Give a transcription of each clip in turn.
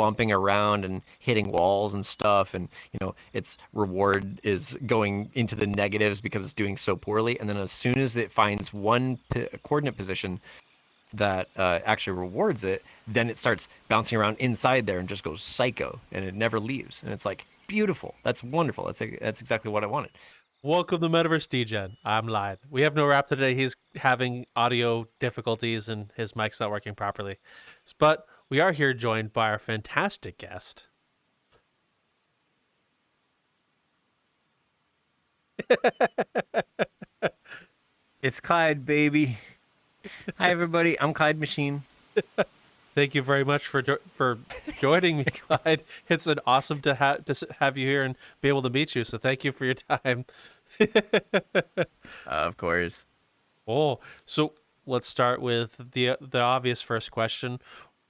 bumping around and hitting walls and stuff, and its reward is going into the negatives because it's doing so poorly. And then as soon as it finds one coordinate position that actually rewards it, then it starts bouncing around inside there and just goes psycho, and it never leaves. And it's like beautiful. That's wonderful. That's exactly what I wanted. Welcome to Metaverse Degen. I'm Clyde. We have no rap today. He's having audio difficulties and his mic's not working properly. But we are here joined by our fantastic guest. It's Clyde, baby. Hi, everybody. I'm Clyde Machine. Thank you very much for joining me, Clyde. It's an awesome to have you here and be able to meet you. So thank you for your time. Of course. Oh, so let's start with the obvious first question.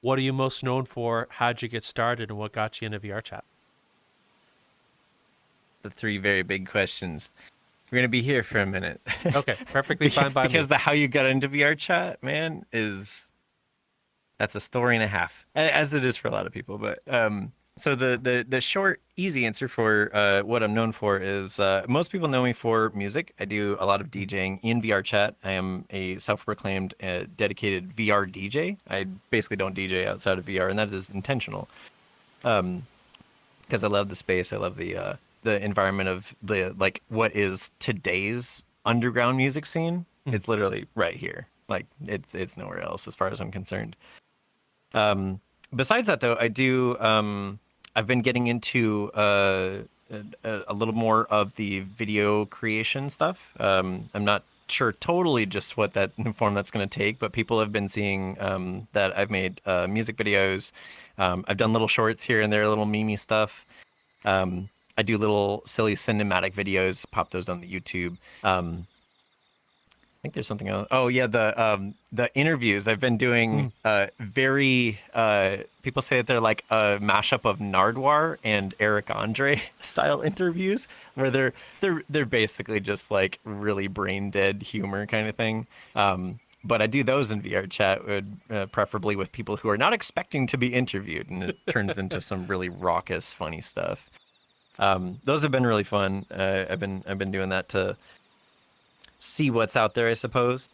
What are you most known for? How'd you get started, and what got you into VRchat? The three very big questions. We're gonna be here for a minute. Okay, perfectly fine by me. Because the how you got into VRchat, man, that's a story and a half, as it is for a lot of people. But so the short, easy answer for what I'm known for is most people know me for music. I do a lot of DJing in VRchat. I am a self-proclaimed dedicated VR DJ. I basically don't DJ outside of VR, and that is intentional. Because I love the space. I love the environment of what is today's underground music scene. It's literally right here. Like it's nowhere else as far as I'm concerned. Besides that, though, I do. I've been getting into a little more of the video creation stuff. I'm not sure totally just what that form that's going to take, but people have been seeing that I've made music videos. I've done little shorts here and there, little meme stuff. I do little silly cinematic videos, pop those on the YouTube. I think there's something else. Oh yeah, the interviews I've been doing. Very people say that they're like a mashup of Nardwuar and Eric Andre style interviews, where they're basically just like really brain dead humor kind of thing. But I do those in VRchat, preferably with people who are not expecting to be interviewed, and it turns into some really raucous, funny stuff. Those have been really fun. I've been doing that to see what's out there, I suppose.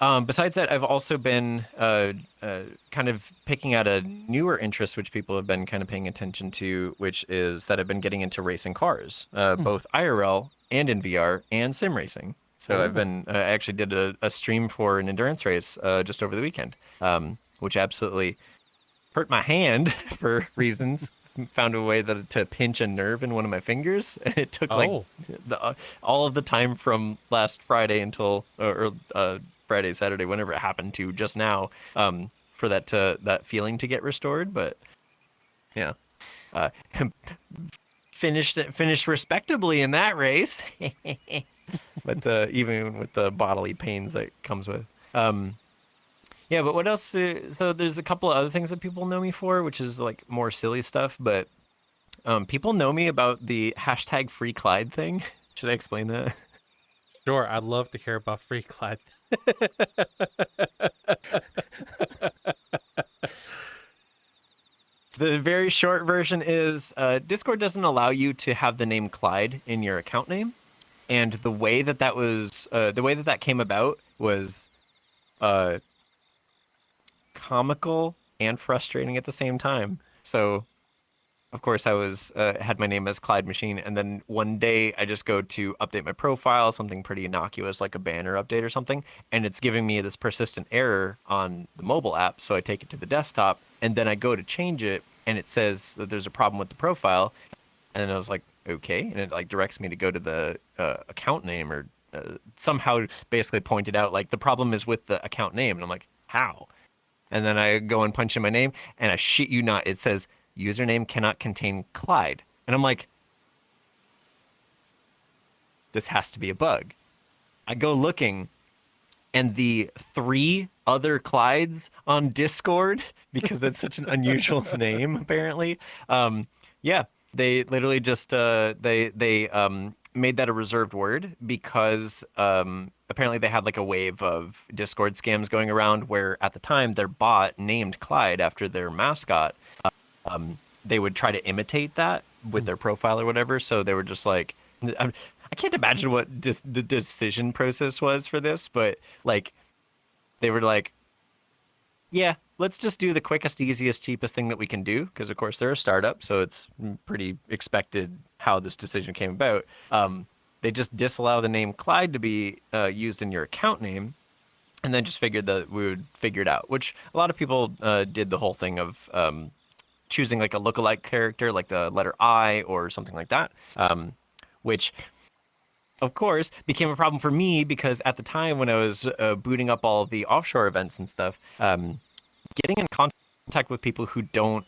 Besides that, I've also been kind of picking out a newer interest, which people have been kind of paying attention to, which is that I've been getting into racing cars, both IRL and in VR and sim racing. So I actually did a stream for an endurance race just over the weekend, which absolutely hurt my hand for reasons. Found a way to pinch a nerve in one of my fingers, and it took all of the time from last Friday until Friday, Saturday, whenever it happened to just now, for that feeling to get restored. But yeah, finished respectably in that race. But even with the bodily pains that comes with. Yeah, but what else? So there's a couple of other things that people know me for, which is like more silly stuff. But people know me about the hashtag Free Clyde thing. Should I explain that? Sure, I'd love to hear about Free Clyde. The very short version is Discord doesn't allow you to have the name Clyde in your account name, and the way that was the way that came about was comical and frustrating at the same time. So, of course, I was had my name as Clyde Machine, and then one day I just go to update my profile, something pretty innocuous like a banner update or something, and it's giving me this persistent error on the mobile app. So I take it to the desktop, and then I go to change it, and it says that there's a problem with the profile, and I was like, okay, and it like directs me to go to the account name, or somehow basically pointed out like the problem is with the account name, and I'm like, how? And then I go and punch in my name, and I shit you not, it says username cannot contain Clyde. And I'm like, this has to be a bug. I go looking, and the 3 other Clydes on Discord, because it's such an unusual name, apparently. Yeah, they literally just they made that a reserved word because apparently they had like a wave of Discord scams going around where at the time their bot named Clyde after their mascot. they would try to imitate that with their profile or whatever. So they were just like, I can't imagine what the decision process was for this, but like they were like, yeah, let's just do the quickest, easiest, cheapest thing that we can do. Because of course they're a startup, so it's pretty expected how this decision came about. They just disallow the name Clyde to be used in your account name, and then just figured that we would figure it out. Which a lot of people did the whole thing of choosing like a lookalike character, like the letter I or something like that, which of course became a problem for me because at the time when I was booting up all of the offshore events and stuff, getting in contact with people who don't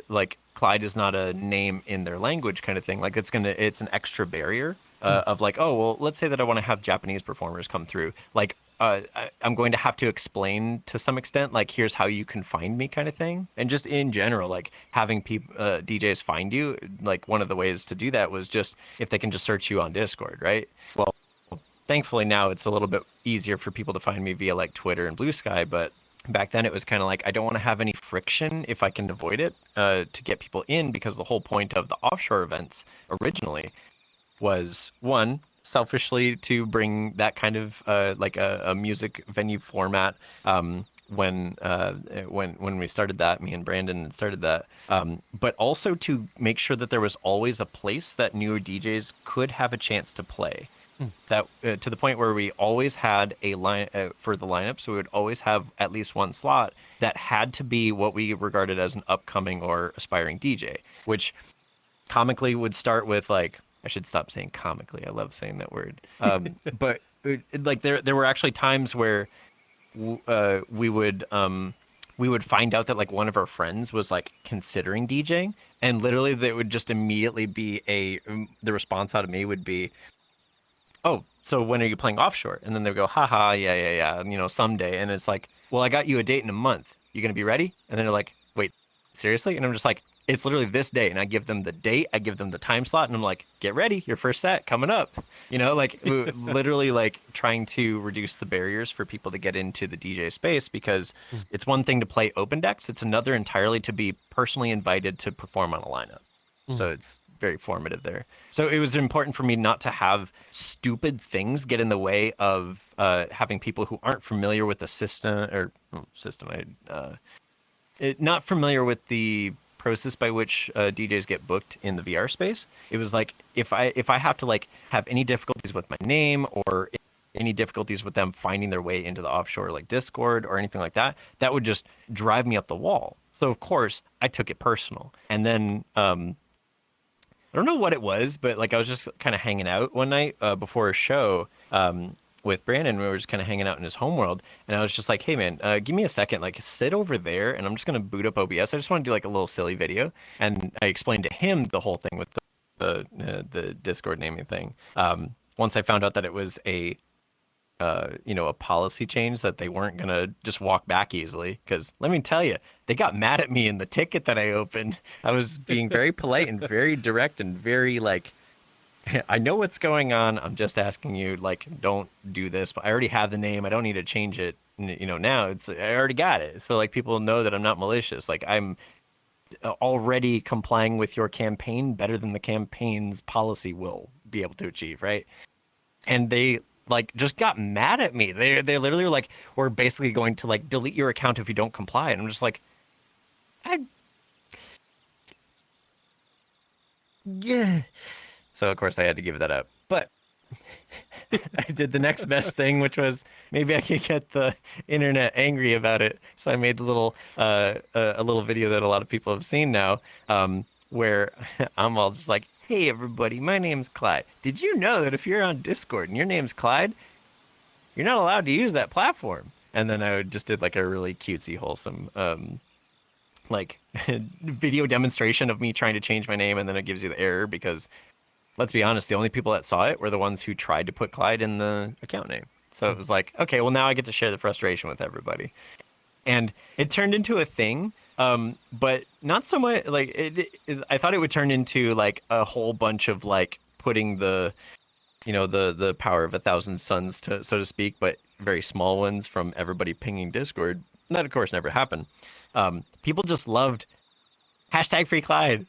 like Clyde is not a name in their language kind of thing. Like it's an extra barrier of like, oh well, let's say that I want to have Japanese performers come through. Like I'm going to have to explain to some extent, like here's how you can find me kind of thing. And just in general, like having people DJs find you, like one of the ways to do that was just if they can just search you on Discord, right? Well, thankfully now it's a little bit easier for people to find me via like Twitter and Blue Sky, but back then it was kind of like I don't want to have any friction if I can avoid it to get people in, because the whole point of the offshore events originally was one, selfishly to bring that kind of like a music venue format when we started that, me and Brandon started that, but also to make sure that there was always a place that newer DJs could have a chance to play. That to the point where we always had a line for the lineup, so we would always have at least one slot that had to be what we regarded as an upcoming or aspiring DJ, which comically would start with like, I should stop saying comically. I love saying that word. But like there were actually times where we would find out that like one of our friends was like considering DJing, and literally they would just immediately be the response out of me would be, oh, so when are you playing offshore? And then they would go, haha, yeah, someday. And it's like, well, I got you a date in a month. You gonna be ready? And then they're like, wait, seriously? And I'm just like, it's literally this day. And I give them the date, I give them the time slot, and I'm like, get ready, your first set coming up. Like literally like trying to reduce the barriers for people to get into the DJ space, because it's one thing to play open decks. It's another entirely to be personally invited to perform on a lineup. So it's very formative there. So it was important for me not to have stupid things get in the way of having people who aren't familiar with the not familiar with the process by which DJs get booked in the VR space. It was like if I have to like have any difficulties with my name or any difficulties with them finding their way into the offshore like Discord or anything like that, that would just drive me up the wall. So of course I took it personal. And then I don't know what it was, but like I was just kind of hanging out one night before a show with Brandon. We were just kind of hanging out in his homeworld, and I was just like, "Hey man, give me a second. Like, sit over there, and I'm just gonna boot up OBS. I just want to do like a little silly video." And I explained to him the whole thing with the Discord naming thing. Once I found out that it was a policy change that they weren't gonna just walk back easily, because let me tell you, they got mad at me in the ticket that I opened. I was being very polite and very direct and very like, I know what's going on. I'm just asking you, like, don't do this. But I already have the name. I don't need to change it. Now I already got it. So like people know that I'm not malicious. Like I'm already complying with your campaign better than the campaign's policy will be able to achieve, right? And they like just got mad at me. They literally were like, we're basically going to like delete your account if you don't comply. And I'm just like, yeah. So of course I had to give that up. But I did the next best thing, which was maybe I could get the internet angry about it. So I made a little video that a lot of people have seen now, where I'm all just like, hey everybody, my name's Clyde. Did you know that if you're on Discord and your name's Clyde, you're not allowed to use that platform? And then I just did like a really cutesy, wholesome like video demonstration of me trying to change my name, and then it gives you the error because, let's be honest, the only people that saw it were the ones who tried to put Clyde in the account name. So it was like, okay, well now I get to share the frustration with everybody. And it turned into a thing, but not so much like I thought it would turn into like a whole bunch of like putting the power of 1,000 suns, so to speak, but very small ones from everybody pinging Discord. That of course never happened. People just loved hashtag free Clyde.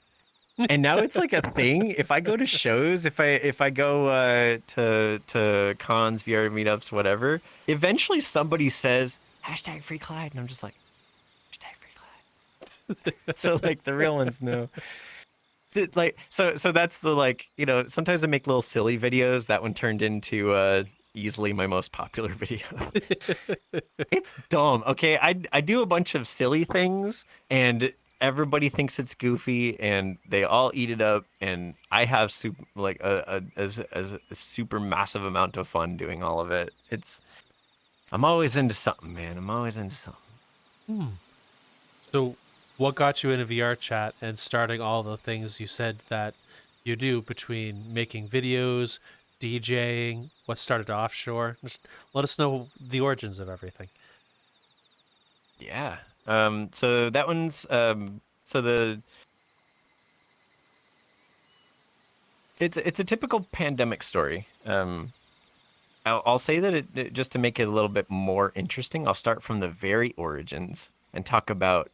And now it's like a thing. If I go to shows, if I go to cons, VR meetups, whatever, eventually somebody says hashtag free Clyde, and I'm just like hashtag free Clyde. So like the real ones know. Like so that's the like sometimes I make little silly videos. That one turned into easily my most popular video. It's dumb. Okay, I do a bunch of silly things and everybody thinks it's goofy and they all eat it up and I have super like as a super massive amount of fun doing all of it. I'm always into something, man. I'm always into something. Hmm. So, what got you into VR chat and starting all the things you said that you do between making videos, DJing? What started offshore? Just let us know the origins of everything. Yeah. So that one's so the it's a typical pandemic story. I'll say that just to make it a little bit more interesting, I'll start from the very origins and talk about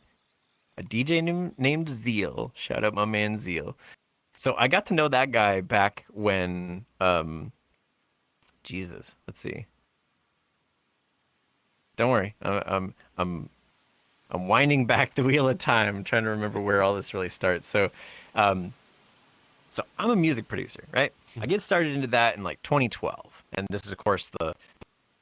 a DJ named Zeal. Shout out my man Zeal. So I got to know that guy back when Jesus, let's see. Don't worry. I'm winding back the wheel of time, I'm trying to remember where all this really starts. Um so I'm a music producer, right? I get started into that in like 2012. And this is of course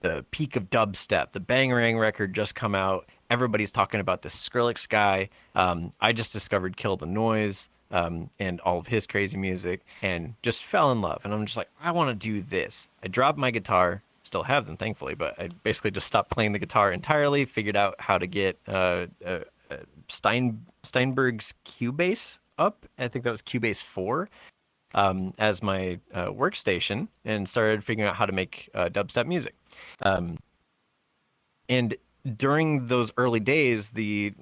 the peak of dubstep. The Bangarang record just come out. Everybody's talking about this Skrillex guy. I just discovered Kill the Noise and all of his crazy music and just fell in love. And I'm just like, I want to do this. I dropped my guitar, still have them thankfully, but I basically just stopped playing the guitar entirely, figured out how to get Steinberg's Cubase up. I think that was Cubase 4 as my workstation and started figuring out how to make dubstep music. Um, and during those early days, the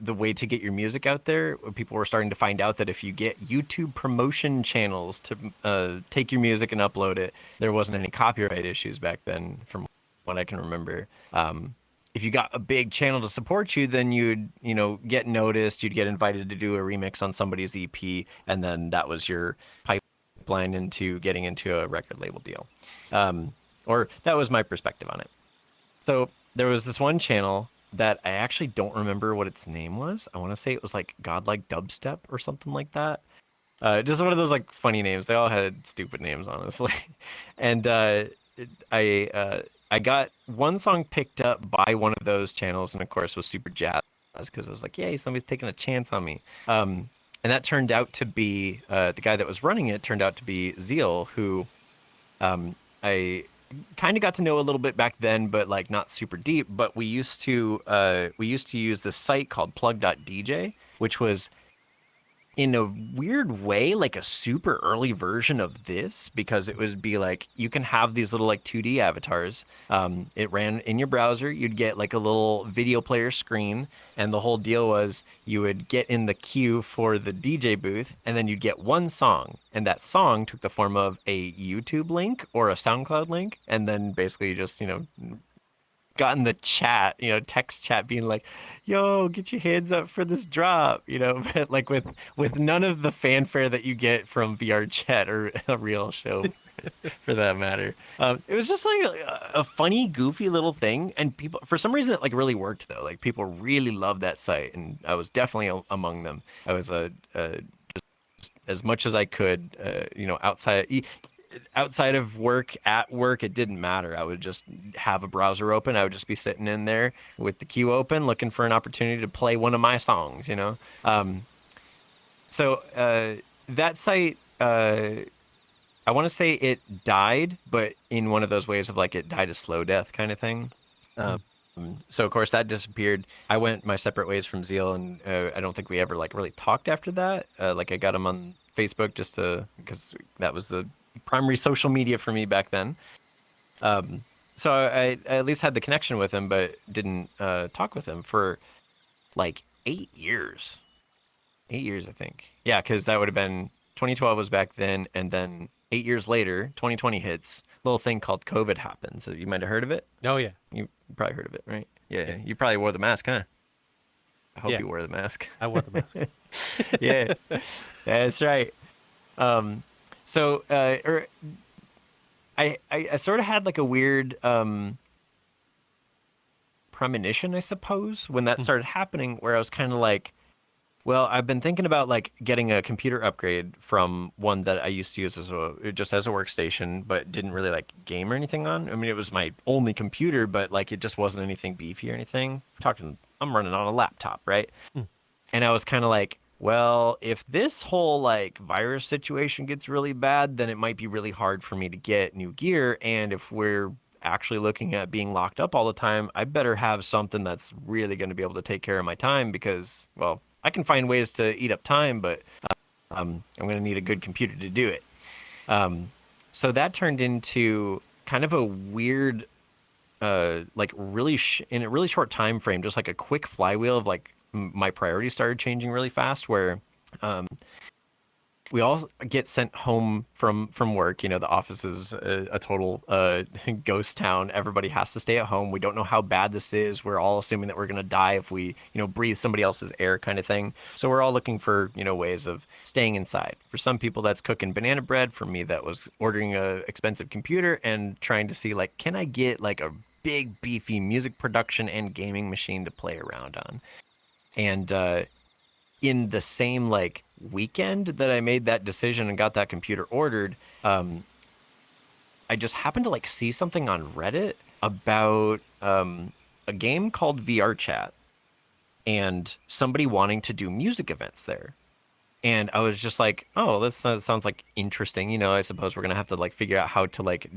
way to get your music out there, people were starting to find out that if you get YouTube promotion channels to take your music and upload it, there wasn't any copyright issues back then, from what I can remember. If you got a big channel to support you, then you'd get noticed, you'd get invited to do a remix on somebody's EP, and then that was your pipeline into getting into a record label deal. Or that was my perspective on it. So there was this one channel that I actually don't remember what its name was. I want to say it was like Godlike Dubstep or something like that. Just one of those like funny names. They all had stupid names, honestly. And I got one song picked up by one of those channels, and of course was super jazzed because I was like, yay, somebody's taking a chance on me. And that turned out to be the guy that was running it turned out to be Zeal, who I kind of got to know a little bit back then, but like not super deep. But we used to use this site called plug.dj, which was in a weird way like a super early version of this, because it would be like you can have these little like 2D avatars. It ran in your browser. You'd get like a little video player screen, and the whole deal was you would get in the queue for the DJ booth, and then you'd get one song, and that song took the form of a YouTube link or a SoundCloud link, and then basically you just got in the chat, text chat being like, yo, get your hands up for this drop, but like with none of the fanfare that you get from VR chat or a real show for that matter. It was just like a funny, goofy little thing. And people, for some reason, it like really worked though. Like people really loved that site. And I was definitely among them. I was just as much as I could, outside of work, at work, it didn't matter. I would just have a browser open. I would just be sitting in there with the queue open, looking for an opportunity to play one of my songs. That site, I want to say it died, but in one of those ways of like it died a slow death kind of thing. So of course that disappeared. I went my separate ways from Zeal, and I don't think we ever like really talked after that. Like I got him on Facebook just because that was the primary social media for me back then. So I at least had the connection with him, but didn't talk with him for like 8 years. 8 years, I think. Yeah, because that would have been 2012 was back then, and then 8 years later, 2020 hits. Little thing called COVID happened. So you might have heard of it. Oh yeah, You probably heard of it, right? Yeah, you probably wore the mask, huh? I hope Yeah, you wore the mask. I wore the mask. Yeah, that's right. Um, so I sort of had like a weird premonition, I suppose, when that Mm, started happening, where I was kind of like, well, I've been thinking about like getting a computer upgrade from one that I used to use as a just as a workstation, but didn't really like game or anything on. I mean, it was my only computer, but like it just wasn't anything beefy or anything. I'm running on a laptop, right? mm. And I was kind of like, well, if this whole like virus situation gets really bad, then it might be really hard for me to get new gear. And if we're actually looking at being locked up all the time, I better have something that's really going to be able to take care of my time because, well, I can find ways to eat up time, but I'm going to need a good computer to do it. Um, so that turned into kind of a weird like really in a really short time frame, just like a quick flywheel of like my priorities started changing really fast. Where um, we all get sent home from work. You know, the office is a total ghost town. Everybody has to stay at home. We don't know how bad this is. We're all assuming that we're gonna die if we breathe somebody else's air, kind of thing. So we're all looking for ways of staying inside. For some people, that's cooking banana bread. For me, that was ordering a expensive computer and trying to see like, can I get like a big beefy music production and gaming machine to play around on. And in the same like weekend that I made that decision and got that computer ordered, I just happened to like see something on Reddit about a game called VRchat and somebody wanting to do music events there. And I was just like, oh, that sounds like interesting. I suppose we're gonna have to like figure out how to like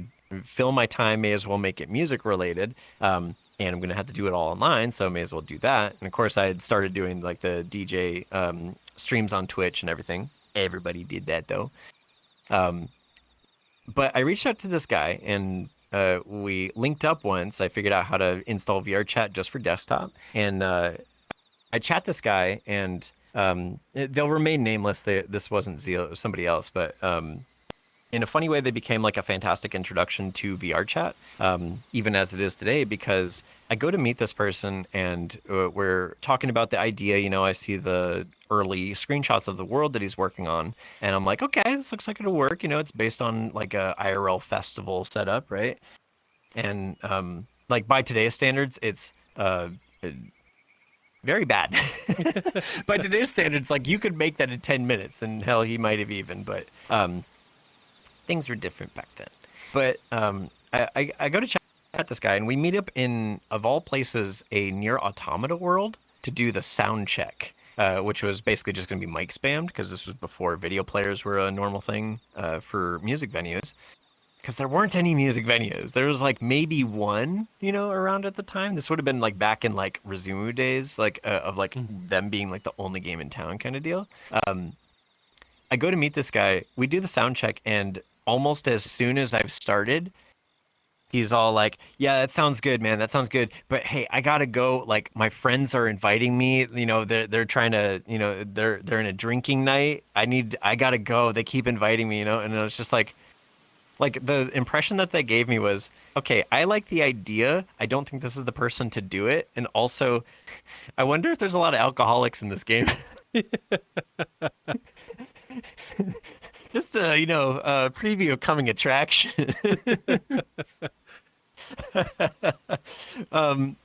fill my time. May as well make it music related. And I'm gonna have to do it all online, so I may as well do that. And of course, I had started doing like the DJ streams on Twitch and everything. Everybody did that though. Um, but I reached out to this guy and we linked up once. I figured out how to install VRChat just for desktop, and I chat this guy, and they'll remain nameless. This wasn't Zeal, it was somebody else, but in a funny way, they became like a fantastic introduction to VRChat, even as it is today, because I go to meet this person and we're talking about the idea. I see the early screenshots of the world that he's working on, and I'm like, okay, this looks like it'll work. It's based on like a IRL festival setup, right? And like by today's standards, it's very bad. By today's standards, like you could make that in 10 minutes, and hell, he might have even, but things were different back then. But I go to chat this guy, and we meet up in, of all places, a near automata world to do the sound check, which was basically just going to be mic spammed because this was before video players were a normal thing for music venues. Because there weren't any music venues. There was like maybe one, around at the time. This would have been like back in like Resumu days, like of like Mm. them being like the only game in town kind of deal. Um, I go to meet this guy. We do the sound check, and almost as soon as I've started, he's all like, "Yeah, that sounds good, man. That sounds good. But hey, I gotta go. Like, my friends are inviting me. They're trying to, they're in a drinking night. I gotta go. They keep inviting me, And I was just like the impression that they gave me was, okay, I like the idea. I don't think this is the person to do it. And also, I wonder if there's a lot of alcoholics in this game. Just a, preview of coming attraction. um,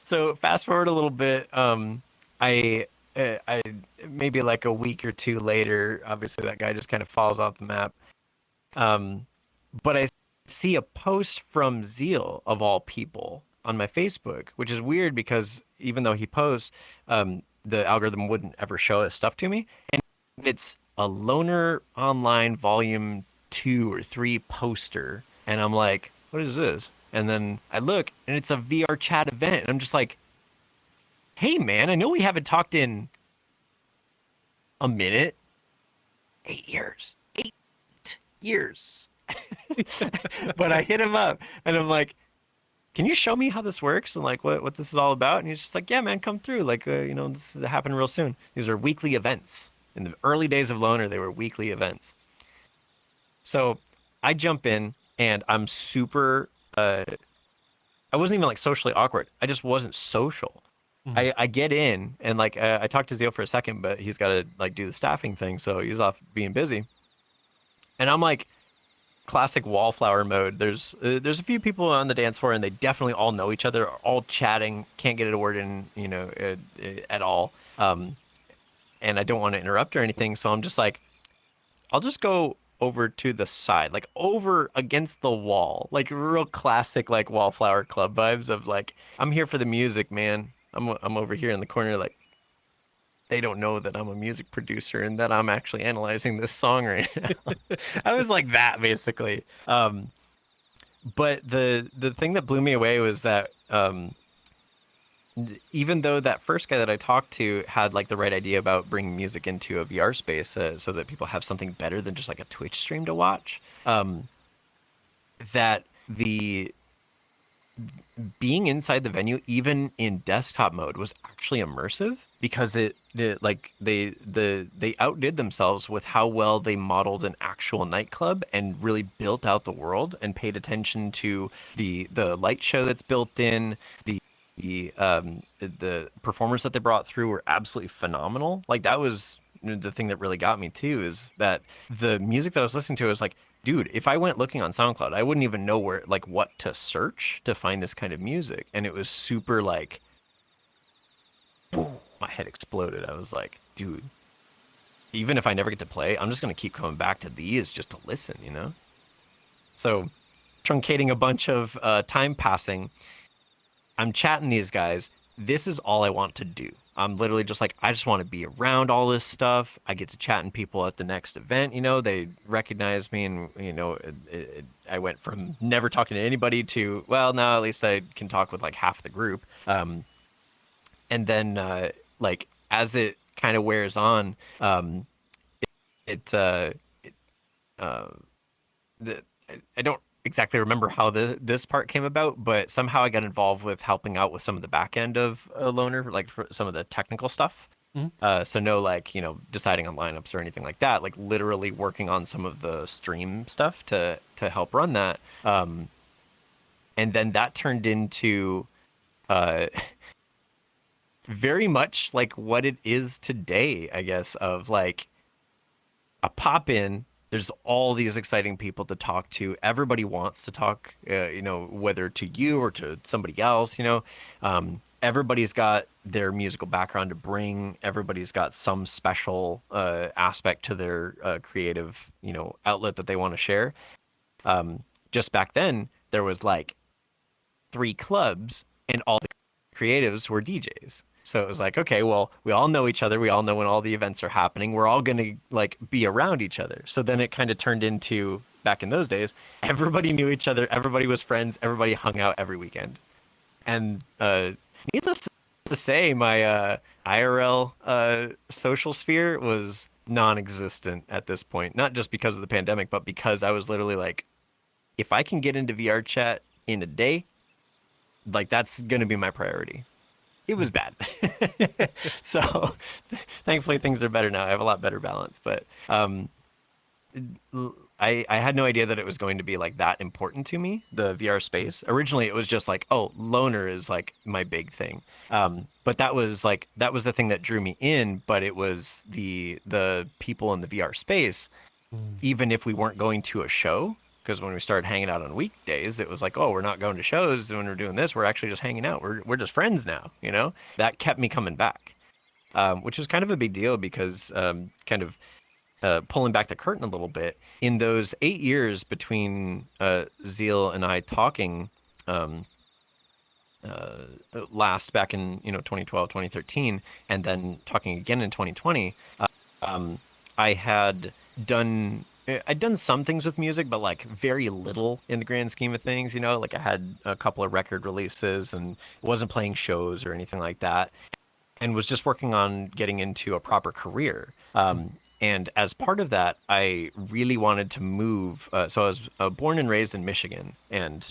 so fast forward a little bit. I maybe like a week or two later, obviously that guy just kind of falls off the map. Um, but I see a post from Zeal of all people on my Facebook, which is weird because even though he posts, the algorithm wouldn't ever show his stuff to me. And it's a Loner Online Volume 2 or 3 poster. And I'm like, what is this? And then I look and it's a VR chat event. And I'm just like, hey man, I know we haven't talked in a minute. 8 years. 8 years. But I hit him up and I'm like, can you show me how this works and like what this is all about? And he's just like, yeah, man, come through. Like, this is happening real soon. These are weekly events. In the early days of Loner, they were weekly events. So I jump in and I'm super, I wasn't even like socially awkward. I just wasn't social. I get in and like I talked to Zeal for a second, but he's got to like do the staffing thing, so he's off being busy. And I'm like classic wallflower mode. There's a few people on the dance floor, and they definitely all know each other, all chatting, can't get a word in, at all. And I don't want to interrupt or anything, so I'm just like, I'll just go over to the side, like over against the wall, like real classic like Wallflower Club vibes of like, I'm here for the music, man. I'm over here in the corner, like they don't know that I'm a music producer and that I'm actually analyzing this song right now. I was like that basically. But the thing that blew me away was that even though that first guy that I talked to had like the right idea about bringing music into a VR space, so that people have something better than just like a Twitch stream to watch, that the being inside the venue, even in desktop mode, was actually immersive because it like they outdid themselves with how well they modeled an actual nightclub and really built out the world and paid attention to the light show that's built in. The performers that they brought through were absolutely phenomenal. Like that was the thing that really got me too, is that the music that I was listening to was like, dude, if I went looking on SoundCloud, I wouldn't even know where like what to search to find this kind of music. And it was super like, boom, my head exploded. I was like, dude, even if I never get to play, I'm just gonna keep coming back to these just to listen, you know? So truncating a bunch of time passing, I'm chatting these guys. This is all I want to do. I'm literally just like, I just want to be around all this stuff. I get to chatting people at the next event. You know, they recognize me, and I went from never talking to anybody to, well, now at least I can talk with like half the group. And then like as it kind of wears on, it, uh, it the, I don't exactly remember how this part came about, but somehow I got involved with helping out with some of the back end of Loner, like for some of the technical stuff. So no, like, deciding on lineups or anything like that, like literally working on some of the stream stuff to help run that. And then that turned into uh, very much like what it is today, I guess, of like a pop in. There's all these exciting people to talk to. Everybody wants to talk, whether to you or to somebody else, everybody's got their musical background to bring. Everybody's got some special aspect to their creative, outlet that they want to share. Just back then, there was like 3 clubs and all the creatives were DJs. So it was like, okay, well, we all know each other. We all know when all the events are happening. We're all going to like be around each other. So then it kind of turned into, back in those days, everybody knew each other. Everybody was friends. Everybody hung out every weekend. And needless to say, my IRL social sphere was non-existent at this point. Not just because of the pandemic, but because I was literally like, if I can get into VR chat in a day, like that's going to be my priority. It was bad. So thankfully things are better now. I have a lot better balance, but I had no idea that it was going to be like that important to me, the VR space. Originally it was just like, oh, Loner is like my big thing. But that was the thing that drew me in, but it was the people in the VR space, even if we weren't going to a show. Because when we started hanging out on weekdays, it was like, oh, we're not going to shows when we're doing this. We're actually just hanging out. We're just friends now, That kept me coming back, which was kind of a big deal because kind of pulling back the curtain a little bit. In those 8 years between Zeal and I talking last back in 2012, 2013, and then talking again in 2020, I had done I'd done some things with music, but like very little in the grand scheme of things, like I had a couple of record releases and wasn't playing shows or anything like that, and was just working on getting into a proper career. And as part of that, I really wanted to move. So I was born and raised in Michigan, and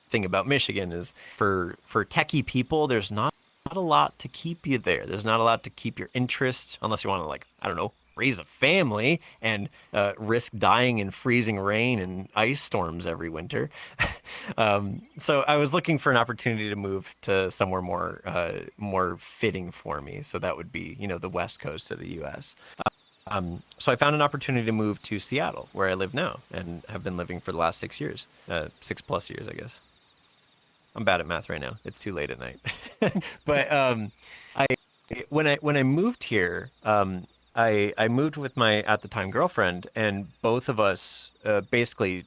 thing about Michigan is for techie people, there's not a lot to keep you there. There's not a lot to keep your interest unless you want to, like, I don't know, raise a family and risk dying in freezing rain and ice storms every winter. So I was looking for an opportunity to move to somewhere more fitting for me. So that would be, the West Coast of the U.S. So I found an opportunity to move to Seattle, where I live now, and have been living for the last 6 years, 6+ years, I guess. I'm bad at math right now. It's too late at night. But I when I moved here, I moved with my at the time girlfriend, and both of us basically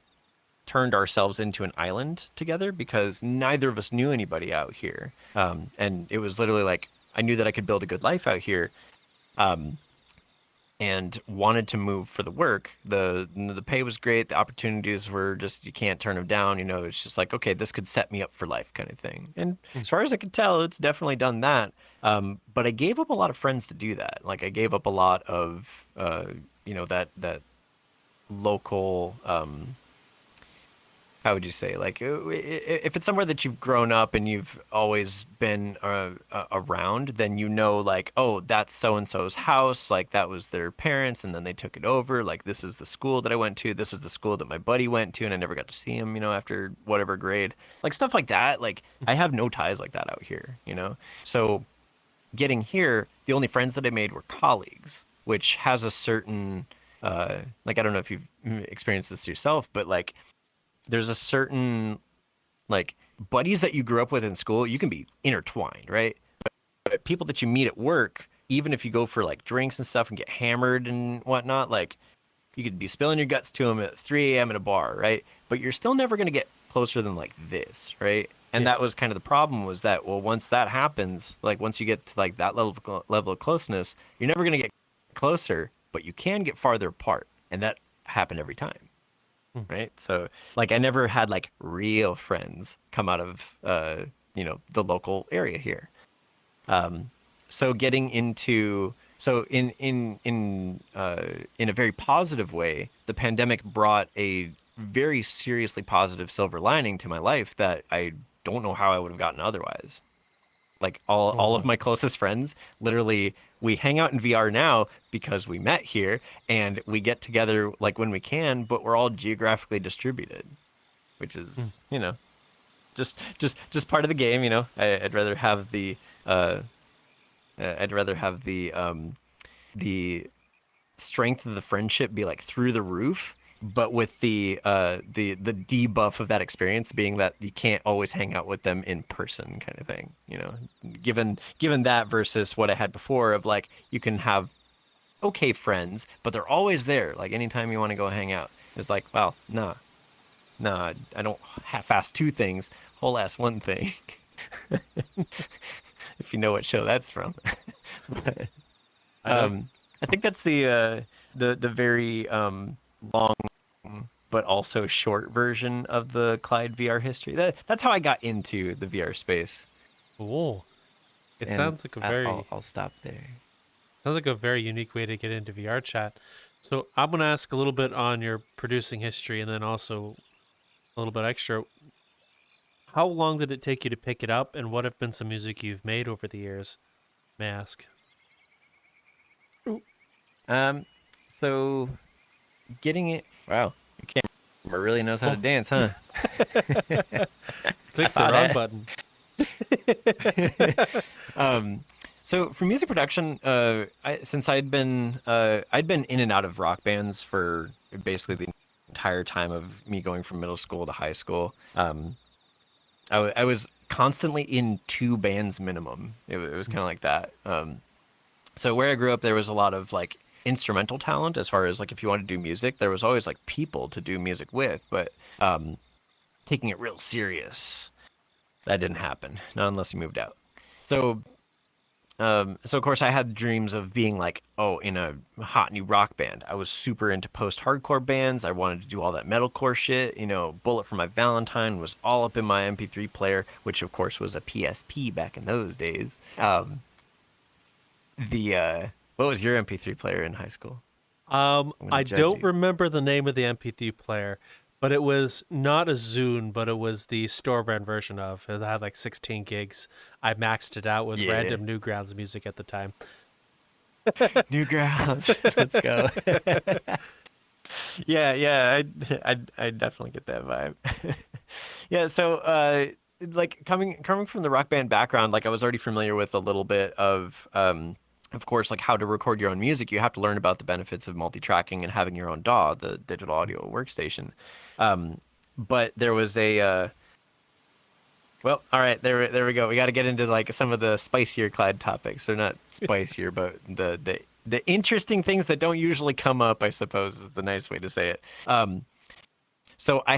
turned ourselves into an island together because neither of us knew anybody out here. And it was literally like I knew that I could build a good life out here. Um, and wanted to move for the work. The pay was great. The opportunities were just you can't turn them down. It's just like okay, this could set me up for life, kind of thing. And as far as I could tell, it's definitely done that. But I gave up a lot of friends to do that. Like I gave up a lot of that local how would you say like if it's somewhere that you've grown up and you've always been around, then like, oh, that's so and so's house, like that was their parents and then they took it over, like this is the school that I went to, this is the school that my buddy went to and I never got to see him after whatever grade, like stuff like that. Like I have no ties like that out here. So getting here, the only friends that I made were colleagues, which has a certain like I don't know if you've experienced this yourself, but like there's a certain like buddies that you grew up with in school, you can be intertwined, right? But people that you meet at work, even if you go for like drinks and stuff and get hammered and whatnot, like you could be spilling your guts to them at 3 a.m. at a bar, right? But you're still never going to get closer than like this, right? And Yeah. that was kind of the problem was that, well, once that happens, like once you get to like that level of closeness, you're never going to get closer, but you can get farther apart. And that happened every time. Hmm. Right? So like I never had like real friends come out of the local area here. So getting into so in a very positive way, the pandemic brought a very seriously positive silver lining to my life that I don't know how I would have gotten otherwise. Like Oh all of boy. my closest friends, literally, we hang out in VR now because we met here, and we get together like when we can, but we're all geographically distributed, which Hmm. is, just part of the game. I'd rather have uh, the strength of the friendship be like through the roof, but with the debuff of that experience being that you can't always hang out with them in person, kind of thing. Given that versus what I had before of like you can have okay friends, but they're always there. Like anytime you want to go hang out, it's like, well, nah, I don't half-ass two things, whole ass one thing. If you know what show that's from. But, I don't. I think that's the very long but also short version of the Clyde VR history. That's how I got into the VR space, Oh, it and sounds like a I'll stop there. very unique way to get into VR chat. So I'm gonna ask a little bit on your producing history, and then also a little bit extra. How long did it take you to pick it up, and what have been some music you've made over the years? May I ask? Um, so getting it. Wow, you can't really knows how to Oh, dance, huh? I clicked the saw wrong that. button. um, so for music production, since I'd been in and out of rock bands for basically the entire time of me going from middle school to high school. I was constantly in two bands minimum. It was kind of like that. So where I grew up, there was a lot of like instrumental talent as far as like if you want to do music, there was always like people to do music with, but taking it real serious, that didn't happen. Not unless you moved out. So so of course I had dreams of being like, oh, in a hot new rock band. I was super into post-hardcore bands. I wanted to do all that metalcore shit. Bullet for My Valentine was all up in my MP3 player, which of course was a PSP back in those days. The what was your MP3 player in high school? I'm gonna I judge don't you. remember the name of the MP3 player, but it was not a Zune, but it was the store brand version of. It had like 16 gigs. I maxed it out with Yeah. random Newgrounds music at the time. Newgrounds. Let's go. Yeah, I definitely get that vibe. Yeah, so like coming from the rock band background, like I was already familiar with a little bit of course, like how to record your own music. You have to learn about the benefits of multi-tracking and having your own DAW, the digital audio workstation. Um, but there was a well, all right, there we go. We got to get into like some of the spicier Clyde topics. Or not spicier, but the interesting things that don't usually come up, I suppose, is the nice way to say it. So uh, I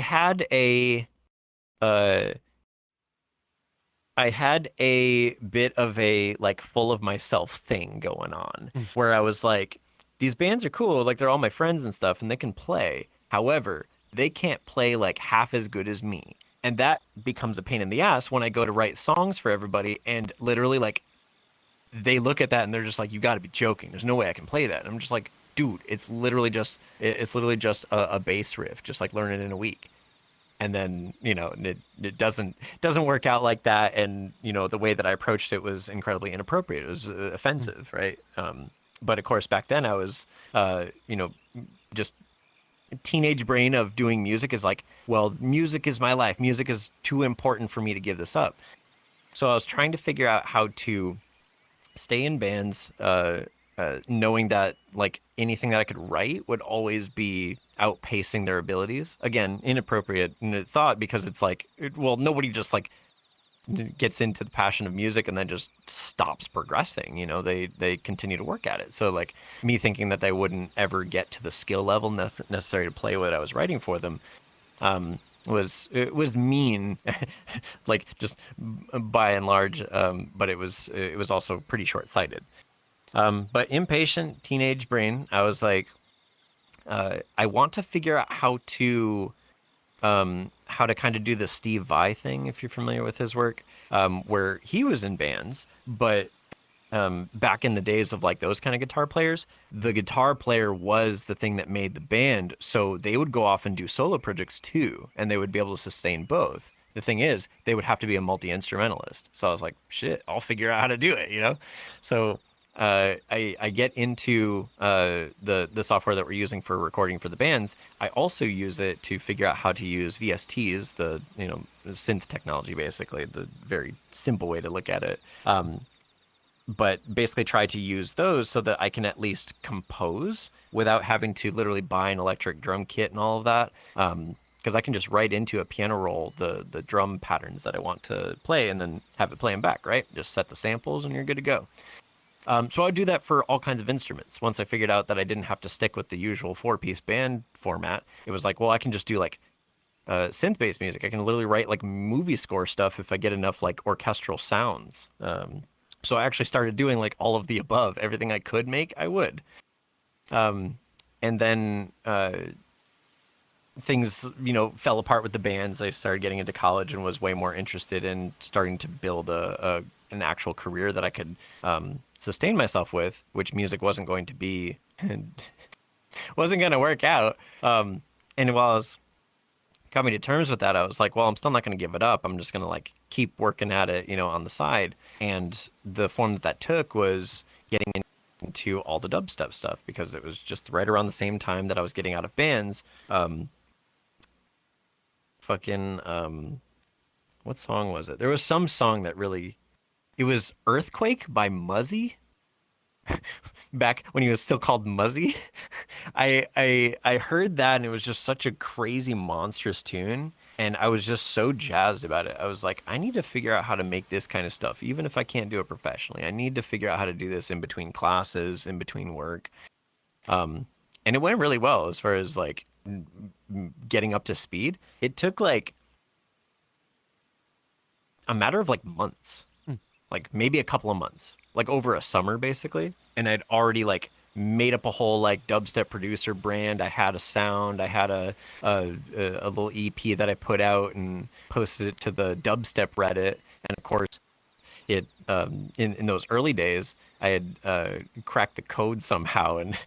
had a bit of a like full of myself thing going on Mm. where I was like, these bands are cool, like they're all my friends and stuff, and they can play. However, they can't play like half as good as me. And that becomes a pain in the ass when I go to write songs for everybody and literally like they look at that and they're just like, you got to be joking. There's no way I can play that. And I'm just like, dude, it's literally just a bass riff, just like learn it in a week. And then, it doesn't work out like that. And, the way that I approached it was incredibly inappropriate. It was Mm. offensive, right? But of course, back then I was, just teenage brain of doing music is like, well, music is my life. Music is too important for me to give this up. So I was trying to figure out how to stay in bands, knowing that like anything that I could write would always be outpacing their abilities. Again, inappropriate thought because it's like, well, nobody just like gets into the passion of music and then just stops progressing. They continue to work at it. So like me thinking that they wouldn't ever get to the skill level necessary to play what I was writing for them, was mean, like just by and large. But it was also pretty short sighted. But impatient teenage brain, I was like, I want to figure out how to kind of do the Steve Vai thing, if you're familiar with his work, where he was in bands, but back in the days of like those kind of guitar players, the guitar player was the thing that made the band. So they would go off and do solo projects too, and they would be able to sustain both. The thing is, they would have to be a multi-instrumentalist. So I was like, shit, I'll figure out how to do it. So I get into the software that we're using for recording for the bands. I also use it to figure out how to use VSTs, the synth technology, basically the very simple way to look at it. But basically try to use those so that I can at least compose without having to literally buy an electric drum kit and all of that. Because I can just write into a piano roll the drum patterns that I want to play and then have it play them back, right? Just set the samples and you're good to go. So I would do that for all kinds of instruments. Once I figured out that I didn't have to stick with the usual four-piece band format, it was like, well, I can just do like synth-based music. I can literally write like movie score stuff if I get enough like orchestral sounds. So I actually started doing like all of the above. Everything I could make, I would. And then things, fell apart with the bands. I started getting into college and was way more interested in starting to build an actual career that I could sustain myself with, which music wasn't going to be, wasn't going to work out. And while I was coming to terms with that, I was like, well, I'm still not going to give it up. I'm just going to like keep working at it, on the side. And the form that took was getting into all the dubstep stuff because it was just right around the same time that I was getting out of bands. What song was it? There was some song that really, it was Earthquake by Muzzy back when he was still called Muzzy. I heard that and it was just such a crazy monstrous tune and I was just so jazzed about it. I was like, I need to figure out how to make this kind of stuff even if I can't do it professionally. I need to figure out how to do this in between classes, in between work. And it went really well as far as like getting up to speed. It took like a matter of like months, Mm. like maybe a couple of months, like over a summer basically. And I'd already like made up a whole like dubstep producer brand. I had a sound. I had a little EP that I put out and posted it to the dubstep Reddit. And of course, it in those early days, I had cracked the code somehow, and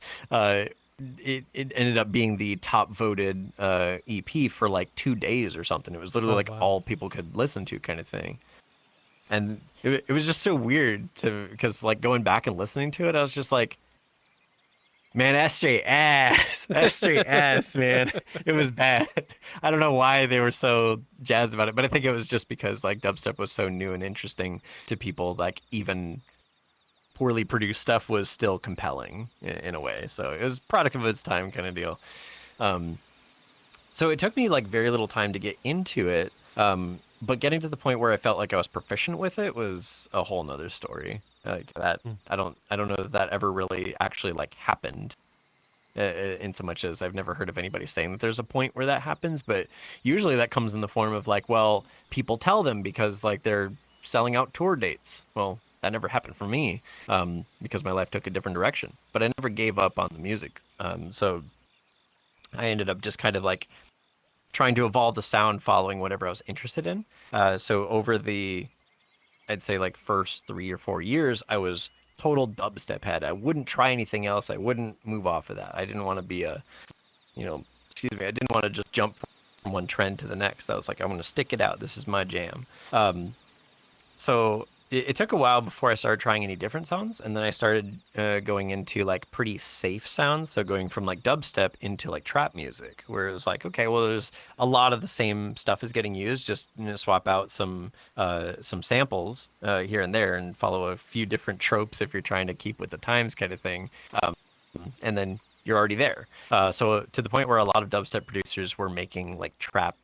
it ended up being the top voted EP for like 2 days or something. It was literally Oh like wow. all people could listen to kind of thing. And it was just so weird to because like going back and listening to it, I was just like, Man, that's straight ass. That's straight ass, man. It was bad. I don't know why they were so jazzed about it, but I think it was just because like dubstep was so new and interesting to people. Like even poorly produced stuff was still compelling in a way. So it was product of its time kind of deal. Um, so it took me like very little time to get into it. But getting to the point where I felt like I was proficient with it was a whole nother story. Like that, Mm. I don't know that that ever really actually like happened. In so much as I've never heard of anybody saying that there's a point where that happens, but usually that comes in the form of like, well, people tell them because like they're selling out tour dates. Well, that never happened for me, because my life took a different direction. But I never gave up on the music. So I ended up just kind of like trying to evolve the sound following whatever I was interested in. So over the, I'd say like first 3 or 4 years, I was total dubstep head. I wouldn't try anything else. I wouldn't move off of that. I didn't want to be a, you know, excuse me, I didn't want to just jump from one trend to the next. I was like, I'm going to stick it out. This is my jam. So it took a while before I started trying any different sounds, and then I started going into like pretty safe sounds. So going from like dubstep into like trap music, where it was like, okay, well, there's a lot of the same stuff is getting used. Just swap out some samples here and there, and follow a few different tropes if you're trying to keep with the times, kind of thing. And then you're already there. So to the point where a lot of dubstep producers were making like trap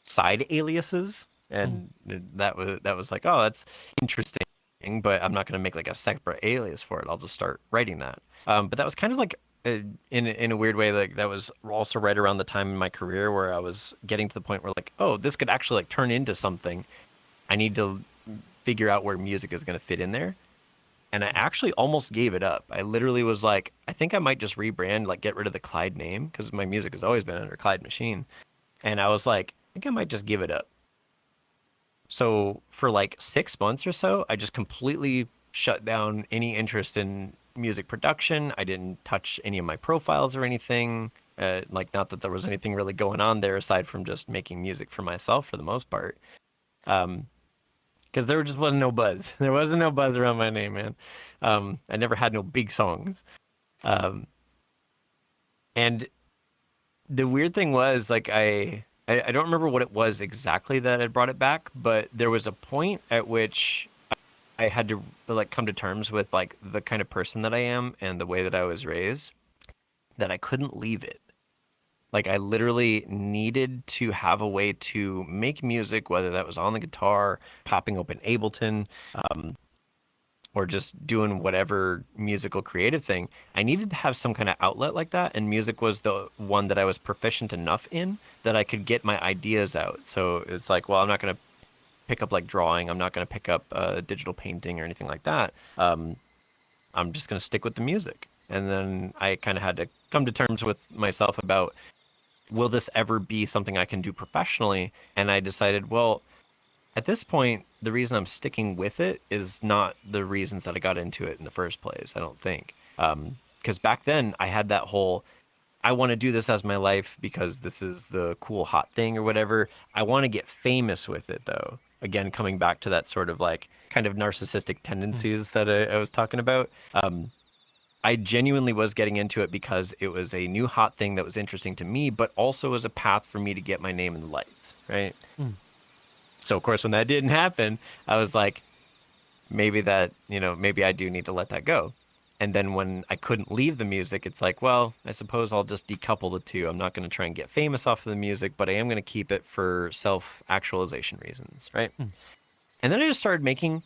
side aliases, Mm. and that was like, oh, that's interesting, but I'm not going to make like a separate alias for it. I'll just start writing that. But that was kind of like in a weird way, like that was also right around the time in my career where I was getting to the point where like, oh, this could actually like turn into something. I need to figure out where music is going to fit in there. And I actually almost gave it up. I literally was like, I think I might just rebrand, like get rid of the Clyde name because my music has always been under Clyde Machine. And I was like, I think I might just give it up. So for like 6 months or so, I just completely shut down any interest in music production. I didn't touch any of my profiles or anything. Like, not that there was anything really going on there aside from just making music for myself for the most part. Um, because there just wasn't no buzz. There wasn't no buzz around my name, man. I never had no big songs. Um, and the weird thing was, like, I don't remember what it was exactly that had brought it back, but there was a point at which I had to like come to terms with like the kind of person that I am and the way that I was raised, that I couldn't leave it. Like I literally needed to have a way to make music, whether that was on the guitar, popping open Ableton, um, or just doing whatever musical creative thing. I needed to have some kind of outlet like that, and music was the one that I was proficient enough in that I could get my ideas out. So it's like, well, I'm not going to pick up like drawing. I'm not going to pick up digital painting or anything like that. I'm just going to stick with the music. And then I kind of had to come to terms with myself about, will this ever be something I can do professionally? And I decided, well, at this point, the reason I'm sticking with it is not the reasons that I got into it in the first place, I don't think. Because back then I had that whole, I want to do this as my life because this is the cool hot thing or whatever. I want to get famous with it though. Again, coming back to that sort of like kind of narcissistic Mm. tendencies that I was talking about. I genuinely was getting into it because it was a new hot thing that was interesting to me, but also as a path for me to get my name in the lights, right? Mm. So of course, when that didn't happen, I was like, maybe that, maybe I do need to let that go. And then when I couldn't leave the music, it's like, well, I suppose I'll just decouple the two. I'm not going to try and get famous off of the music, but I am going to keep it for self-actualization reasons, right? Mm. And then I just started making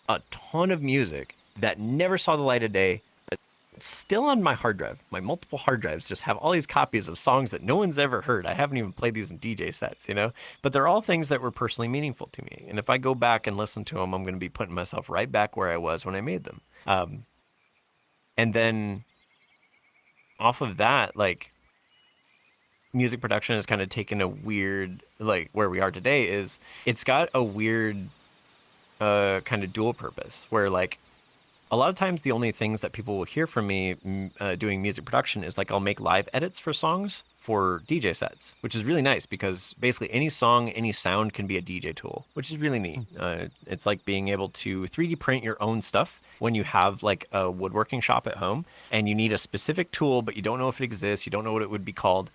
a ton of music that never saw the light of day. It's still on my hard drive. My multiple hard drives just have all these copies of songs that no one's ever heard. I haven't even played these in DJ sets. But they're all things that were personally meaningful to me. And if I go back and listen to them, I'm going to be putting myself right back where I was when I made them. And then off of that, like music production has kind of taken a weird, like where we are today is it's got a weird kind of dual purpose where like a lot of times the only things that people will hear from me doing music production is like I'll make live edits for songs for DJ sets, which is really nice because basically any song, any sound can be a DJ tool, which is really neat. Mm. It's like being able to 3D print your own stuff when you have like a woodworking shop at home and you need a specific tool, but you don't know if it exists, you don't know what it would be called.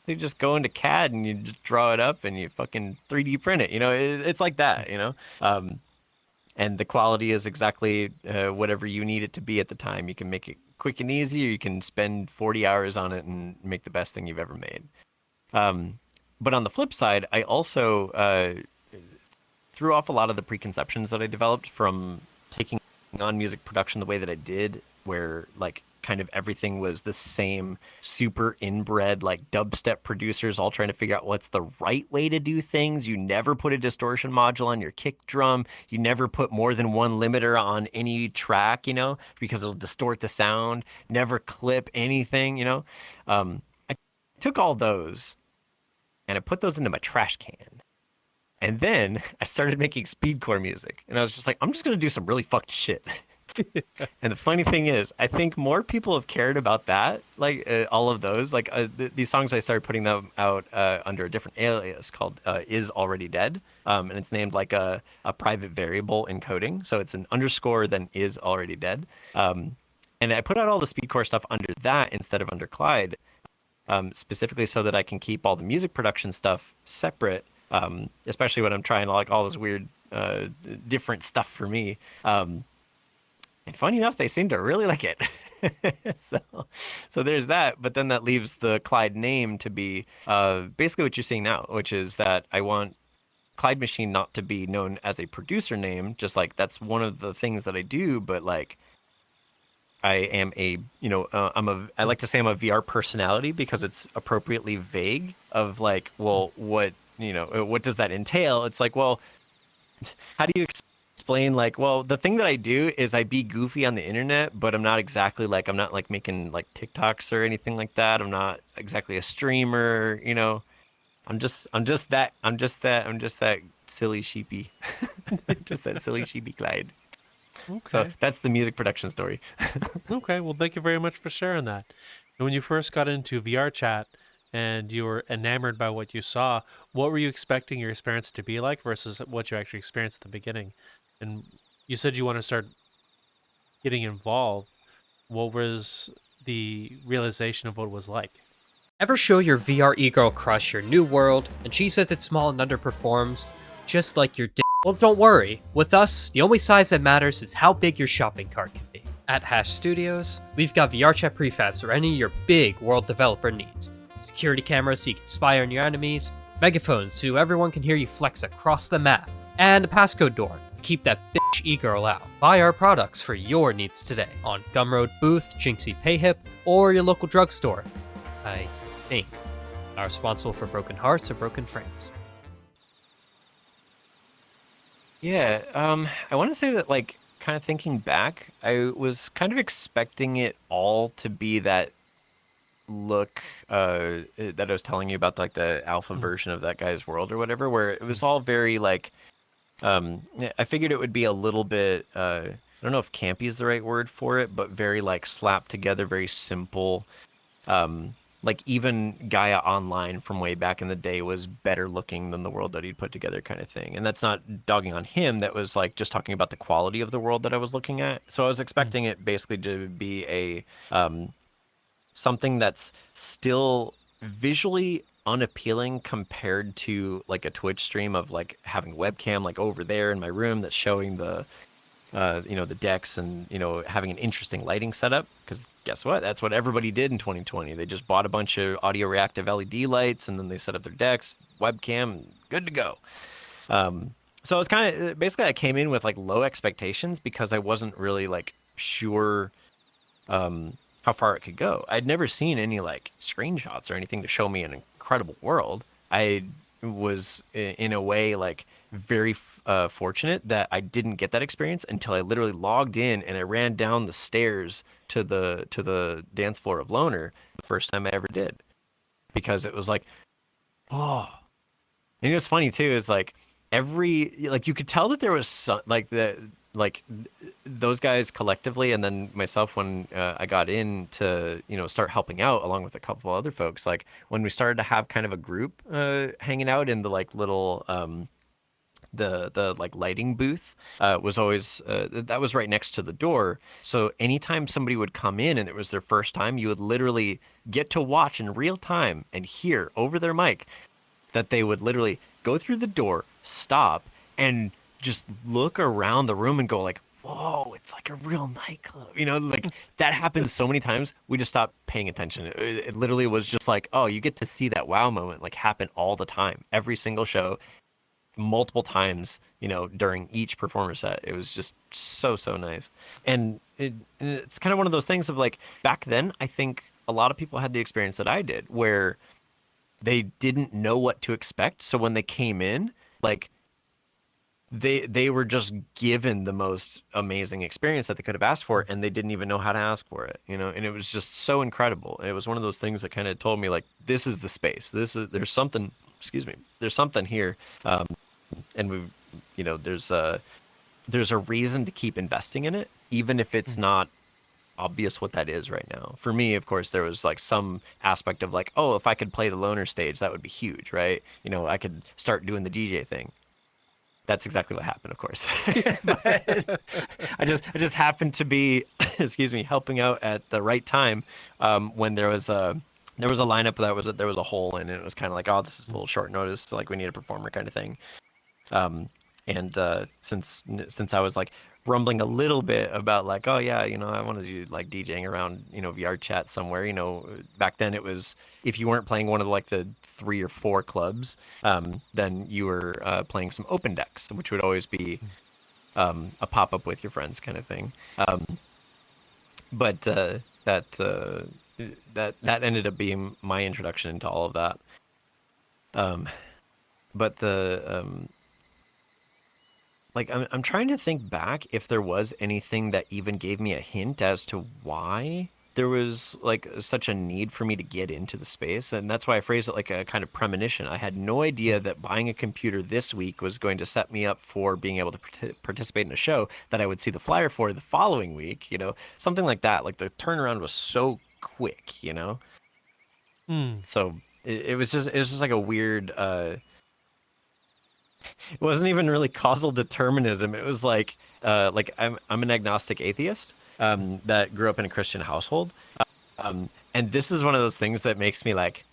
You just go into CAD and you just draw it up and you fucking 3D print it. It's like that, and the quality is exactly whatever you need it to be at the time. You can make it quick and easy, or you can spend 40 hours on it and make the best thing you've ever made. But on the flip side, I also threw off a lot of the preconceptions that I developed from taking on music production the way that I did, where like kind of everything was the same super inbred like dubstep producers all trying to figure out what's the right way to do things. You never put a distortion module on your kick drum. You never put more than one limiter on any track, because it'll distort the sound. Never clip anything. I took all those and I put those into my trash can. And then I started making speedcore music. And I was just like, I'm just going to do some really fucked shit. And the funny thing is, I think more people have cared about that, like all of those. Like these songs, I started putting them out under a different alias called Is Already Dead. And it's named like a private variable in coding. So it's an underscore, then Is Already Dead. And I put out all the speedcore stuff under that instead of under Clyde, specifically so that I can keep all the music production stuff separate. Especially when I'm trying to like all this weird, different stuff for me. And funny enough, they seem to really like it. So there's that. But then that leaves the Clyde name to be basically what you're seeing now, which is that I want Clyde Machine not to be known as a producer name, just like that's one of the things that I do, but like I am I like to say I'm a VR personality because it's appropriately vague of like, well, what does that entail? It's like, well, how do you explain like, well, the thing that I do is I be goofy on the internet, but I'm not exactly like, I'm not like making like TikToks or anything like that. I'm not exactly a streamer, I'm just that silly sheepy, just that silly sheepy Clyde. Okay. So that's the music production story. Okay, well, thank you very much for sharing that. And when you first got into VRchat and you were enamored by what you saw, what were you expecting your experience to be like versus what you actually experienced at the beginning? And you said you want to start getting involved. What was the realization of what it was like? Ever show your VR e-girl crush your new world, and she says it's small and underperforms, just like your dick? Well, don't worry. With us, the only size that matters is how big your shopping cart can be. At Hash Studios, we've got VRchat prefabs for any of your big world developer needs. Security cameras so you can spy on your enemies, megaphones so everyone can hear you flex across the map, and a passcode door to keep that bitch e-girl out. Buy our products for your needs today on Gumroad Booth, Jinxie Payhip, or your local drugstore. I think are responsible for broken hearts or broken frames. Yeah, I want to say that like kind of thinking back, I was kind of expecting it all to be that look that I was telling you about, like the alpha version of that guy's world or whatever, where it was all very like I figured it would be a little bit I don't know if campy is the right word for it, but very like slapped together, very simple. Like even Gaia Online from way back in the day was better looking than the world that he'd put together, kind of thing. And that's not dogging on him. That was like just talking about the quality of the world that I was looking at. So I was expecting it basically to be a something that's still visually unappealing compared to like a Twitch stream of like having webcam like over there in my room that's showing the the decks and having an interesting lighting setup, because guess what, that's what everybody did in 2020. They just bought a bunch of audio reactive LED lights and then they set up their decks, webcam, good to go. So I was kind of basically, I came in with like low expectations because I wasn't really like sure how far it could go. I'd never seen any like screenshots or anything to show me an incredible world. I was in a way like very fortunate that I didn't get that experience until I literally logged in and I ran down the stairs to the dance floor of Loner the first time I ever did, because it was like, oh. And what's funny too is like you could tell that there was some, like those guys collectively, and then myself when I got in to start helping out along with a couple other folks. Like when we started to have kind of a group hanging out in the like little the like lighting booth was always that was right next to the door. So anytime somebody would come in and it was their first time, you would literally get to watch in real time and hear over their mic that they would literally go through the door, stop, and just look around the room and go like, "Whoa, it's like a real nightclub." You know, like that happened so many times. We just stopped paying attention. It literally was just like, "Oh, you get to see that wow moment like happen all the time, every single show, multiple times, you know, during each performer set." It was just so nice. And it's kind of one of those things of like back then, I think a lot of people had the experience that I did where they didn't know what to expect. So when they came in, like they were just given the most amazing experience that they could have asked for, and they didn't even know how to ask for it, you know. And it was just so incredible. It was one of those things that kind of told me like, this is the space. There's something. Excuse me. There's something here, and we, you know, there's a reason to keep investing in it, even if it's not obvious what that is right now. For me, of course, there was like some aspect of like, oh, if I could play the loner stage, that would be huge, right? You know, I could start doing the DJ thing. That's exactly what happened, of course. But I just happened to be, excuse me, helping out at the right time when there was a lineup there was a hole in it. It was kind of like, oh, this is a little short notice, so like we need a performer kind of thing. And since I was like rumbling a little bit about like, oh yeah, you know, I want to do like DJing around, you know, VRchat somewhere. You know, back then it was if you weren't playing one of like the 3 or 4 clubs, then you were playing some open decks, which would always be a pop up with your friends kind of thing. But that ended up being my introduction into all of that. But like I'm trying to think back if there was anything that even gave me a hint as to why there was like such a need for me to get into the space, and that's why I phrased it like a kind of premonition. I had no idea that buying a computer this week was going to set me up for being able to participate in a show that I would see the flyer for the following week, you know, something like that. Like the turnaround was so quick, you know. So it was just like a weird it wasn't even really causal determinism. It was like I'm an agnostic atheist that grew up in a Christian household, and this is one of those things that makes me like,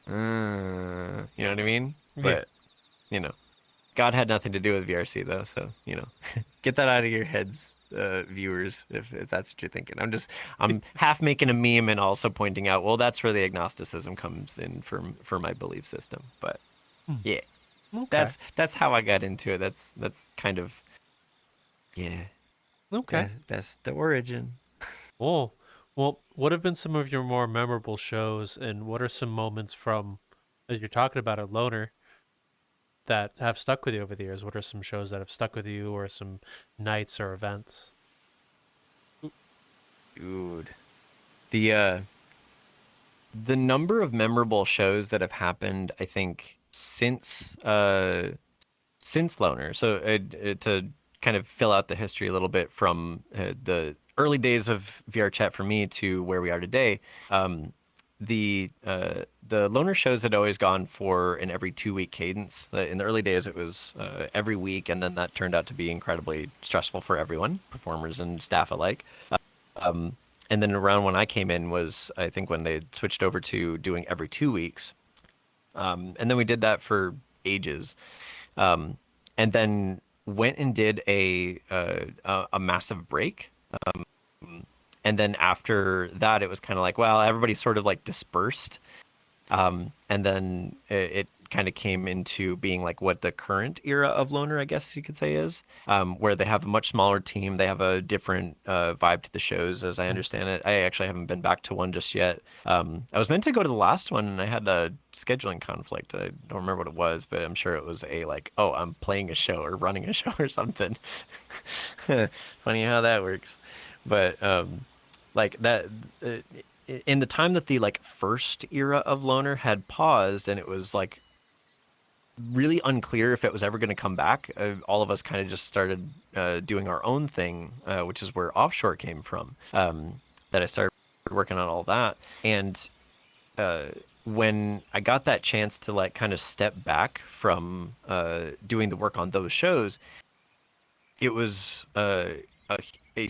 you know what I mean? Yeah. But you know, God had nothing to do with VRC though, so you know, get that out of your heads, viewers, if that's what you're thinking. I'm half making a meme and also pointing out, well, that's where the agnosticism comes in for my belief system. But yeah. Okay. That's how I got into it. That's kind of yeah. Okay. That's the origin. Oh, well, what have been some of your more memorable shows, and what are some moments from, as you're talking about a loner, that have stuck with you over the years? What are some shows that have stuck with you, or some nights or events? Dude, the number of memorable shows that have happened, I think, since Loner. So to kind of fill out the history a little bit from the early days of VRChat for me to where we are today, the Loner shows had always gone for an every 2-week cadence. In the early days, it was every week, and then that turned out to be incredibly stressful for everyone, performers and staff alike. And then around when I came in was, I think, when they switched over to doing every 2 weeks. And then we did that for ages. And then went and did a massive break. And then after that, it was kind of like, well, everybody sort of like dispersed. And then it kind of came into being like what the current era of Loner, I guess you could say, is, where they have a much smaller team. They have a different vibe to the shows, as I understand it. I actually haven't been back to one just yet. I was meant to go to the last one, and I had a scheduling conflict. I don't remember what it was, but I'm sure it was a like, oh, I'm playing a show or running a show or something. Funny how that works. But like that. In the time that the like first era of Loner had paused, and it was like really unclear if it was ever going to come back, all of us kind of just started doing our own thing, which is where Offshore came from. That I started working on all that, and when I got that chance to like kind of step back from doing the work on those shows, it was a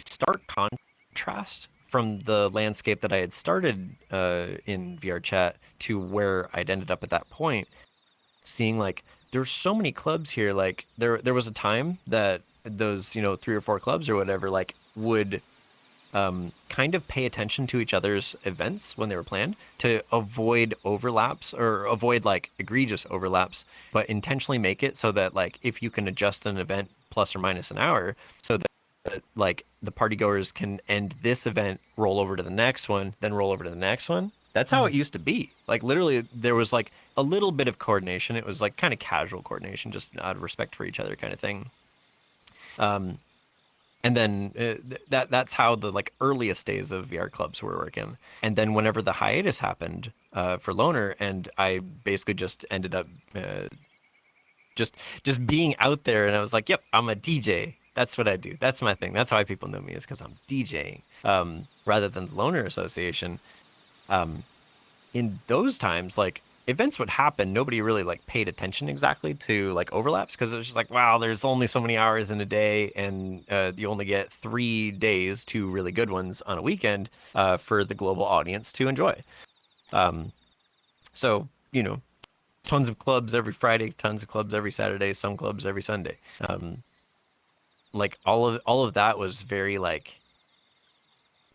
stark contrast from the landscape that I had started in VRChat to where I'd ended up at that point, seeing like there's so many clubs here. Like there was a time that those, you know, 3 or 4 clubs or whatever, like would kind of pay attention to each other's events when they were planned to avoid overlaps or avoid like egregious overlaps, but intentionally make it so that like if you can adjust an event plus or minus an hour so that like the party goers can end this event, roll over to the next one, then roll over to the next one. That's how it used to be. Like literally there was like a little bit of coordination. It was like kind of casual coordination, just out of respect for each other kind of thing. And then that's how the like earliest days of VR clubs were working. And then whenever the hiatus happened for Loner, and I basically just ended up just being out there, and I was like, "Yep, I'm a DJ. That's what I do. That's my thing. That's why people know me, is because I'm DJing rather than the Loner Association." In those times, like events would happen, nobody really like paid attention exactly to like overlaps because it was just like, wow, there's only so many hours in a day, and you only get 3 days, 2 really good ones on a weekend for the global audience to enjoy. So you know, tons of clubs every Friday, tons of clubs every Saturday, some clubs every Sunday. Like all of that was very like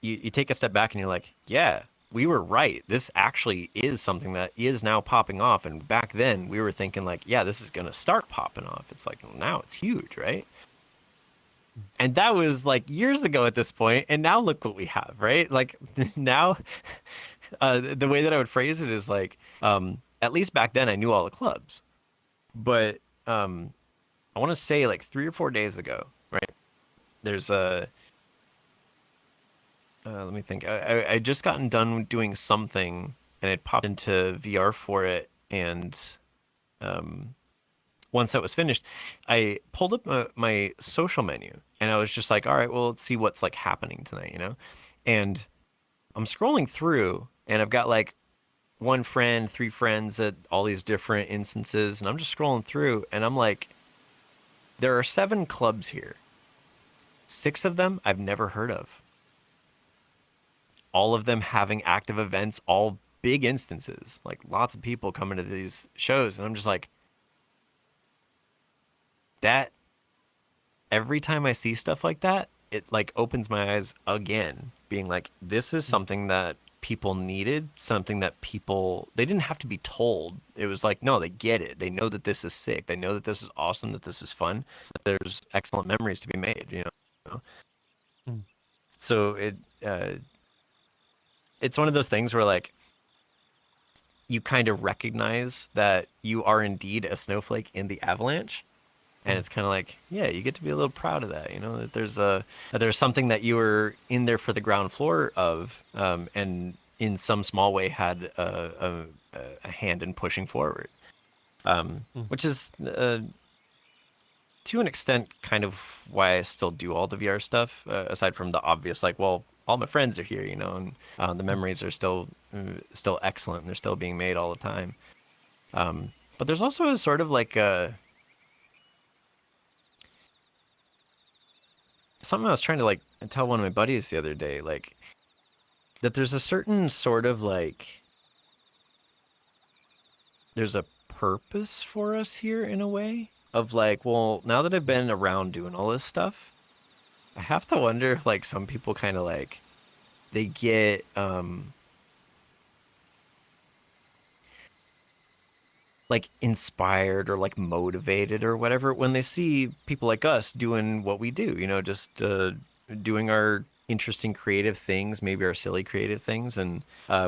you take a step back and you're like, yeah, we were right. This actually is something that is now popping off. And back then we were thinking like, yeah, this is going to start popping off. It's like, well, now it's huge, right? And that was like years ago at this point. And now look what we have, right? Like now, the way that I would phrase it is like, at least back then I knew all the clubs. But I want to say like 3 or 4 days ago, right? There's a let me think. I just gotten done doing something, and it popped into VR for it. And once that was finished, I pulled up my social menu, and I was just like, all right, well, let's see what's like happening tonight, you know? And I'm scrolling through, and I've got like 1 friend, 3 friends at all these different instances, and I'm just scrolling through, and I'm like, there are 7 clubs here. 6 of them I've never heard of. All of them having active events, all big instances, like lots of people coming to these shows. And I'm just like, that every time I see stuff like that, it like opens my eyes again, being like, this is something that people needed, something that people, they didn't have to be told. It was like, no, they get it. They know that this is sick. They know that this is awesome, that this is fun, that there's excellent memories to be made, you know? So it's one of those things where like you kind of recognize that you are indeed a snowflake in the avalanche, and it's kind of like, yeah, you get to be a little proud of that, you know, that there's something that you were in there for the ground floor of, and in some small way had a hand in pushing forward, which is to an extent kind of why I still do all the VR stuff, aside from the obvious, like, well, all my friends are here, you know, and the memories are still excellent, and they're still being made all the time. But there's also a sort of like something I was trying to like tell one of my buddies the other day, like that there's a certain sort of like there's a purpose for us here in a way of like, well, now that I've been around doing all this stuff, I have to wonder if like some people kind of like they get like inspired or like motivated or whatever when they see people like us doing what we do, you know, just doing our interesting creative things, maybe our silly creative things, and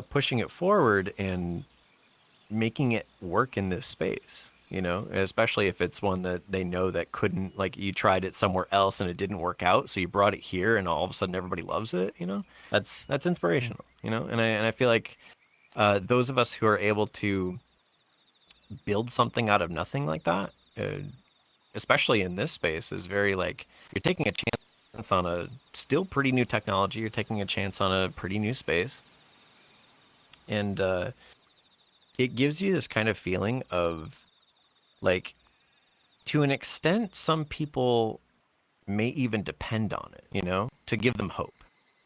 pushing it forward and making it work in this space, you know, especially if it's one that they know that couldn't, like you tried it somewhere else and it didn't work out, so you brought it here and all of a sudden everybody loves it, you know. That's inspirational, you know. And I feel like those of us who are able to build something out of nothing like that, especially in this space, is very like you're taking a chance on a still pretty new technology, you're taking a chance on a pretty new space, and it gives you this kind of feeling of like, to an extent, some people may even depend on it, to give them hope,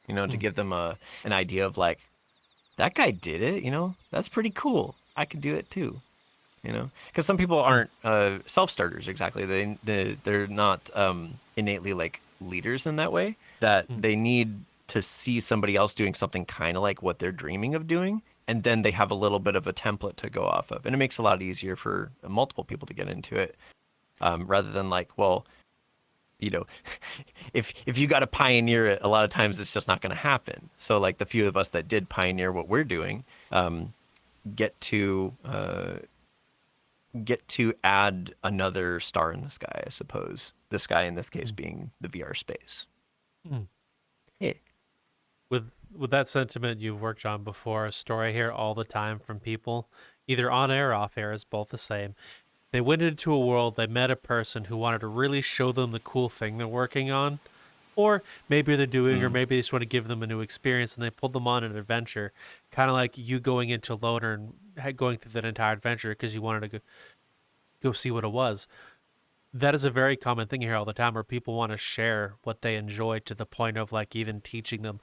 to give them an idea of like, that guy did it, that's pretty cool. I could do it too, because some people aren't self-starters exactly. They're not innately like leaders in that way, that they need to see somebody else doing something kind of like what they're dreaming of doing, and then they have a little bit of a template to go off of, and it makes it a lot easier for multiple people to get into it, rather than like, well, you know, if you got to pioneer it, a lot of times it's just not going to happen. So like the few of us that did pioneer what we're doing, get to add another star in the sky, I suppose. The sky in this case being the VR space. Yeah. With that sentiment, you've worked on before. A story I hear all the time from people, either on air or off air, is both the same. They went into a world, they met a person who wanted to really show them the cool thing they're working on, or maybe they're doing, or maybe they just want to give them a new experience, and they pulled them on an adventure, kind of like you going into Loner and going through that entire adventure because you wanted to go see what it was. That is a very common thing here all the time, where people want to share what they enjoy to the point of like even teaching them.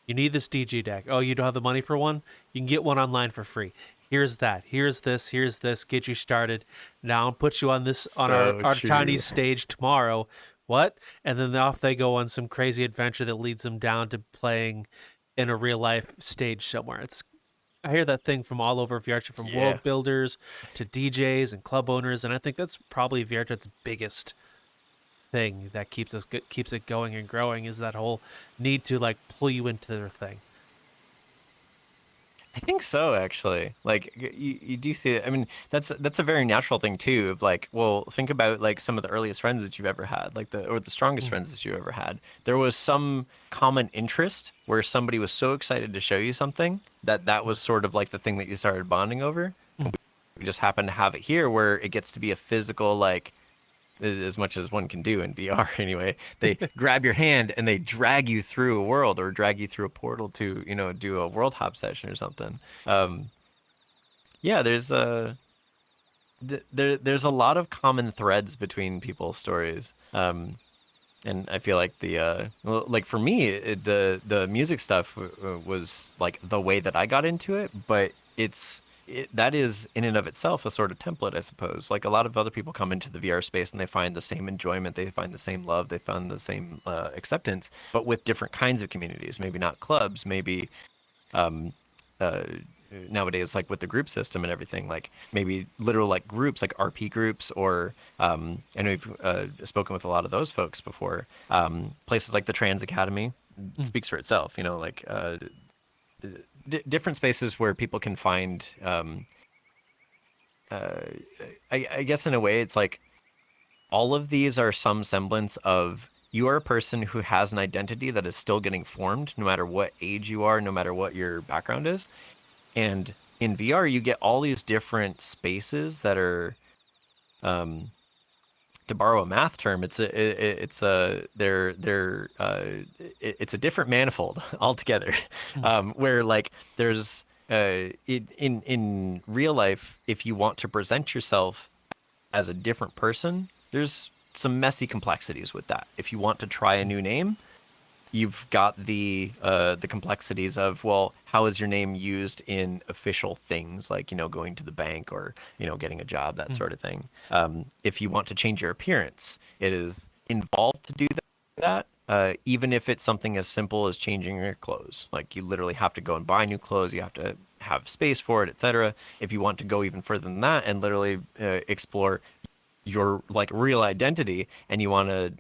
You need this DG deck. Oh, you don't have the money for one? You can get one online for free. Here's that. Here's this. Here's this. Get you started. Now I'll put you on this on our Chinese stage tomorrow. What? And then off they go on some crazy adventure that leads them down to playing in a real life stage somewhere. I hear that thing from all over VRChat, from world builders to DJs and club owners, and I think that's probably VRChat's biggest thing that keeps it going and growing, is that whole need to like pull you into their thing. I think so, actually. Like you do see it. I mean, that's a very natural thing too. Of like, well, think about like some of the earliest friends that you've ever had, like the strongest friends that you ever had. There was some common interest where somebody was so excited to show you something that was sort of like the thing that you started bonding over. We just happen to have it here where it gets to be a physical, like, as much as one can do in VR anyway. They grab your hand and they drag you through a world, or drag you through a portal to, do a world hop session or something. Yeah, there's there's a lot of common threads between people's stories. And I feel like like for me, the music stuff was like the way that I got into it, but that is in and of itself a sort of template, I suppose. Like a lot of other people come into the VR space and they find the same enjoyment, they find the same love, they find the same acceptance, but with different kinds of communities. Maybe not clubs, maybe nowadays, like with the group system and everything, like maybe literal like groups, like RP groups, or I know you've spoken with a lot of those folks before. Places like the Trans Academy speaks for itself, like different spaces where people can find, I guess in a way, it's like all of these are some semblance of, you are a person who has an identity that is still getting formed, no matter what age you are, no matter what your background is. And in VR, you get all these different spaces that are, to borrow a math term, it's a different manifold altogether, where like there's in real life, if you want to present yourself as a different person, there's some messy complexities with that. If you want to try a new name, you've got the complexities of, well, how is your name used in official things, like, going to the bank, or, getting a job, that sort of thing. If you want to change your appearance, it is involved to do that, even if it's something as simple as changing your clothes. Like, you literally have to go and buy new clothes, you have to have space for it, etc. If you want to go even further than that and literally explore your like real identity, and you want to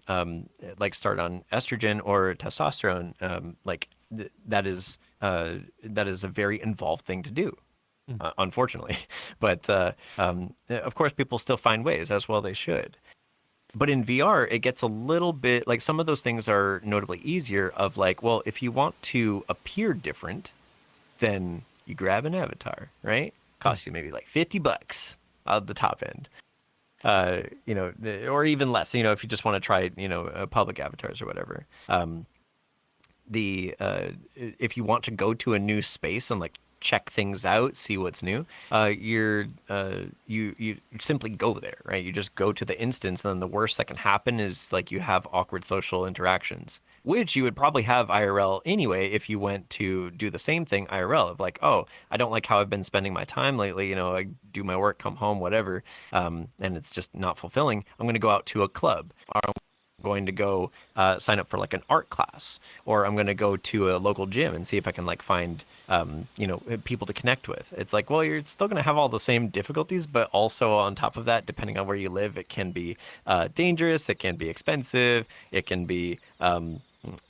like start on estrogen or testosterone, that is a very involved thing to do, unfortunately. But of course, people still find ways, as well they should. But in VR, it gets a little bit like, some of those things are notably easier, of like, well, if you want to appear different, then you grab an avatar, right? Costs you maybe like $50 at the top end. Or even less, if you just want to try, public avatars or whatever. If you want to go to a new space and like check things out, see what's new. You simply go there, right? You just go to the instance, and then the worst that can happen is like you have awkward social interactions, which you would probably have IRL anyway if you went to do the same thing IRL of like, oh, I don't like how I've been spending my time lately. I do my work, come home, whatever, and it's just not fulfilling. I'm going to go out to a club. Or I'm going to go sign up for like an art class, or I'm going to go to a local gym and see if I can like find people to connect with. It's like, well, you're still going to have all the same difficulties, but also on top of that, depending on where you live, it can be dangerous, it can be expensive, it can be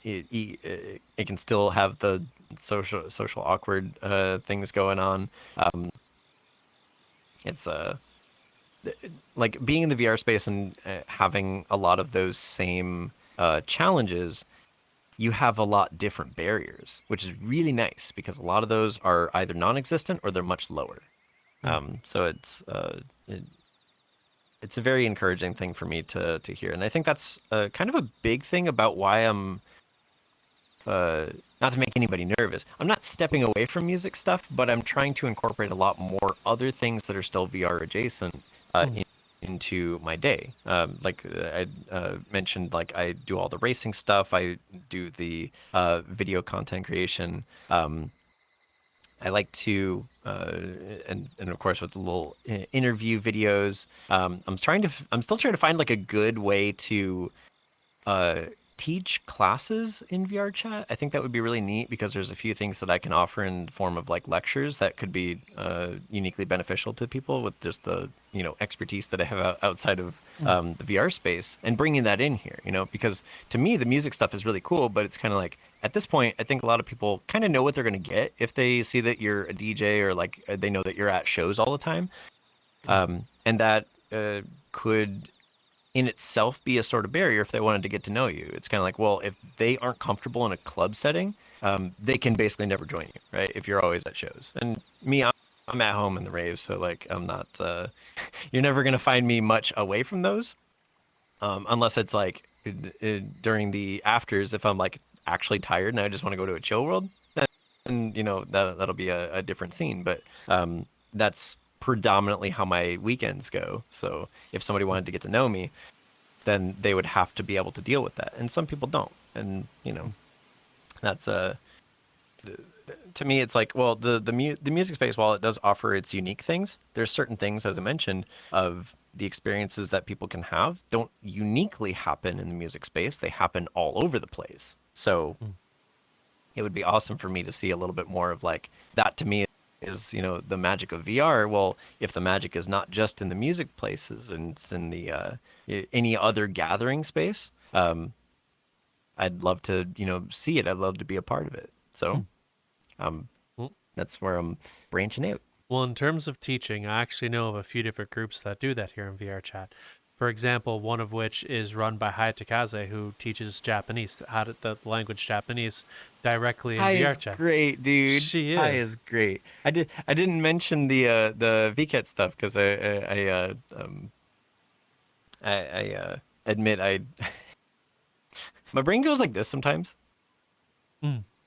it can still have the social awkward things going on. It's like being in the VR space and having a lot of those same challenges. You have a lot different barriers, which is really nice because a lot of those are either non-existent or they're much lower. So it's a very encouraging thing for me to hear, and I think that's kind of a big thing about why I'm not to make anybody nervous. I'm not stepping away from music stuff, but I'm trying to incorporate a lot more other things that are still VR adjacent into my day. Like I mentioned, like I do all the racing stuff. I do the video content creation. I like to, and of course with the little interview videos. I'm still trying to find like a good way to teach classes in VR chat. I think that would be really neat because there's a few things that I can offer in the form of like lectures that could be uniquely beneficial to people with just the expertise that I have outside of the VR space, and bringing that in here, because to me the music stuff is really cool, but it's kind of like at this point I think a lot of people kind of know what they're going to get if they see that you're a DJ or like they know that you're at shows all the time, and that could in itself be a sort of barrier if they wanted to get to know you. It's kind of like, well, if they aren't comfortable in a club setting, they can basically never join you, right? If you're always at shows. And me, I'm at home in the rave, so like I'm not. You're never gonna find me much away from those, unless it's like during the afters. If I'm like actually tired and I just want to go to a chill world, then that'll be a different scene. But that's predominantly how my weekends go. So if somebody wanted to get to know me, then they would have to be able to deal with that. And some people don't. And that's to me it's like, well, the music space, while it does offer its unique things, there's certain things, as I mentioned, of the experiences that people can have don't uniquely happen in the music space. They happen all over the place. So it would be awesome for me to see a little bit more of like that. To me is the magic of VR. Well, if the magic is not just in the music places and it's in the any other gathering space, I'd love to see it. I'd love to be a part of it. So that's where I'm branching out. Well, in terms of teaching, I actually know of a few different groups that do that here in VR chat. For example, one of which is run by Hayatakaze, who teaches Japanese, the language Japanese, directly in VR chat. Is great, dude. She is. Hai is great. I didn't mention the vket stuff because I admit my brain goes like this sometimes.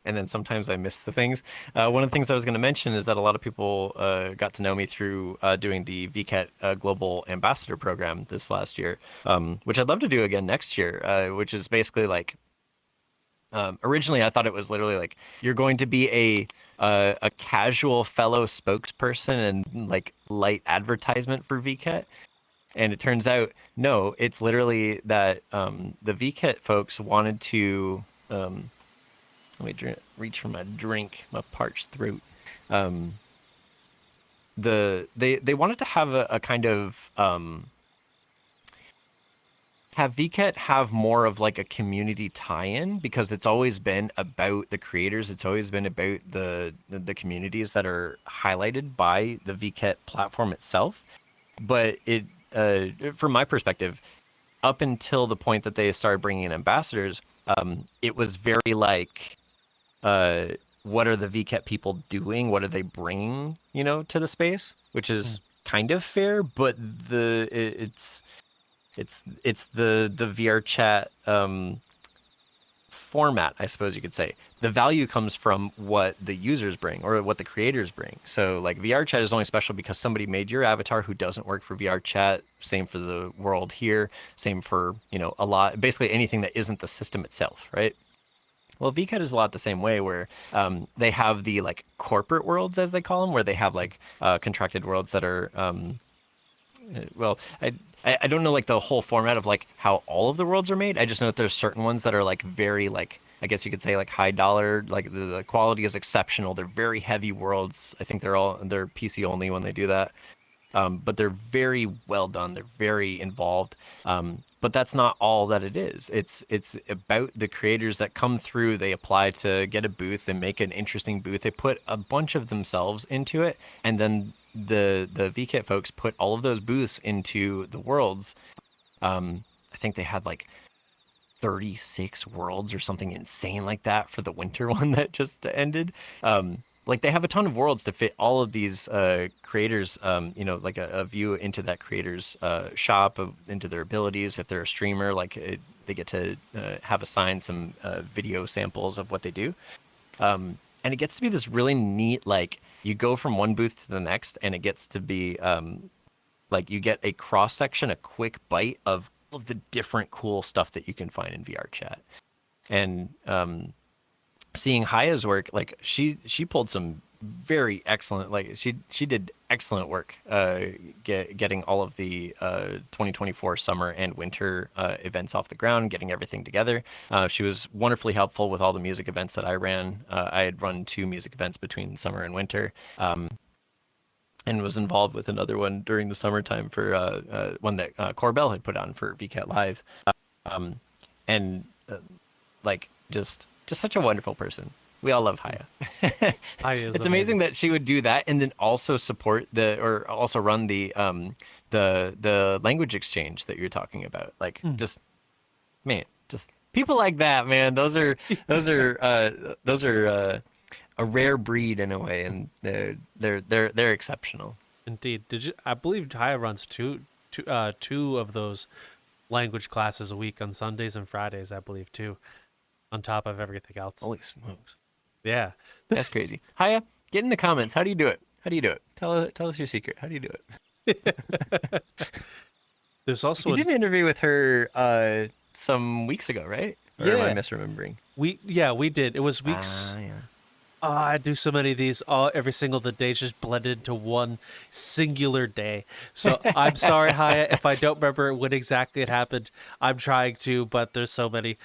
And then sometimes I miss the things. One of the things I was going to mention is that a lot of people got to know me through doing the VCAT Global Ambassador Program this last year, which I'd love to do again next year, which is basically like, originally I thought it was literally like, you're going to be a casual fellow spokesperson and like light advertisement for VCAT. And it turns out, no, it's literally that the VCAT folks wanted to... let me reach for my drink, my parched throat. They wanted to have a kind of have VCAT have more of like a community tie-in, because it's always been about the creators. It's always been about the communities that are highlighted by the VCAT platform itself. But it, from my perspective, up until the point that they started bringing in ambassadors, it was very like, what are the VCAT people doing? What are they bringing, to the space? Which is kind of fair, but it's the VR chat format, I suppose you could say. The value comes from what the users bring or what the creators bring. So like VRChat is only special because somebody made your avatar who doesn't work for VRChat. Same for the world here. Same for, a lot, basically anything that isn't the system itself, right? Well, VCAT is a lot the same way, where they have the like corporate worlds, as they call them, where they have like contracted worlds that are well, I don't know like the whole format of like how all of the worlds are made. I just know that there's certain ones that are like very like, I guess you could say like high dollar, like the quality is exceptional. They're very heavy worlds. I think they're PC only when they do that. But they're very well done. They're very involved. But that's not all that it is. It's about the creators that come through. They apply to get a booth and make an interesting booth. They put a bunch of themselves into it, and then the vkit folks put all of those booths into the worlds. I think they had like 36 worlds or something insane like that for the winter one that just ended. Like they have a ton of worlds to fit all of these creators, like a view into that creator's shop, into their abilities. If they're a streamer, they get to have assigned some video samples of what they do. And it gets to be this really neat, like you go from one booth to the next and it gets to be like you get a cross section, a quick bite of all of the different cool stuff that you can find in VRChat. And seeing Haya's work, like she pulled some very excellent, like she did excellent work getting all of the 2024 summer and winter events off the ground, getting everything together. She was wonderfully helpful with all the music events that I ran. I had run 2 music events between summer and winter. And was involved with another one during the summertime for one that Corbell had put on for VCAT Live. And like just such a wonderful person. We all love Haya. It's amazing that she would do that and then also support also run the language exchange that you're talking about. Like just people like that, man. Those are a rare breed in a way, and they're exceptional. Indeed. I believe Haya runs two of those language classes a week on Sundays and Fridays, I believe, too, on top of everything else. Holy smokes. Yeah. That's crazy. Haya, get in the comments. How do you do it? Tell us your secret. How do you do it? There's also you did an interview with her some weeks ago, right? Or am I misremembering? We did. It was weeks. Yeah. I do so many of these. Every single the days just blended into one singular day. So I'm sorry, Haya, if I don't remember when exactly it happened. I'm trying to, but there's so many.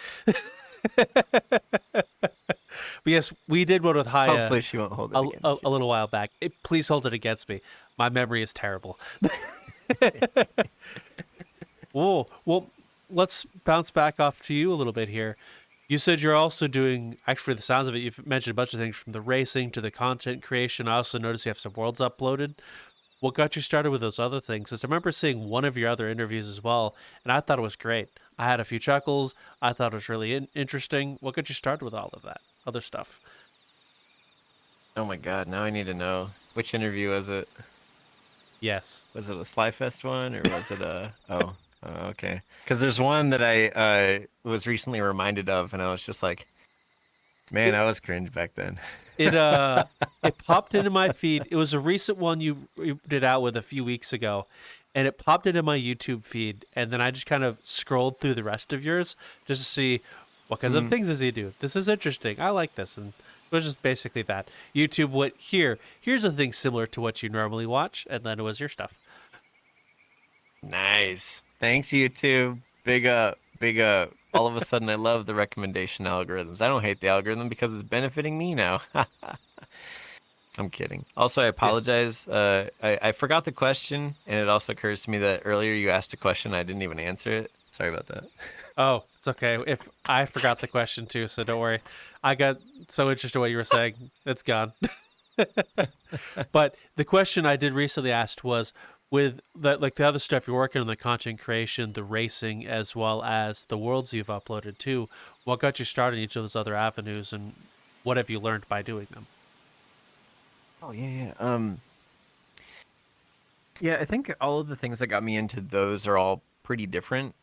But yes, we did one with Haya. Hopefully she won't hold it against a little while back. Please hold it against me. My memory is terrible. Whoa. Well, let's bounce back off to you a little bit here. You said you're also doing, actually, for the sounds of it, you've mentioned a bunch of things from the racing to the content creation. I also noticed you have some worlds uploaded. What got you started with those other things? Because I remember seeing one of your other interviews as well, and I thought it was great. I had a few chuckles. I thought it was really interesting. What got you started with all of that other stuff? Oh my god, now I need to know. Which interview was it? Yes. Was it a Slyfest one, or was it a... Oh, okay. Because there's one that I was recently reminded of, and I was just like, man, I was cringe back then. It popped into my feed. It was a recent one you did out with a few weeks ago, and it popped into my YouTube feed, and then I just kind of scrolled through the rest of yours just to see what kinds of things does he do. This is interesting. I like this, and it was just basically that. YouTube went, here's a thing similar to what you normally watch, and then it was your stuff. Nice. Thanks, YouTube. Big up. All of a sudden, I love the recommendation algorithms. I don't hate the algorithm because it's benefiting me now. I'm kidding. Also, I apologize. I forgot the question, and it also occurs to me that earlier you asked a question. I didn't even answer it. Sorry about that. Oh, it's okay. If I forgot the question too, so don't worry. I got so interested in what you were saying. It's gone. But the question I did recently asked was, with the other stuff you're working on, the content creation, the racing, as well as the worlds you've uploaded too, what got you started in each of those other avenues, and what have you learned by doing them? Oh, yeah. I think all of the things that got me into those are all pretty different.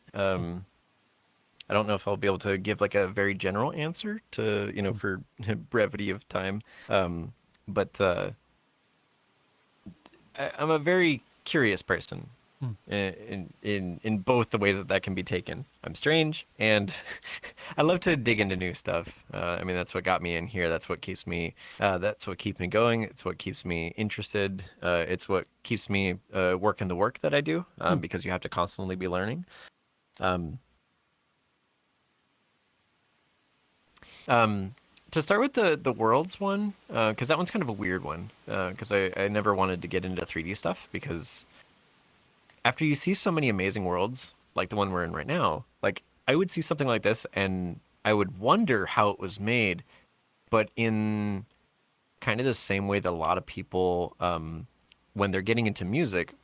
I don't know if I'll be able to give like a very general answer to, for brevity of time. But I'm a very curious person in both the ways that that can be taken. I'm strange, and I love to dig into new stuff. I mean, that's what got me in here. That's what keeps me. That's what keeps me going. It's what keeps me interested. It's what keeps me working the work that I do, because you have to constantly be learning. To start with the worlds one, because that one's kind of a weird one, because I never wanted to get into 3D stuff, because after you see so many amazing worlds, like the one we're in right now, like I would see something like this and I would wonder how it was made, but in kind of the same way that a lot of people, when they're getting into music,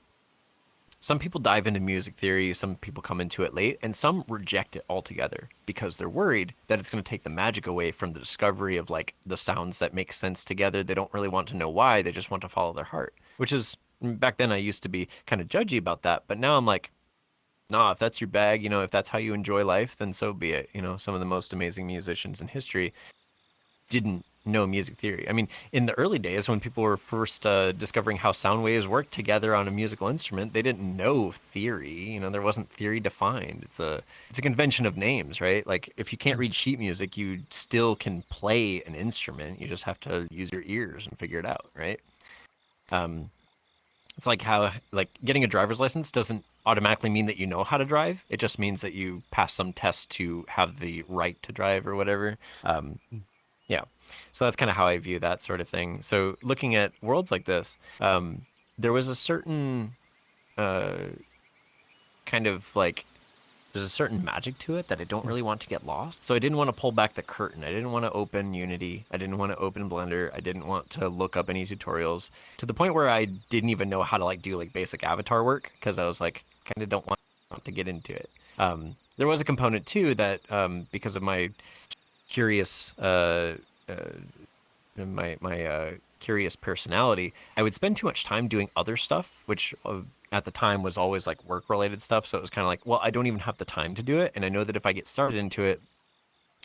some people dive into music theory, some people come into it late, and some reject it altogether because they're worried that it's going to take the magic away from the discovery of like the sounds that make sense together. They don't really want to know why, they just want to follow their heart, which is, back then I used to be kind of judgy about that, but now I'm like, nah, if that's your bag, if that's how you enjoy life, then so be it. Some of the most amazing musicians in history didn't know music theory. I mean, in the early days when people were first discovering how sound waves work together on a musical instrument, they didn't know theory. There wasn't theory defined. It's a convention of names, right? Like if you can't read sheet music, you still can play an instrument. You just have to use your ears and figure it out, right? It's like how like getting a driver's license doesn't automatically mean that you know how to drive. It just means that you pass some test to have the right to drive or whatever. Yeah. So that's kind of how I view that sort of thing. So looking at worlds like this, there was a certain kind of like, there's a certain magic to it that I don't really want to get lost. So I didn't want to pull back the curtain. I didn't want to open Unity. I didn't want to open Blender. I didn't want to look up any tutorials, to the point where I didn't even know how to like do like basic avatar work, because I was like, kind of don't want to get into it. There was a component too that, because of my curious curious personality, I would spend too much time doing other stuff, which at the time was always like work related stuff. So it was kind of like, well, I don't even have the time to do it, and I know that if I get started into it,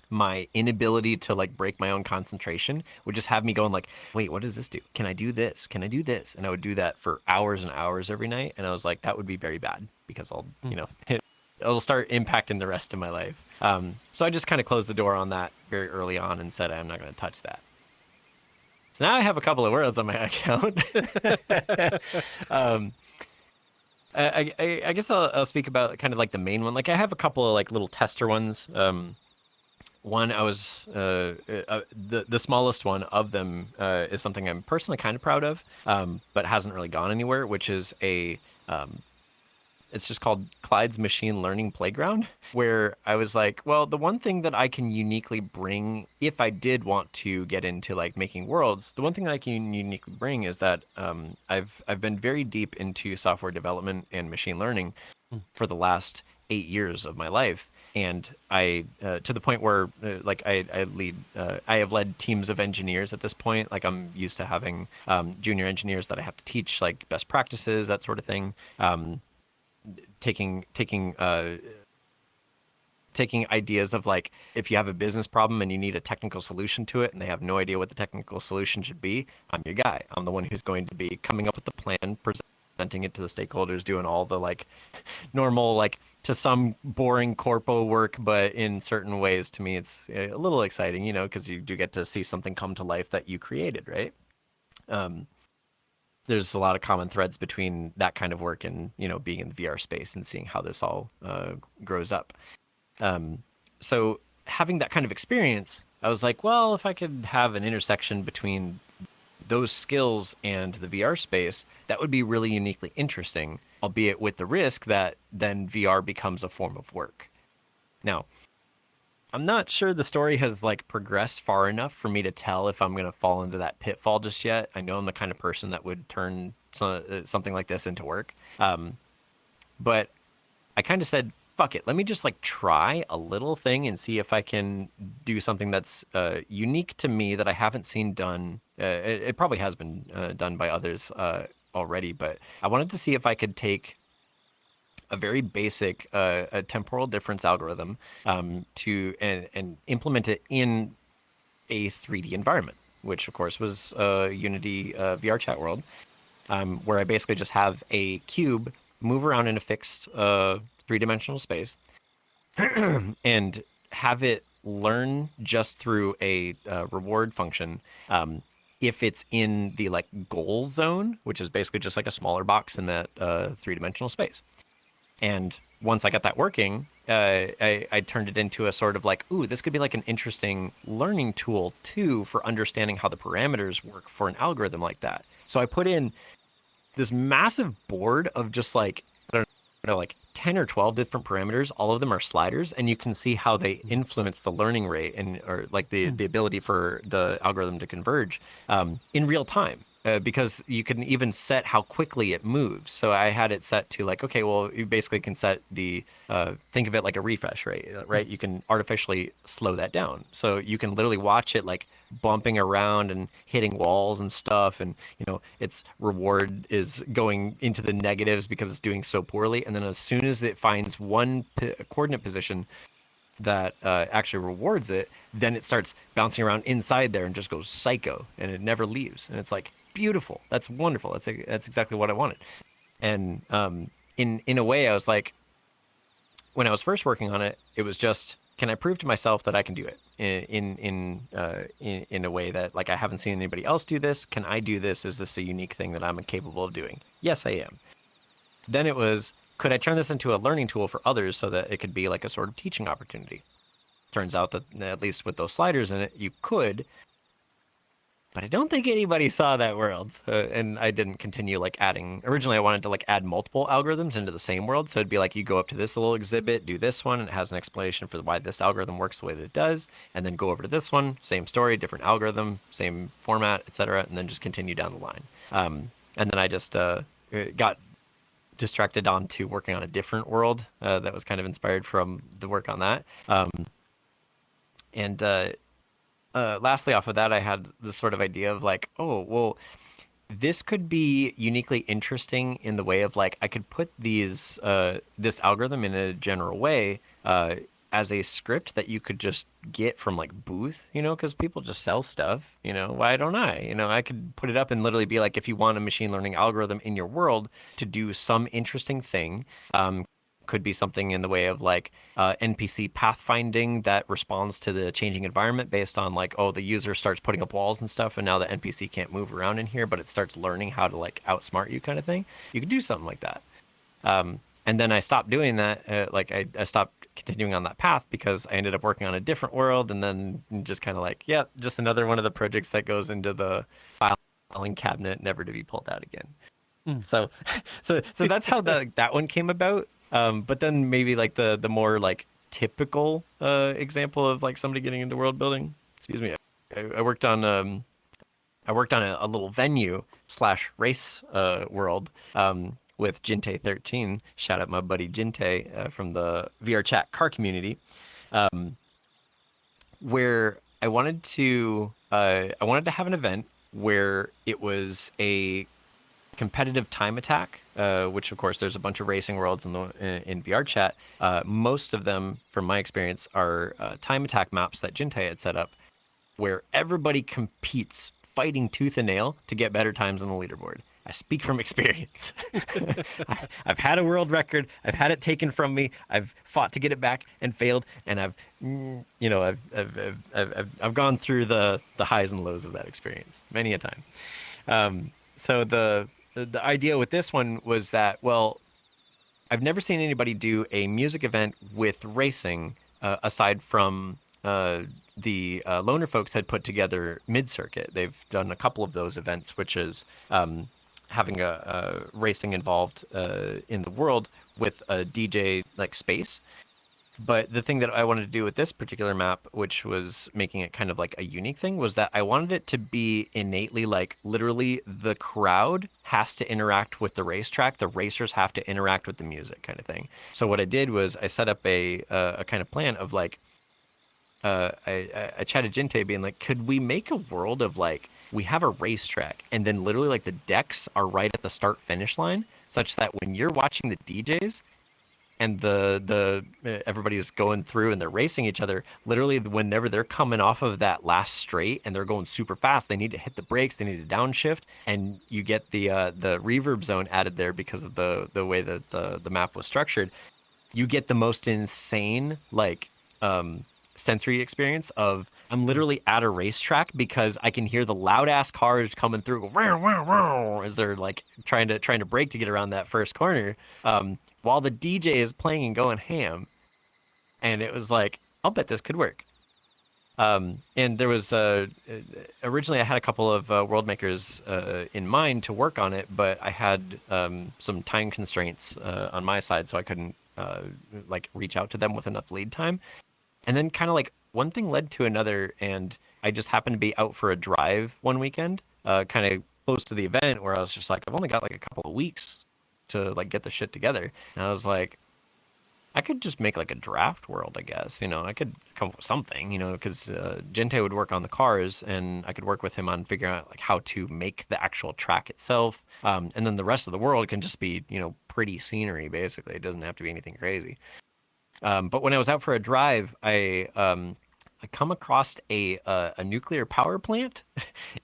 my inability to like break my own concentration would just have me going like, wait, what does this do? Can I do this? Can I do this? And I would do that for hours and hours every night, and I was like, that would be very bad, because I'll it'll start impacting the rest of my life. So I just kind of closed the door on that very early on and said, I'm not going to touch that. So now I have a couple of worlds on my account. I guess I'll speak about kind of like the main one. Like I have a couple of like little tester ones. One I was the smallest one of them is something I'm personally kind of proud of, but hasn't really gone anywhere, which is it's just called Clyde's Machine Learning Playground, where I was like, well, the one thing that I can uniquely bring, if I did want to get into like making worlds, the one thing that I can uniquely bring is that I've been very deep into software development and machine learning for the last 8 years of my life. And I, to the point where like I have led teams of engineers at this point. Like I'm used to having junior engineers that I have to teach like best practices, that sort of thing. Taking ideas of like, if you have a business problem and you need a technical solution to it and they have no idea what the technical solution should be, I'm your guy. I'm the one who's going to be coming up with the plan, presenting it to the stakeholders, doing all the like normal, like to some boring corpo work, but in certain ways to me it's a little exciting, because you do get to see something come to life that you created, right? There's a lot of common threads between that kind of work and being in the VR space and seeing how this all grows up. So having that kind of experience, I was like, well, if I could have an intersection between those skills and the VR space, that would be really uniquely interesting, albeit with the risk that then VR becomes a form of work. Now, I'm not sure the story has like progressed far enough for me to tell if I'm going to fall into that pitfall just yet. I know I'm the kind of person that would turn something like this into work. But I kind of said, fuck it. Let me just like try a little thing and see if I can do something that's unique to me that I haven't seen done. It probably has been done by others already, but I wanted to see if I could take a very basic a temporal difference algorithm to and implement it in a 3D environment, which of course was Unity VRChatworld, where I basically just have a cube move around in a fixed three-dimensional space and have it learn just through a reward function. If it's in the like goal zone, which is basically just like a smaller box in that three-dimensional space. And once I got that working, I turned it into a sort of like, ooh, this could be like an interesting learning tool too for understanding how the parameters work for an algorithm like that. So I put in this massive board of just like, I don't know, like 10 or 12 different parameters. All of them are sliders, and you can see how they influence the learning rate and or like the ability for the algorithm to converge in real time. Because you can even set how quickly it moves. So I had it set to like, okay, well, you basically can set the, think of it like a refresh rate, right? You can artificially slow that down. So you can literally watch it like bumping around and hitting walls and stuff. And, you know, its reward is going into the negatives because it's doing so poorly. And then as soon as it finds one coordinate position that actually rewards it, then it starts bouncing around inside there and just goes psycho, and it never leaves. And it's like, beautiful. That's wonderful. That's exactly what I wanted. And in a way, I was like, when I was first working on it, it was just, can I prove to myself that I can do it in a way that like I haven't seen anybody else do this? Can I do this? Is this a unique thing that I'm capable of doing? Yes, I am. Then it was, could I turn this into a learning tool for others so that it could be like a sort of teaching opportunity? Turns out that at least with those sliders in it, you could. But I don't think anybody saw that world, and I didn't continue like adding. Originally, I wanted to like add multiple algorithms into the same world, so it'd be like you go up to this little exhibit, do this one, and it has an explanation for why this algorithm works the way that it does, and then go over to this one, same story, different algorithm, same format, etc., and then just continue down the line. And then I just got distracted onto working on a different world that was kind of inspired from the work on that. And lastly, off of that, I had this sort of idea of like, oh, well, this could be uniquely interesting in the way of like I could put these this algorithm in a general way as a script that you could just get from like Booth, you know, because people just sell stuff, you know. Why don't I? You know, I could put it up and literally be like, if you want a machine learning algorithm in your world to do some interesting thing, could be something in the way of like NPC pathfinding that responds to the changing environment based on like, oh, the user starts putting up walls and stuff, and now the NPC can't move around in here, but it starts learning how to like outsmart you, kind of thing. You could do something like that. And then I stopped doing that. Like I stopped continuing on that path because I ended up working on a different world, and then just kind of like, yeah, just another one of the projects that goes into the filing cabinet, never to be pulled out again. So that's how that one came about. But then maybe like the more like typical example of like somebody getting into world building. Excuse me. I worked on a little venue / race world with Jinte13. Shout out my buddy Jinte from the VRchat car community, where I wanted to have an event where it was a competitive time attack, which of course there's a bunch of racing worlds in VRchat. Most of them, from my experience, are time attack maps that Jinte had set up, where everybody competes, fighting tooth and nail to get better times on the leaderboard. I speak from experience. I've had a world record. I've had it taken from me. I've fought to get it back and failed, and I've gone through the highs and lows of that experience many a time. So the idea with this one was that, well, I've never seen anybody do a music event with racing aside from the Loner folks had put together Mid-Circuit. They've done a couple of those events, which is having a racing involved in the world with a DJ like space. But the thing that I wanted to do with this particular map, which was making it kind of like a unique thing, was that I wanted it to be innately like literally the crowd has to interact with the racetrack. The racers have to interact with the music, kind of thing. So what I did was I set up a kind of plan of like, I chatted Jinte being like, could we make a world of like, we have a racetrack and then literally like the decks are right at the start finish line, such that when you're watching the DJs, and the everybody's going through and they're racing each other. Literally, whenever they're coming off of that last straight and they're going super fast, they need to hit the brakes, they need to downshift, and you get the reverb zone added there because of the way that the map was structured. You get the most insane like sensory experience of I'm literally at a racetrack because I can hear the loud ass cars coming through go, wow, wow, wow, as they're like trying to brake to get around that first corner, while the DJ is playing and going ham. And it was like, I'll bet this could work. And there was originally I had a couple of world makers in mind to work on it, but I had some time constraints on my side, so I couldn't like reach out to them with enough lead time. And then kind of like one thing led to another, and I just happened to be out for a drive one weekend, kind of close to the event, where I was just like, I've only got like a couple of weeks to like get the shit together. And I was like, I could just make like a draft world, I guess. You know, I could come up with something, you know, because Gente would work on the cars, and I could work with him on figuring out like how to make the actual track itself. And then the rest of the world can just be, you know, pretty scenery, basically. It doesn't have to be anything crazy. But when I was out for a drive, I come across a nuclear power plant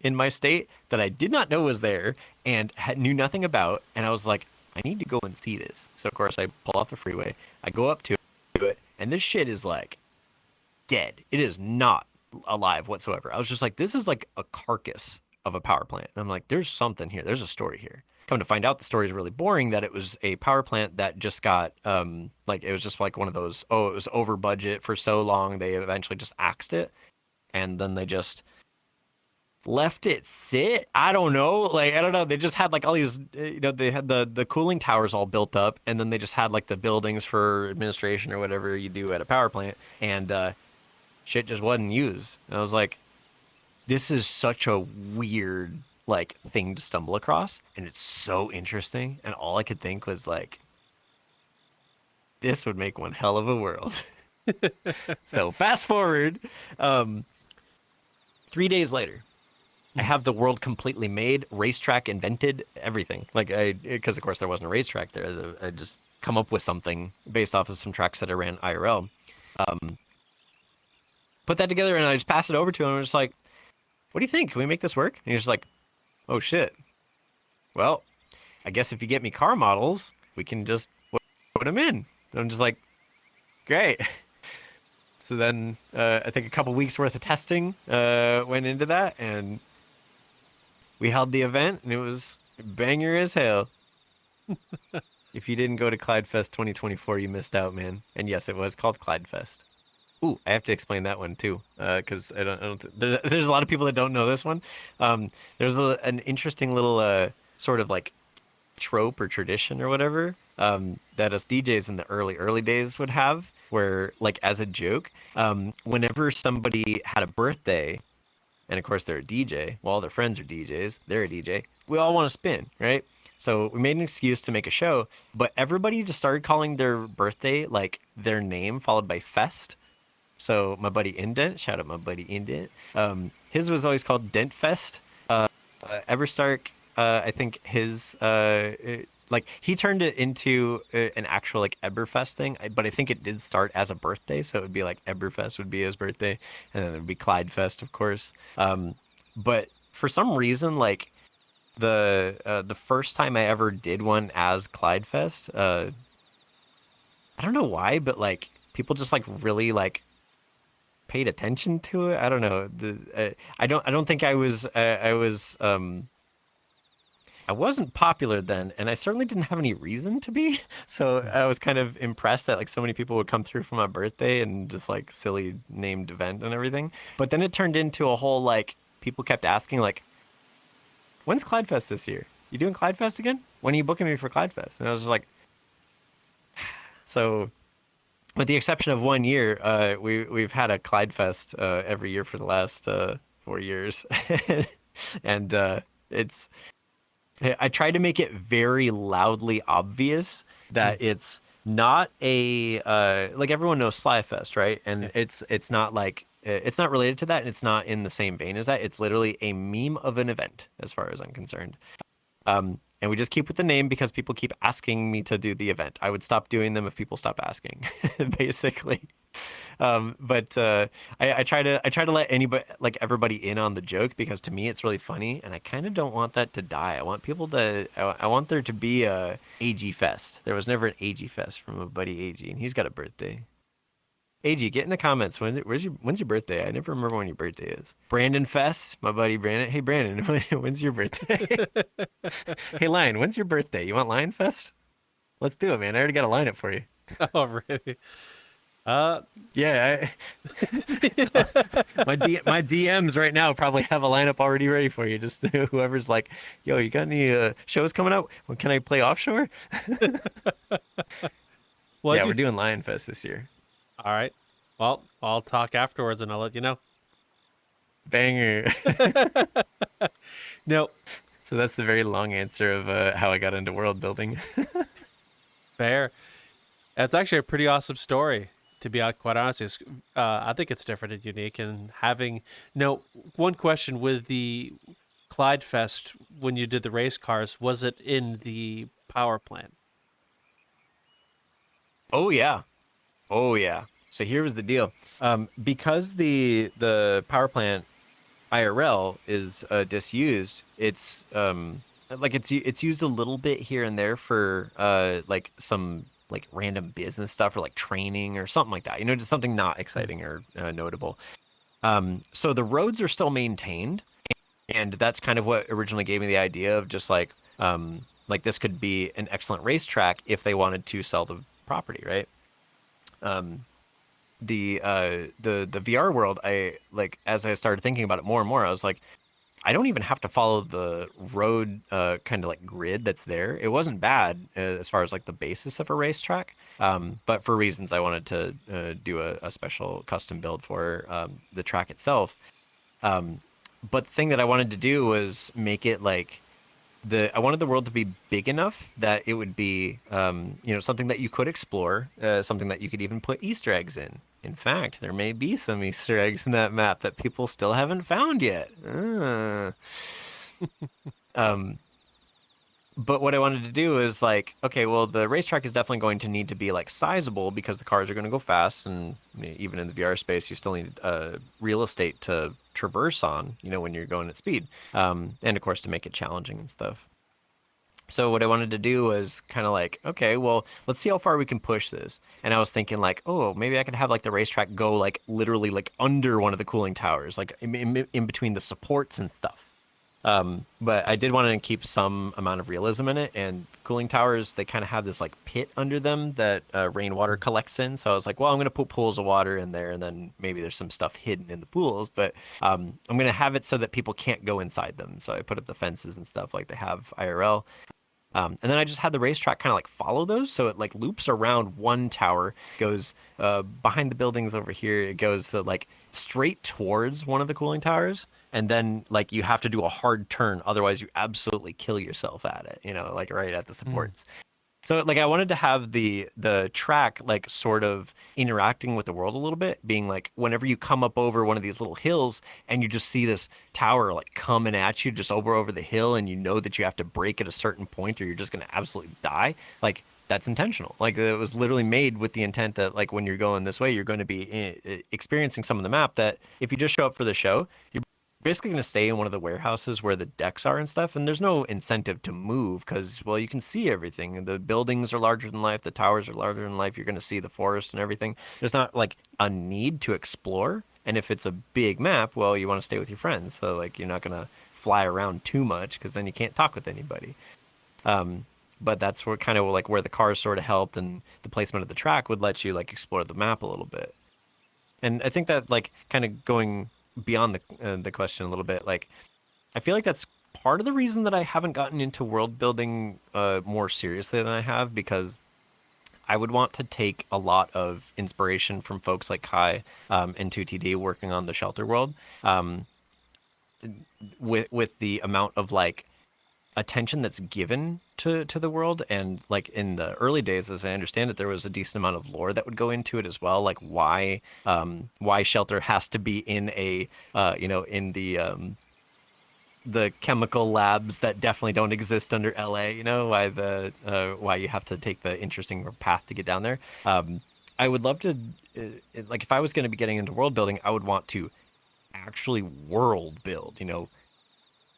in my state that I did not know was there and knew nothing about. And I was like, I need to go and see this. So of course I pull off the freeway. I go up to it, and this shit is like dead. It is not alive whatsoever. I was just like, this is like a carcass of a power plant. And I'm like, there's something here. There's a story here. Come to find out, the story is really boring, that it was a power plant that just got like it was just like one of those, oh, it was over budget for so long they eventually just axed it, and then they just left it sit. I don't know, like I don't know, they just had like all these you know, they had the cooling towers all built up, and then they just had like the buildings for administration or whatever you do at a power plant, and shit just wasn't used. And I was like, this is such a weird like thing to stumble across, and it's so interesting, and all I could think was like, this would make one hell of a world. So fast forward 3 days later, I have the world completely made, racetrack invented, everything. Like because of course there wasn't a racetrack there, I just come up with something based off of some tracks that I ran IRL. Put that together, and I just passed it over to him, and I was just like, what do you think? Can we make this work? And he's just like, oh shit. Well, I guess if you get me car models, we can just put them in. And I'm just like, great. So then I think a couple weeks worth of testing went into that, and we held the event, and it was banger as hell. If you didn't go to Clyde Fest 2024, you missed out, man. And yes, it was called Clyde Fest. Ooh, I have to explain that one too, because I don't there's a lot of people that don't know this one. There's an interesting little sort of like trope or tradition or whatever that us DJs in the early days would have, where like as a joke, whenever somebody had a birthday, and of course they're a DJ, well, all their friends are DJs, they're a DJ, we all want to spin, right? So we made an excuse to make a show, but everybody just started calling their birthday like their name followed by fest. So my buddy Indent, shout out my buddy Indent. His was always called Dent Fest. Everstark, I think his like he turned it into an actual like Eberfest thing, but I think it did start as a birthday, so it would be like Eberfest would be his birthday, and then it would be Clyde Fest, of course. But for some reason, like the first time I ever did one as Clyde Fest, I don't know why, but like people just like really like paid attention to it. I don't know. I don't think I wasn't popular then, and I certainly didn't have any reason to be. So I was kind of impressed that like so many people would come through for my birthday and just like silly named event and everything. But then it turned into a whole like people kept asking like, when's Clyde Fest this year? You doing Clyde Fest again? When are you booking me for Clyde Fest? And I was just like, so with the exception of 1 year, we've had a Clyde Fest every year for the last 4 years, and it's. I try to make it very loudly obvious that it's not a like everyone knows Slyfest, right? And it's not like it's not related to that, and it's not in the same vein as that. It's literally a meme of an event, as far as I'm concerned. And we just keep with the name because people keep asking me to do the event. I would stop doing them if people stop asking, basically. But I try to let anybody, like everybody, in on the joke because to me it's really funny, and I kind of don't want that to die. I want people to. I want there to be a AG Fest. There was never an AG Fest from a buddy AG, and he's got a birthday. AG, get in the comments. When's your birthday? I never remember when your birthday is. Brandon Fest, my buddy Brandon. Hey Brandon, when's your birthday? Hey Lion, when's your birthday? You want Lion Fest? Let's do it, man. I already got a lineup for you. Oh, really? Yeah, my DMs right now probably have a lineup already ready for you. Just whoever's like, yo, you got any shows coming up? When can I play offshore? Well, yeah, we're doing Lion Fest this year. All right. Well, I'll talk afterwards and I'll let you know. Banger. No. So that's the very long answer of how I got into world building. Fair. That's actually a pretty awesome story, to be quite honest. I think it's different and unique. And having, one question with the Clyde Fest, when you did the race cars, was it in the power plant? Oh yeah. Oh yeah. So here was the deal. Because the power plant IRL is disused, it's it's used a little bit here and there for like some like random business stuff or like training or something like that. You know, just something not exciting or notable. So the roads are still maintained, and that's kind of what originally gave me the idea of just like this could be an excellent racetrack if they wanted to sell the property, right? The VR world, I like, as I started thinking about it more and more, I was like, I don't even have to follow the road kind of like grid that's there. It wasn't bad as far as like the basis of a racetrack, but for reasons I wanted to do a special custom build for the track itself. But the thing that I wanted to do was make it like I wanted the world to be big enough that it would be something that you could explore, something that you could even put Easter eggs in. In fact, there may be some Easter eggs in that map that people still haven't found yet. But what I wanted to do is like, okay, well, the racetrack is definitely going to need to be like sizable because the cars are going to go fast, and even in the VR space, you still need real estate to traverse on, when you're going at speed, and of course to make it challenging and stuff. So what I wanted to do was kind of like, okay, well, let's see how far we can push this. And I was thinking like, oh, maybe I could have like the racetrack go like literally like under one of the cooling towers, like in between the supports and stuff. But I did want to keep some amount of realism in it, and cooling towers, they kind of have this like pit under them that rainwater collects in. So I was like, well, I'm going to put pools of water in there, and then maybe there's some stuff hidden in the pools, but I'm going to have it so that people can't go inside them. So I put up the fences and stuff like they have IRL. And then I just had the racetrack kind of like follow those. So it like loops around one tower, goes behind the buildings over here. It goes like straight towards one of the cooling towers. And then like you have to do a hard turn. Otherwise you absolutely kill yourself at it, like right at the supports. So like I wanted to have the track like sort of interacting with the world a little bit, being like whenever you come up over one of these little hills and you just see this tower like coming at you just over the hill, and you know that you have to brake at a certain point or you're just going to absolutely die, like that's intentional. Like it was literally made with the intent that like when you're going this way, you're going to be experiencing some of the map that if you just show up for the show, you're basically going to stay in one of the warehouses where the decks are and stuff, and there's no incentive to move because, well, you can see everything. The buildings are larger than life, the towers are larger than life, you're going to see the forest and everything. There's not like a need to explore, and if it's a big map, well, you want to stay with your friends, so like you're not going to fly around too much because then you can't talk with anybody. But that's where kind of like where the cars sort of helped, and the placement of the track would let you like explore the map a little bit. And I think that like kind of going beyond the question a little bit, like I feel like that's part of the reason that I haven't gotten into world building more seriously than I have, because I would want to take a lot of inspiration from folks like Kai and 2TD working on the shelter world, with the amount of like attention that's given to the world. And like in the early days, as I understand it, there was a decent amount of lore that would go into it as well, like why shelter has to be in a in the the chemical labs that definitely don't exist under LA. You know why you have to take the interesting path to get down there. I would love to like if I was going to be getting into world building, I would want to actually world build.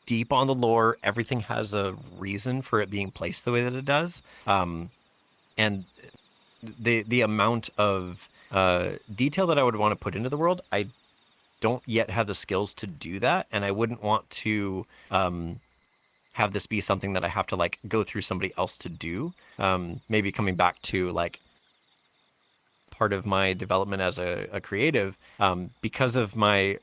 Deep on the lore, everything has a reason for it being placed the way that it does, and the amount of detail that I would want to put into the world, I don't yet have the skills to do that, and I wouldn't want to have this be something that I have to like go through somebody else to do. Maybe coming back to like part of my development as a creative, because of my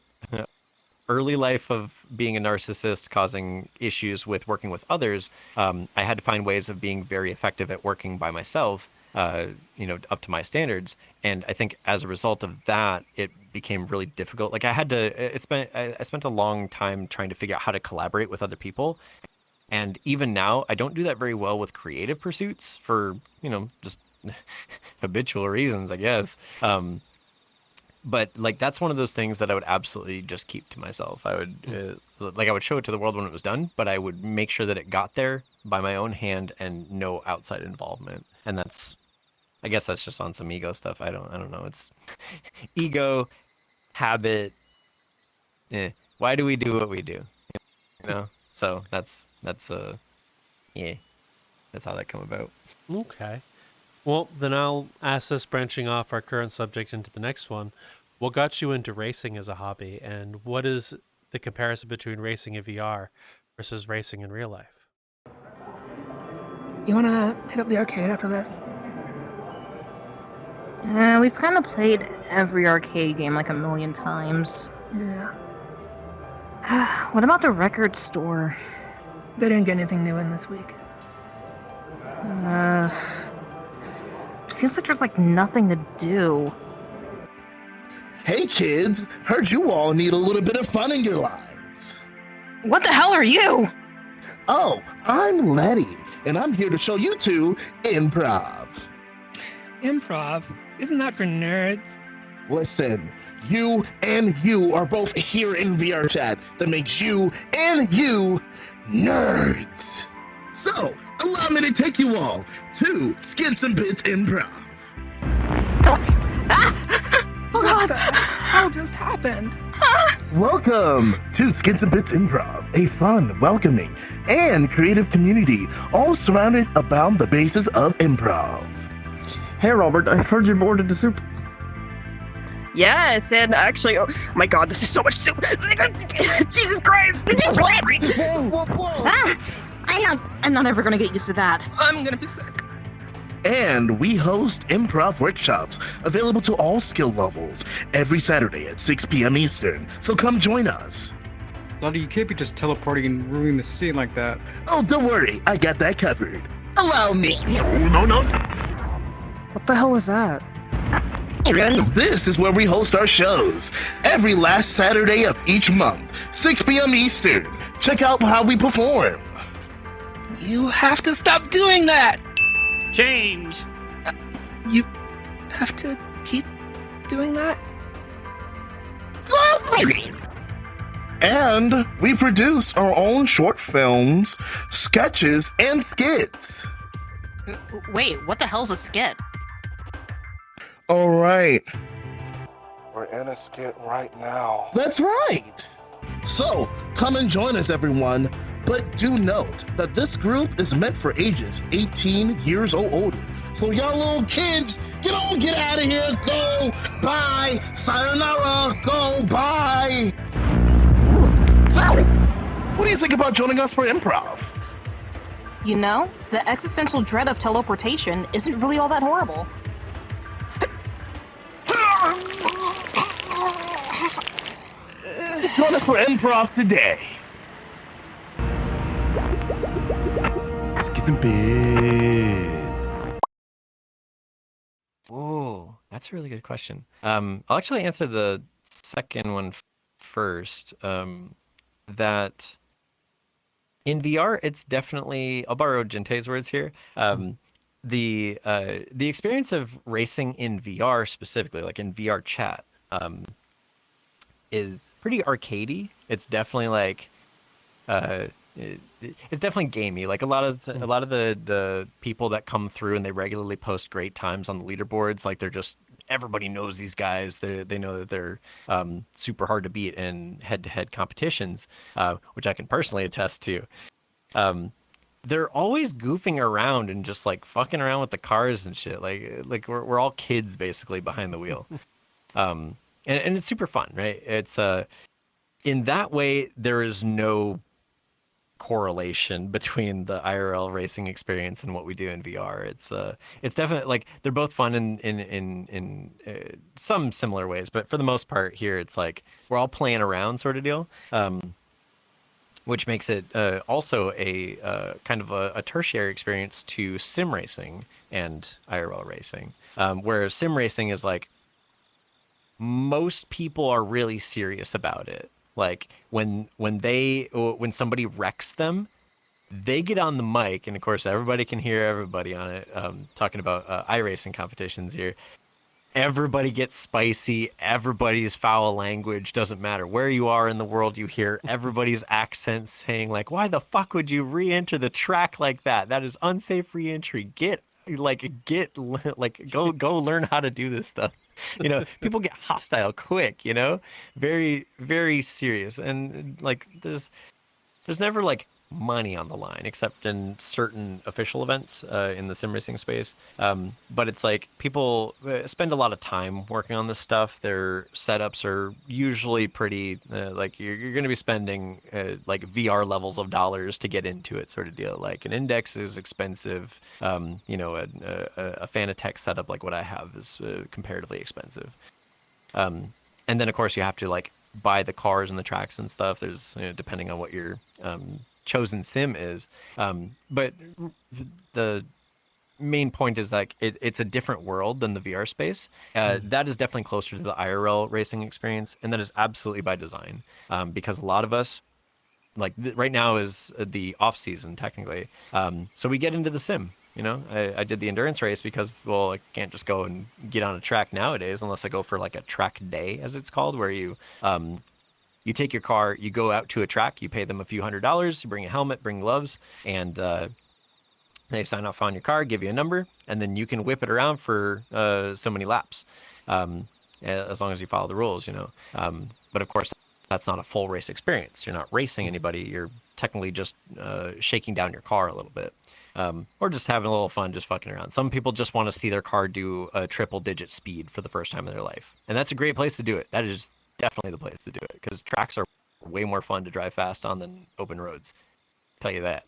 early life of being a narcissist causing issues with working with others, I had to find ways of being very effective at working by myself, up to my standards. And I think as a result of that, it became really difficult. Like I spent a long time trying to figure out how to collaborate with other people. And even now, I don't do that very well with creative pursuits for, just habitual reasons, I guess. But like that's one of those things that I would absolutely just keep to myself. I would I would show it to the world when it was done, but I would make sure that it got there by my own hand and no outside involvement. And I guess that's just on some ego stuff. I don't know. It's ego, habit. Why do we do what we do? So that's yeah, that's how that come about. Okay. Well, then I'll ask this, branching off our current subject into the next one. What got you into racing as a hobby, and what is the comparison between racing in VR versus racing in real life? You wanna hit up the arcade after this? We've kind of played every arcade game like a million times. Yeah. What about the record store? They didn't get anything new in this week. Seems like there's like nothing to do. Hey kids, heard you all need a little bit of fun in your lives. What the hell are you? Oh, I'm Letty, and I'm here to show you two improv. Improv? Isn't that for nerds? Listen, you and you are both here in VRChat. That makes you and you nerds. So, allow me to take you all to Skins and Bits Improv. Oh What god! the hell just happened? Welcome to Skins and Bits Improv, a fun, welcoming, and creative community, all surrounded about the basis of improv. Hey Robert, I've heard you're bored of the soup. Yes, and actually, oh my god, this is so much soup! Jesus Christ! Whoa, whoa, whoa! I'm not ever gonna get used to that. I'm gonna be sick. And we host improv workshops available to all skill levels every Saturday at 6 p.m. Eastern. So come join us. Lottie, you can't be just teleporting and ruining the scene like that. Oh, don't worry, I got that covered. Allow me. No. What the hell was that? This is where we host our shows every last Saturday of each month, 6 p.m. Eastern. Check out how we perform. You have to stop doing that! Change! You have to keep doing that? And we produce our own short films, sketches, and skits. Wait, what the hell's a skit? All right. We're in a skit right now. That's right. So, come and join us, everyone. But do note that this group is meant for ages 18 years or older. So y'all little kids, get out of here. Go, bye. Sayonara, go, bye. So, what do you think about joining us for improv? You know, the existential dread of teleportation isn't really all that horrible. Join us for improv today. Oh, that's a really good question. I'll actually answer the second one first. That in VR, it's definitely, I'll borrow Jinte's words here. The experience of racing in VR specifically, like in VR chat, is pretty arcadey. It's definitely like it's definitely gamey. Like a lot of the people that come through and they regularly post great times on the leaderboards. Like they're just everybody knows these guys. They know that they're super hard to beat in head-to-head competitions, which I can personally attest to. They're always goofing around and just like fucking around with the cars and shit. Like we're all kids basically behind the wheel. And it's super fun, right? It's in that way there is no correlation between the IRL racing experience and what we do in VR. It's definitely like they're both fun in some similar ways, but for the most part here it's like we're all playing around sort of deal. Which makes it also a kind of a tertiary experience to sim racing and IRL racing, where sim racing is like most people are really serious about it. Like when somebody wrecks them, they get on the mic, and of course everybody can hear everybody on it. Talking about iRacing competitions here. Everybody gets spicy. Everybody's foul language doesn't matter where you are in the world. You hear everybody's accents saying like, "Why the fuck would you re-enter the track like that? That is unsafe re-entry. Go learn how to do this stuff." You know, people get hostile quick. You know, very very serious, and like there's never like money on the line except in certain official events in the sim racing space, but it's like people spend a lot of time working on this stuff. Their setups are usually pretty like you're going to be spending like VR levels of dollars to get into it sort of deal. Like an index is expensive, you know, a Fanatec setup like what I have is comparatively expensive, and then of course you have to like buy the cars and the tracks and stuff. There's, you know, depending on what your chosen sim is, but the main point is like it's a different world than the VR space. That is definitely closer to the IRL racing experience, and that is absolutely by design, because a lot of us like right now is the off season technically, so we get into the sim. You know, I did the endurance race because, well, I can't just go and get on a track nowadays unless I go for like a track day, as it's called, where you take your car, you go out to a track, you pay them a few $100s, you bring a helmet, bring gloves, and they sign off on your car, give you a number, and then you can whip it around for so many laps, as long as you follow the rules, you know. But of course, that's not a full race experience. You're not racing anybody. You're technically just shaking down your car a little bit. Or just having a little fun, just fucking around. Some people just want to see their car do a triple-digit speed for the first time in their life, and that's a great place to do it. That is definitely the place to do it because tracks are way more fun to drive fast on than open roads. I'll tell you that.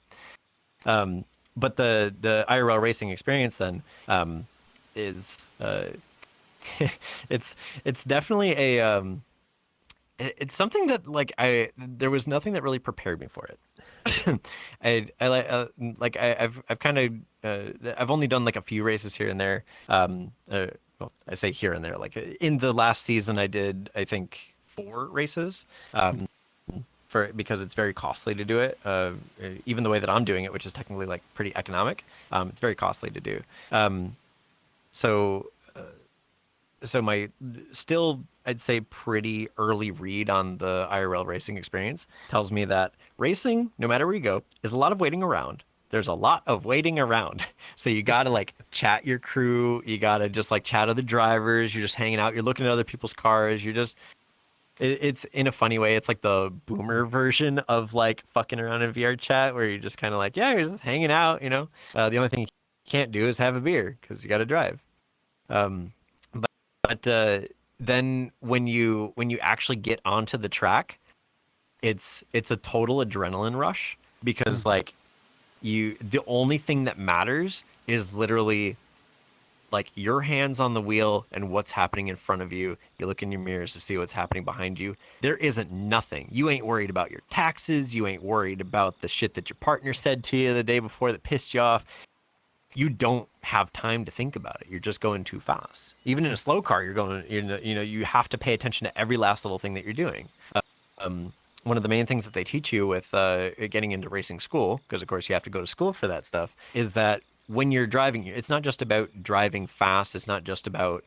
But the IRL racing experience then is it's definitely a it's something that like there was nothing that really prepared me for it. I've kind of I've only done like a few races here and there. Well, I say here and there. Like in the last season, I did I think 4 races. Because it's very costly to do it. Even the way that I'm doing it, which is technically like pretty economic, it's very costly to do. So my still, I'd say, pretty early read on the IRL racing experience tells me that racing, no matter where you go, is a lot of waiting around. There's a lot of waiting around. So you gotta like chat your crew. You gotta just like chat other drivers. You're just hanging out. You're looking at other people's cars. You're just, it's in a funny way. It's like the boomer version of like fucking around in VR chat where you're just kind of like, yeah, you're just hanging out, you know? The only thing you can't do is have a beer because you gotta drive. But then when you actually get onto the track, it's a total adrenaline rush because like the only thing that matters is literally like your hands on the wheel and what's happening in front of you. You look in your mirrors to see what's happening behind you. There isn't nothing. You ain't worried about your taxes. You ain't worried about the shit that your partner said to you the day before that pissed you off. You don't have time to think about it. You're just going too fast. Even in a slow car, you're going, you know, you have to pay attention to every last little thing that you're doing. One of the main things that they teach you with getting into racing school, because of course you have to go to school for that stuff, is that when you're driving, it's not just about driving fast. It's not just about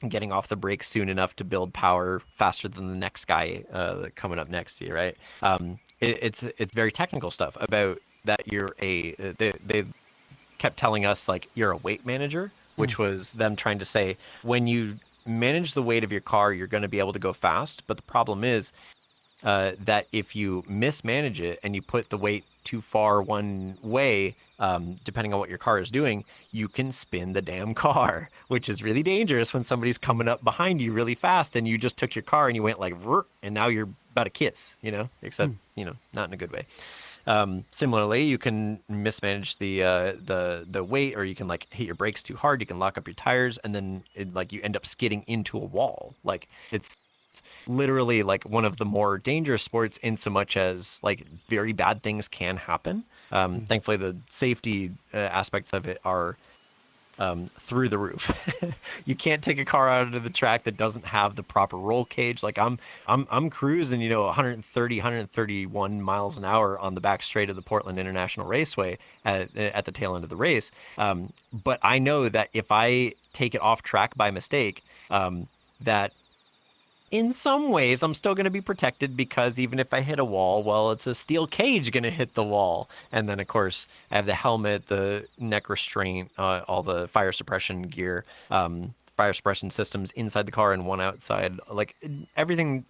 getting off the brakes soon enough to build power faster than the next guy coming up next to you, right? it's very technical stuff about that they kept telling us like you're a weight manager, which was them trying to say when you manage the weight of your car, you're going to be able to go fast. But the problem is that if you mismanage it and you put the weight too far one way, depending on what your car is doing, you can spin the damn car, which is really dangerous when somebody's coming up behind you really fast and you just took your car and you went like, and now you're about to kiss, except, not in a good way. Similarly, you can mismanage the weight, or you can like hit your brakes too hard. You can lock up your tires, and then you end up skidding into a wall. Like it's literally like one of the more dangerous sports, in so much as like very bad things can happen. Thankfully, the safety aspects of it are through the roof. You can't take a car out of the track that doesn't have the proper roll cage. Like I'm cruising, 130, 131 miles an hour on the back straight of the Portland International Raceway at the tail end of the race. But I know that if I take it off track by mistake, that in some ways I'm still going to be protected, because even if I hit a wall, well, it's a steel cage going to hit the wall. And then of course I have the helmet, the neck restraint, all the fire suppression gear, fire suppression systems inside the car and one outside, like everything,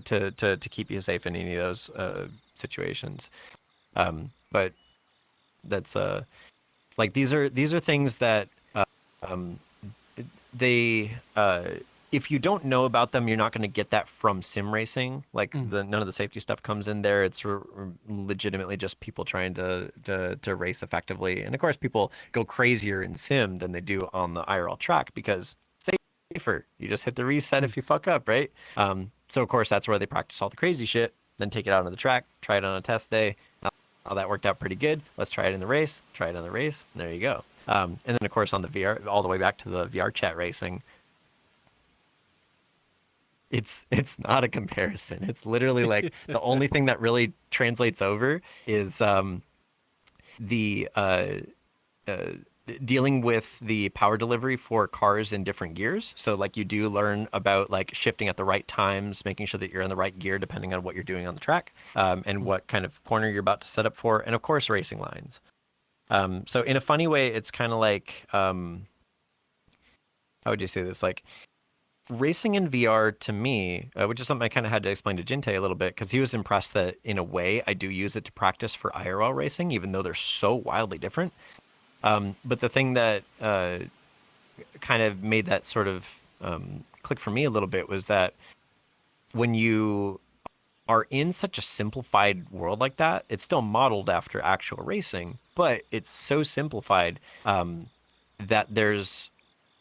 to keep you safe in any of those situations. But that's like these are things that they if you don't know about them, you're not going to get that from sim racing. Like none of the safety stuff comes in there. It's legitimately just people trying to race effectively. And of course, people go crazier in sim than they do on the IRL track, because safer. You just hit the reset if you fuck up, right? So of course, that's where they practice all the crazy shit. Then take it out on the track, try it on a test day. Oh, that worked out pretty good. Let's try it in the race. Try it on the race. And there you go. And then of course on the VR, all the way back to the VRchat racing. It's not a comparison. It's literally like the only thing that really translates over is the dealing with the power delivery for cars in different gears. So like you do learn about like shifting at the right times, making sure that you're in the right gear depending on what you're doing on the track, and what kind of corner you're about to set up for, and of course racing lines. So in a funny way, it's kind of like how would you say this? Like racing in VR to me, which is something I kind of had to explain to Jinte a little bit, because he was impressed that in a way I do use it to practice for IRL racing, even though they're so wildly different. But the thing that kind of made that sort of click for me a little bit was that when you are in such a simplified world like that, it's still modeled after actual racing, but it's so simplified that there's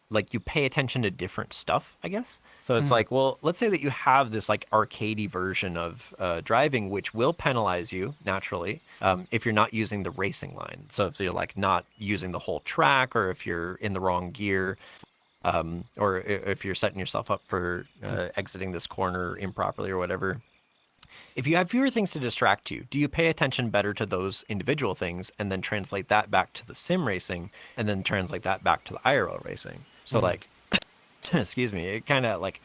like you pay attention to different stuff, I guess. So it's like, well, let's say that you have this like arcadey version of driving, which will penalize you naturally if you're not using the racing line. So if you're like not using the whole track, or if you're in the wrong gear, or if you're setting yourself up for exiting this corner improperly or whatever. If you have fewer things to distract you, do you pay attention better to those individual things and then translate that back to the sim racing, and then translate that back to the IRL racing? So like, excuse me, it kind of like,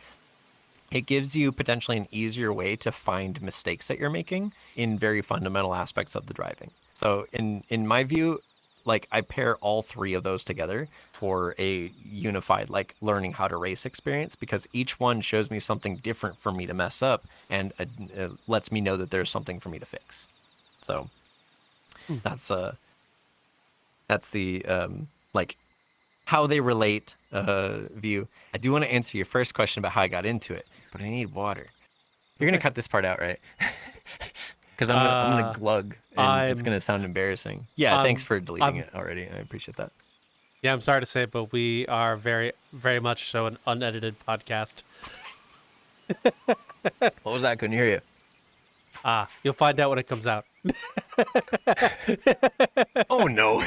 it gives you potentially an easier way to find mistakes that you're making in very fundamental aspects of the driving. So in my view, like I pair all three of those together for a unified like learning how to race experience, because each one shows me something different for me to mess up, and lets me know that there's something for me to fix. So that's the like how they relate view. I do want to answer your first question about how I got into it, but I need water. You're gonna cut this part out, right? Because I'm gonna glug, and it's gonna sound embarrassing. Yeah, thanks for deleting it already. I appreciate that. Yeah, I'm sorry to say, but we are very, very much so an unedited podcast. What was that? Couldn't hear you. You'll find out when it comes out. Oh no.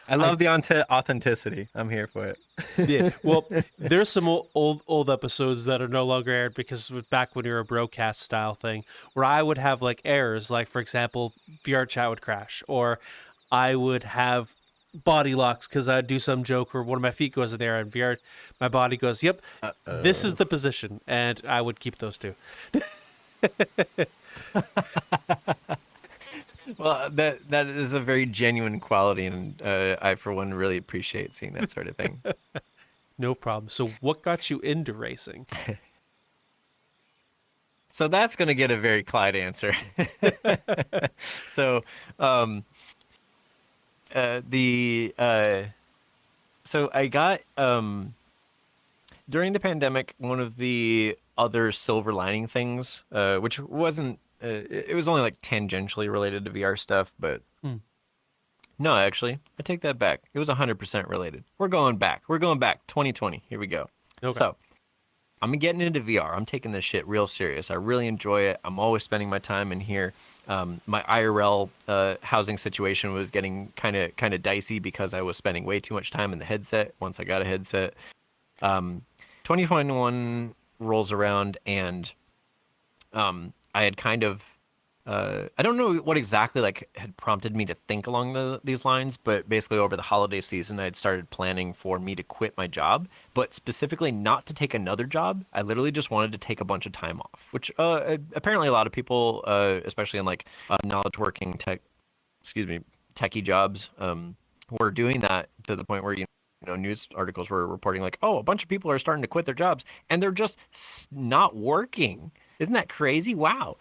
I love the authenticity. I'm here for it. Yeah, well, there's some old episodes that are no longer aired because it was back when you were a broadcast style thing, where I would have like errors, like for example, VRchat would crash, or I would have body locks because I'd do some joke where one of my feet goes in there and my body goes, yep, this is the position, and I would keep those two. Well, that is a very genuine quality, and I, for one, really appreciate seeing that sort of thing. No problem. So what got you into racing? So that's going to get a very Clyde answer. So, the so I got during the pandemic, one of the other silver lining things, which wasn't, it was only like tangentially related to VR stuff, but no, actually, I take that back. It was 100% related. We're going back. We're going back. 2020. Here we go. Okay. So, I'm getting into VR. I'm taking this shit real serious. I really enjoy it. I'm always spending my time in here. My IRL housing situation was getting kind of dicey because I was spending way too much time in the headset. Once I got a headset, 2021 rolls around, and I had kind of I don't know what exactly like had prompted me to think along these lines, but basically over the holiday season, I had started planning for me to quit my job, but specifically not to take another job. I literally just wanted to take a bunch of time off, which apparently a lot of people, especially in like knowledge working techie jobs, were doing that to the point where news articles were reporting like, oh, a bunch of people are starting to quit their jobs and they're just not working. Isn't that crazy? Wow.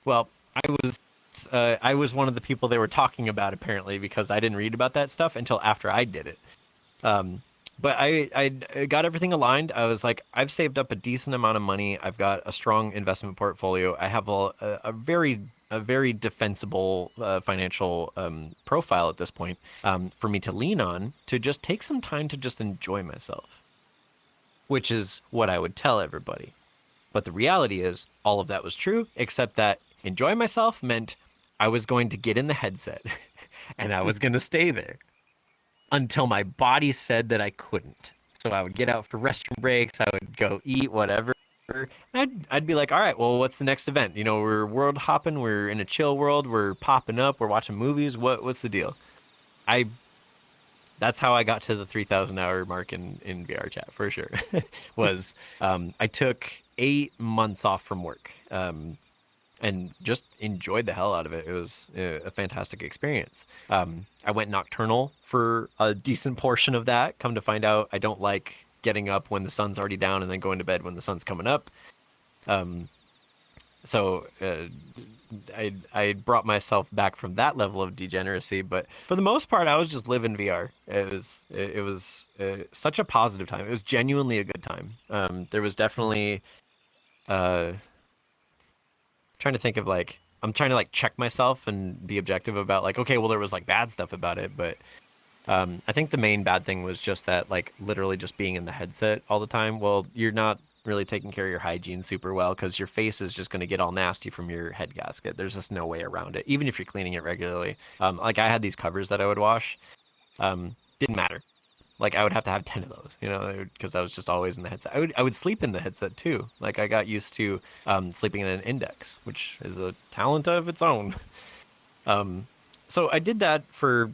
Well, I was one of the people they were talking about apparently because I didn't read about that stuff until after I did it. But I got everything aligned. I was like, I've saved up a decent amount of money. I've got a strong investment portfolio. I have a very defensible financial profile at this point for me to lean on to just take some time to just enjoy myself, which is what I would tell everybody. But the reality is all of that was true, except that enjoy myself meant I was going to get in the headset and I was going to stay there until my body said that I couldn't. So I would get out for restroom breaks. I would go eat, whatever. And I'd be like, all right, well, what's the next event? We're world hopping. We're in a chill world. We're popping up. We're watching movies. What's the deal? That's how I got to the 3,000 hour mark in VRchat for sure. Was I took 8 months off from work and just enjoyed the hell out of it. It was a fantastic experience. I went nocturnal for a decent portion of that. Come to find out, I don't like getting up when the sun's already down and then going to bed when the sun's coming up. So I brought myself back from that level of degeneracy, but for the most part, I was just living VR. It was such a positive time. It was genuinely a good time. There was definitely trying to think of like I'm trying to like check myself and be objective about like, okay, well, there was like bad stuff about it, but I think the main bad thing was just that like literally just being in the headset all the time. Well, you're not really taking care of your hygiene super well because your face is just going to get all nasty from your head gasket. There's just no way around it, even if you're cleaning it regularly. Like I had these covers that I would wash. Didn't matter. Like I would have to have 10 of those, because I was just always in the headset. I would sleep in the headset too. Like I got used to sleeping in an index, which is a talent of its own. So I did that for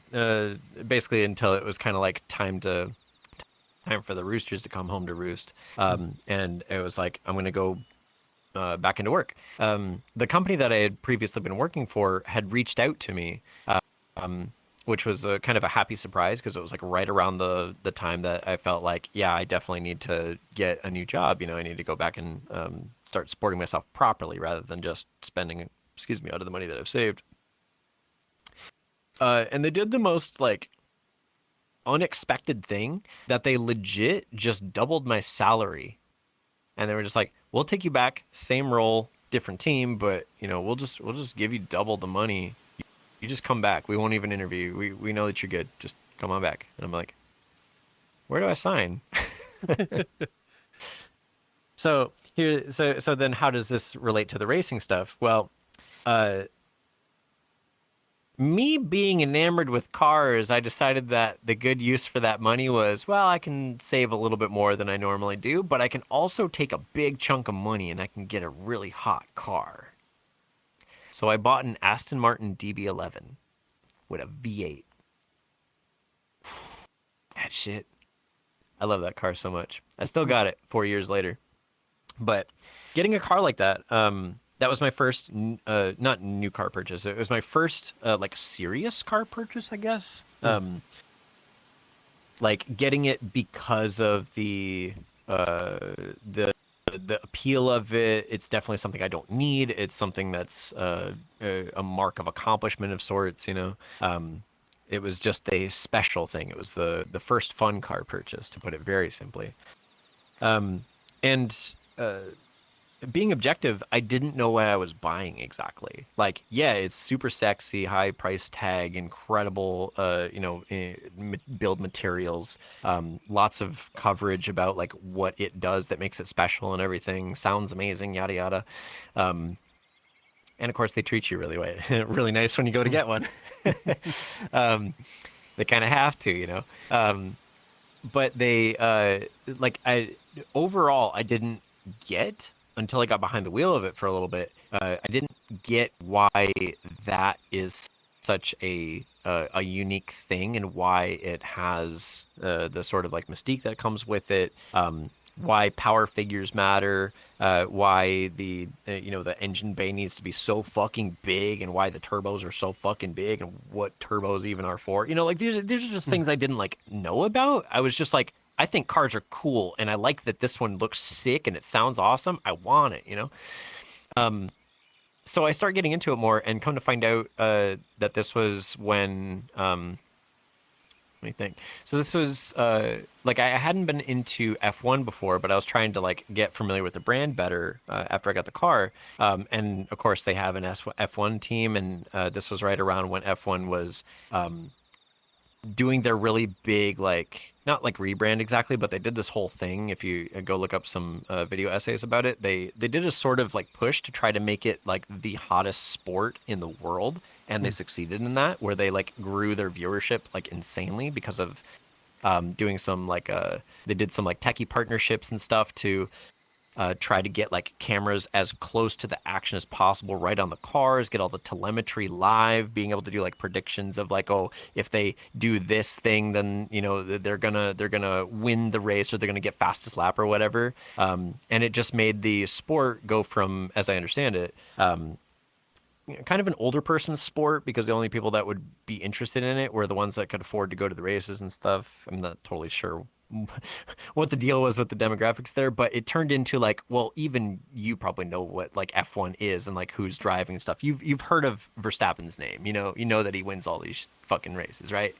basically until it was kind of like time for the roosters to come home to roost. And it was like, I'm going to go back into work. The company that I had previously been working for had reached out to me, which was a kind of a happy surprise because it was like right around the time that I felt like, yeah, I definitely need to get a new job. I need to go back and start supporting myself properly rather than just spending, out of the money that I've saved. And they did the most like unexpected thing that they legit just doubled my salary. And they were just like, we'll take you back, same role, different team, but we'll just give you double the money. You just come back. We won't even interview you. We know that you're good. Just come on back. And I'm like, where do I sign? So then how does this relate to the racing stuff? Well, me being enamored with cars, I decided that the good use for that money was, well, I can save a little bit more than I normally do, but I can also take a big chunk of money and I can get a really hot car. So I bought an Aston Martin DB11 with a V8. That shit. I love that car so much. I still got it 4 years later. But getting a car like that, that was my first, not new car purchase. It was my first, like, serious car purchase, I guess. Like, getting it because of the appeal of it. It's definitely something I don't need. It's something that's a mark of accomplishment of sorts, you know. It was just a special thing. It was the first fun car purchase, to put it very simply. And being objective, I didn't know what I was buying exactly. Like, yeah, it's super sexy, high price tag, incredible, you know, build materials, lots of coverage about like what it does that makes it special and everything. Sounds amazing, yada yada. And of course, they treat you really really nice when you go to get one. They kind of have to, you know. But they like overall, I didn't get until I got behind the wheel of it for a little bit. I didn't get why that is such a unique thing, and why it has the sort of like mystique that comes with it. Why power figures matter. Why the you know, the engine bay needs to be so fucking big, and why the turbos are so fucking big, and what turbos even are for. You know, like these are just things I didn't like know about. I was just like, I think cars are cool, and I like that this one looks sick and it sounds awesome. I want it, you know? So I start getting into it more, and come to find out that this was when, let me think. So this was, like, I hadn't been into F1 before, but I was trying to, like, get familiar with the brand better after I got the car. And, of course, they have an F1 team, and this was right around when F1 was doing their really big, like, not like rebrand exactly, but they did this whole thing. If you go look up some video essays about it, they did a sort of like push to try to make it like the hottest sport in the world, and they succeeded in that, where they like grew their viewership like insanely because of doing some like they did some like techie partnerships and stuff to try to get like cameras as close to the action as possible right on the cars, get all the telemetry live, being able to do like predictions of like, oh, if they do this thing, then, you know, they're gonna win the race, or they're gonna get fastest lap or whatever. And it just made the sport go from, as I understand it, kind of an older person's sport, because the only people that would be interested in it were the ones that could afford to go to the races and stuff. I'm not totally sure what the deal was with the demographics there, but it turned into like, well, even you probably know what like F1 is and like who's driving and stuff. You've heard of Verstappen's name, you know that he wins all these fucking races, right?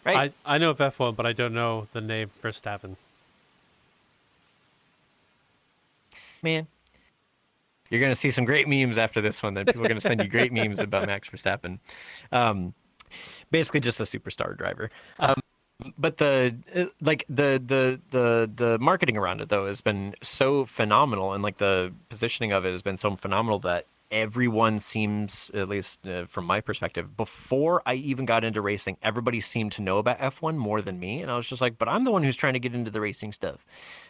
Right. I know of F1, but I don't know the name Verstappen. Man, you're gonna see some great memes after this one. Then people are gonna send you great memes about Max Verstappen. Basically, just a superstar driver. But the marketing around it though has been so phenomenal, and like the positioning of it has been so phenomenal that everyone seems, at least from my perspective, before I even got into racing, everybody seemed to know about F1 more than me, and I was just like, but I'm the one who's trying to get into the racing stuff.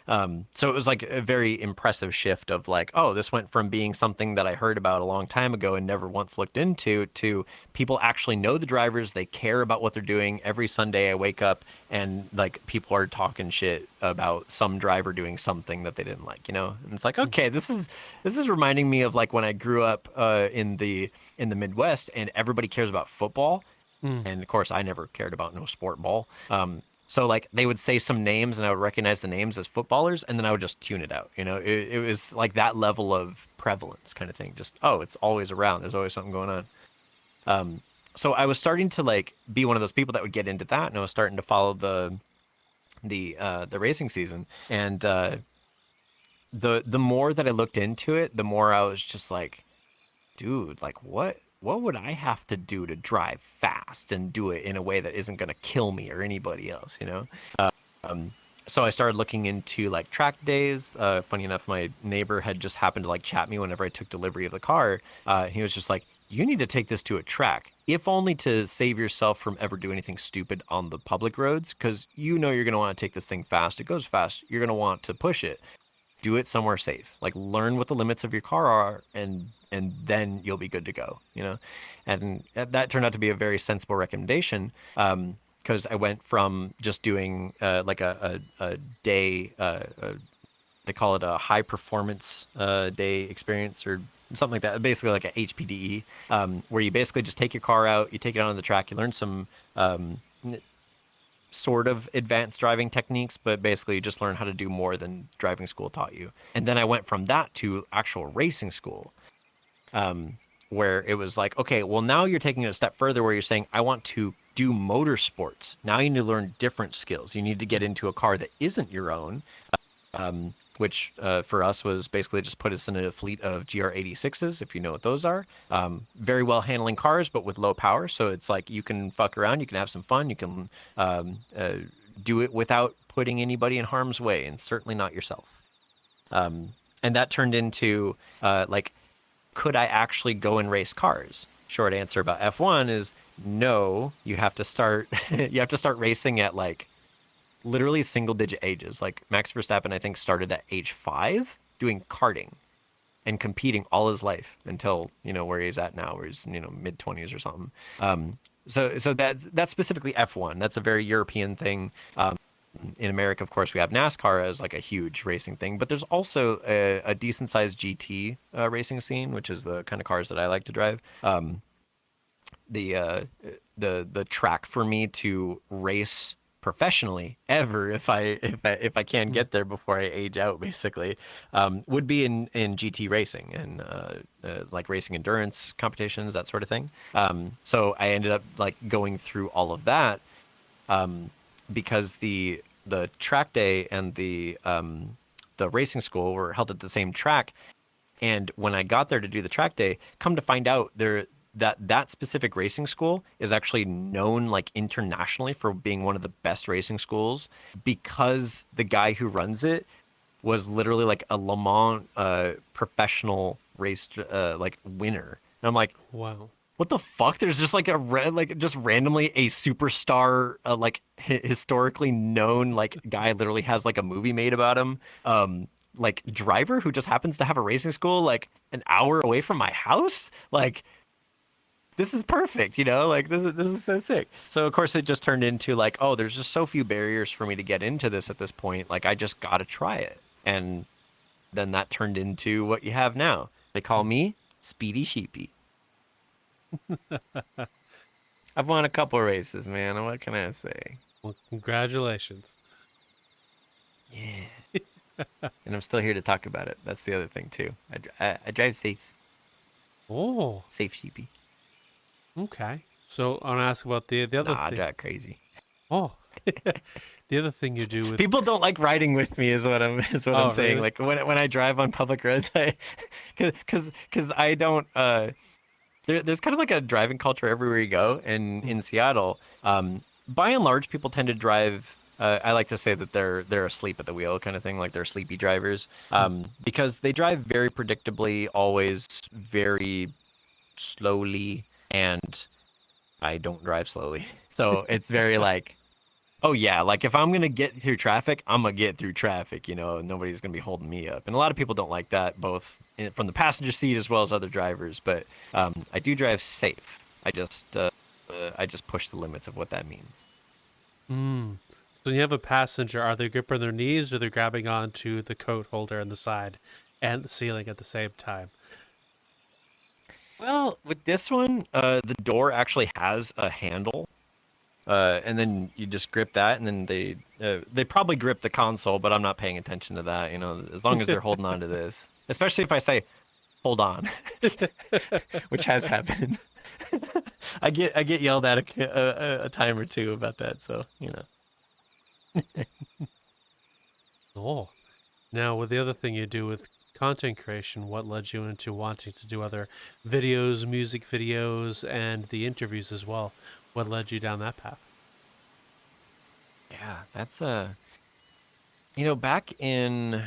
So it was like a very impressive shift of like, oh, this went from being something that I heard about a long time ago and never once looked into, to people actually know the drivers, they care about what they're doing. Every Sunday I wake up and like people are talking shit about some driver doing something that they didn't like, you know? And it's like, okay, this is reminding me of like when I grew up in the Midwest, and everybody cares about football. And of course I never cared about no sport ball. So like they would say some names and I would recognize the names as footballers, and then I would just tune it out. You know, it was like that level of prevalence kind of thing. Just, oh, it's always around. There's always something going on. So I was starting to like be one of those people that would get into that, and I was starting to follow the racing season. And the more that I looked into it, the more I was just like, dude, like what would I have to do to drive fast and do it in a way that isn't going to kill me or anybody else, you know? So I started looking into like track days. Funny enough, my neighbor had just happened to like chat me whenever I took delivery of the car. He was just like, you need to take this to a track, if only to save yourself from ever doing anything stupid on the public roads, because you know you're going to want to take this thing fast. It goes fast. You're going to want to push it. Do it somewhere safe. Like learn what the limits of your car are, and then you'll be good to go, you know? And that turned out to be a very sensible recommendation, because I went from just doing like a day they call it a high performance day experience or something like that. Basically like a HPDE, where you basically just take your car out, you take it out on the track, you learn some sort of advanced driving techniques, but basically you just learn how to do more than driving school taught you. And then I went from that to actual racing school, where it was like, okay, well now you're taking it a step further where you're saying, I want to do motorsports. Now you need to learn different skills. You need to get into a car that isn't your own, which for us was basically just put us in a fleet of GR86s, if you know what those are. Very well handling cars, but with low power. So it's like you can fuck around, you can have some fun, you can do it without putting anybody in harm's way, and certainly not yourself. And that turned into like, could I actually go and race cars? Short answer about F1 is no. You have to start. You have to start racing at like literally single-digit ages. Like Max Verstappen, I think, started at age 5 doing karting and competing all his life until, you know, where he's at now, where he's, you know, mid-20s or something. So that's specifically F1. That's a very European thing. In America, of course, we have NASCAR as like a huge racing thing, but there's also a decent-sized GT racing scene, which is the kind of cars that I like to drive. The track for me to race professionally ever, if I can get there before I age out, basically, would be in GT racing and like racing endurance competitions, that sort of thing. So I ended up like going through all of that, because the track day and the racing school were held at the same track. And when I got there to do the track day, come to find out that specific racing school is actually known like internationally for being one of the best racing schools, because the guy who runs it was literally like a Le Mans professional race like winner. And I'm like, Wow. what the fuck? There's just like just randomly a superstar, like historically known like guy literally has like a movie made about him. Like driver who just happens to have a racing school like an hour away from my house. Like, this is perfect, you know, like this is so sick. So of course it just turned into like, oh, there's just so few barriers for me to get into this at this point. Like I just got to try it. And then that turned into what you have now. They call me Speedy Sheepy. I've won a couple races, man. What can I say? Well, congratulations. Yeah. And I'm still here to talk about it. That's the other thing too. I drive safe. Oh, Safe Sheepy. okay. So I want to ask about the other Nah, I thing. drive crazy. Oh, the other thing you do with People don't like riding with me, is what I'm Oh, saying. really? Like when I drive on public roads, because I don't. There's kind of like a driving culture everywhere you go, and in Seattle, by and large, people tend to drive. I like to say that they're asleep at the wheel, kind of thing, like they're sleepy drivers, because they drive very predictably, always very slowly, and I don't drive slowly, so it's very like, oh yeah, like if I'm gonna get through traffic, I'm gonna get through traffic, you know, and nobody's gonna be holding me up. And a lot of people don't like that, both from the passenger seat as well as other drivers. But I do drive safe. I just push the limits of what that means. So you have a passenger. Are they gripping their knees, or they're grabbing onto the coat holder on the side and the ceiling at the same time? Well, with this one, the door actually has a handle. And then you just grip that, and then they probably grip the console, but I'm not paying attention to that. You know, as long as they're holding on to this, especially if I say, "Hold on," which has happened. I get yelled at a time or two about that, so you know. Oh, now with the other thing you do with content creation, what led you into wanting to do other videos, music videos, and the interviews as well? What led you down that path? Yeah, that's you know, back in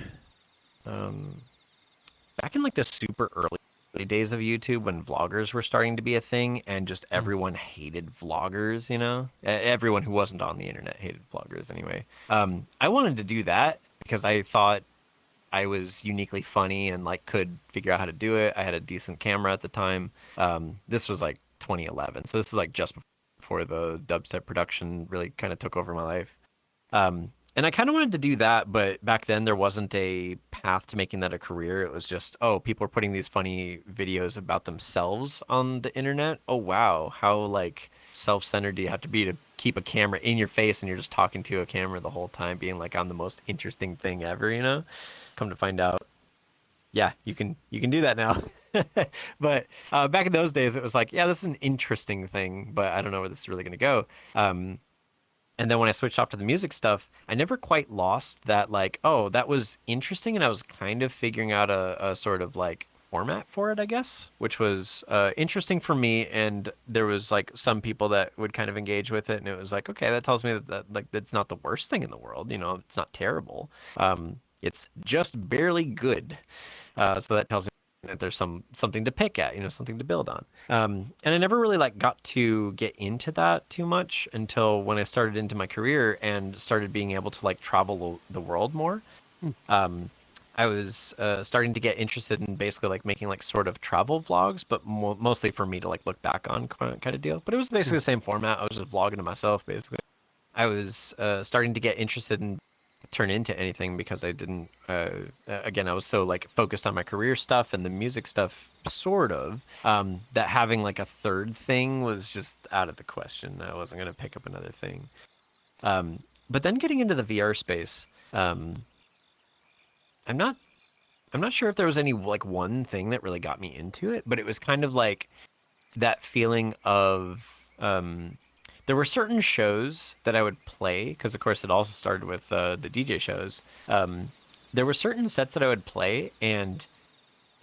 like the super early days of YouTube, when vloggers were starting to be a thing, and just everyone hated vloggers, you know, everyone who wasn't on the internet hated vloggers anyway. I wanted to do that because I thought I was uniquely funny and like could figure out how to do it. I had a decent camera at the time. This was like 2011, so this is like just before the dubstep production really kind of took over my life. And I kind of wanted to do that, but back then there wasn't a path to making that a career. It was just, oh, people are putting these funny videos about themselves on the internet. Oh, wow. How like self-centered do you have to be to keep a camera in your face and you're just talking to a camera the whole time, being like, I'm the most interesting thing ever, you know? Come to find out, yeah, you can do that now. But back in those days, it was like, yeah, this is an interesting thing, but I don't know where this is really going to go. Um, and then when I switched off to the music stuff, I never quite lost that like, oh, that was interesting, and I was kind of figuring out a sort of like format for it, I guess, which was interesting for me. And there was like some people that would kind of engage with it, and it was like, okay, that tells me that like that's not the worst thing in the world, you know, it's not terrible. It's just barely good. So that tells me that there's something to pick at, you know, something to build on. And I never really like got to get into that too much until when I started into my career and started being able to like travel the world more. Um, I was starting to get interested in basically like making like sort of travel vlogs, but mostly for me to like look back on kind of deal. But it was basically the same format. I was just vlogging to myself basically. I was starting to get interested in turn into anything because I didn't again, I was so like focused on my career stuff and the music stuff sort of that having like a third thing was just out of the question. I wasn't going to pick up another thing. But then getting into the VR space, I'm not sure if there was any like one thing that really got me into it, but it was kind of like that feeling of there were certain shows that I would play because, of course, it also started with the DJ shows. There were certain sets that I would play, and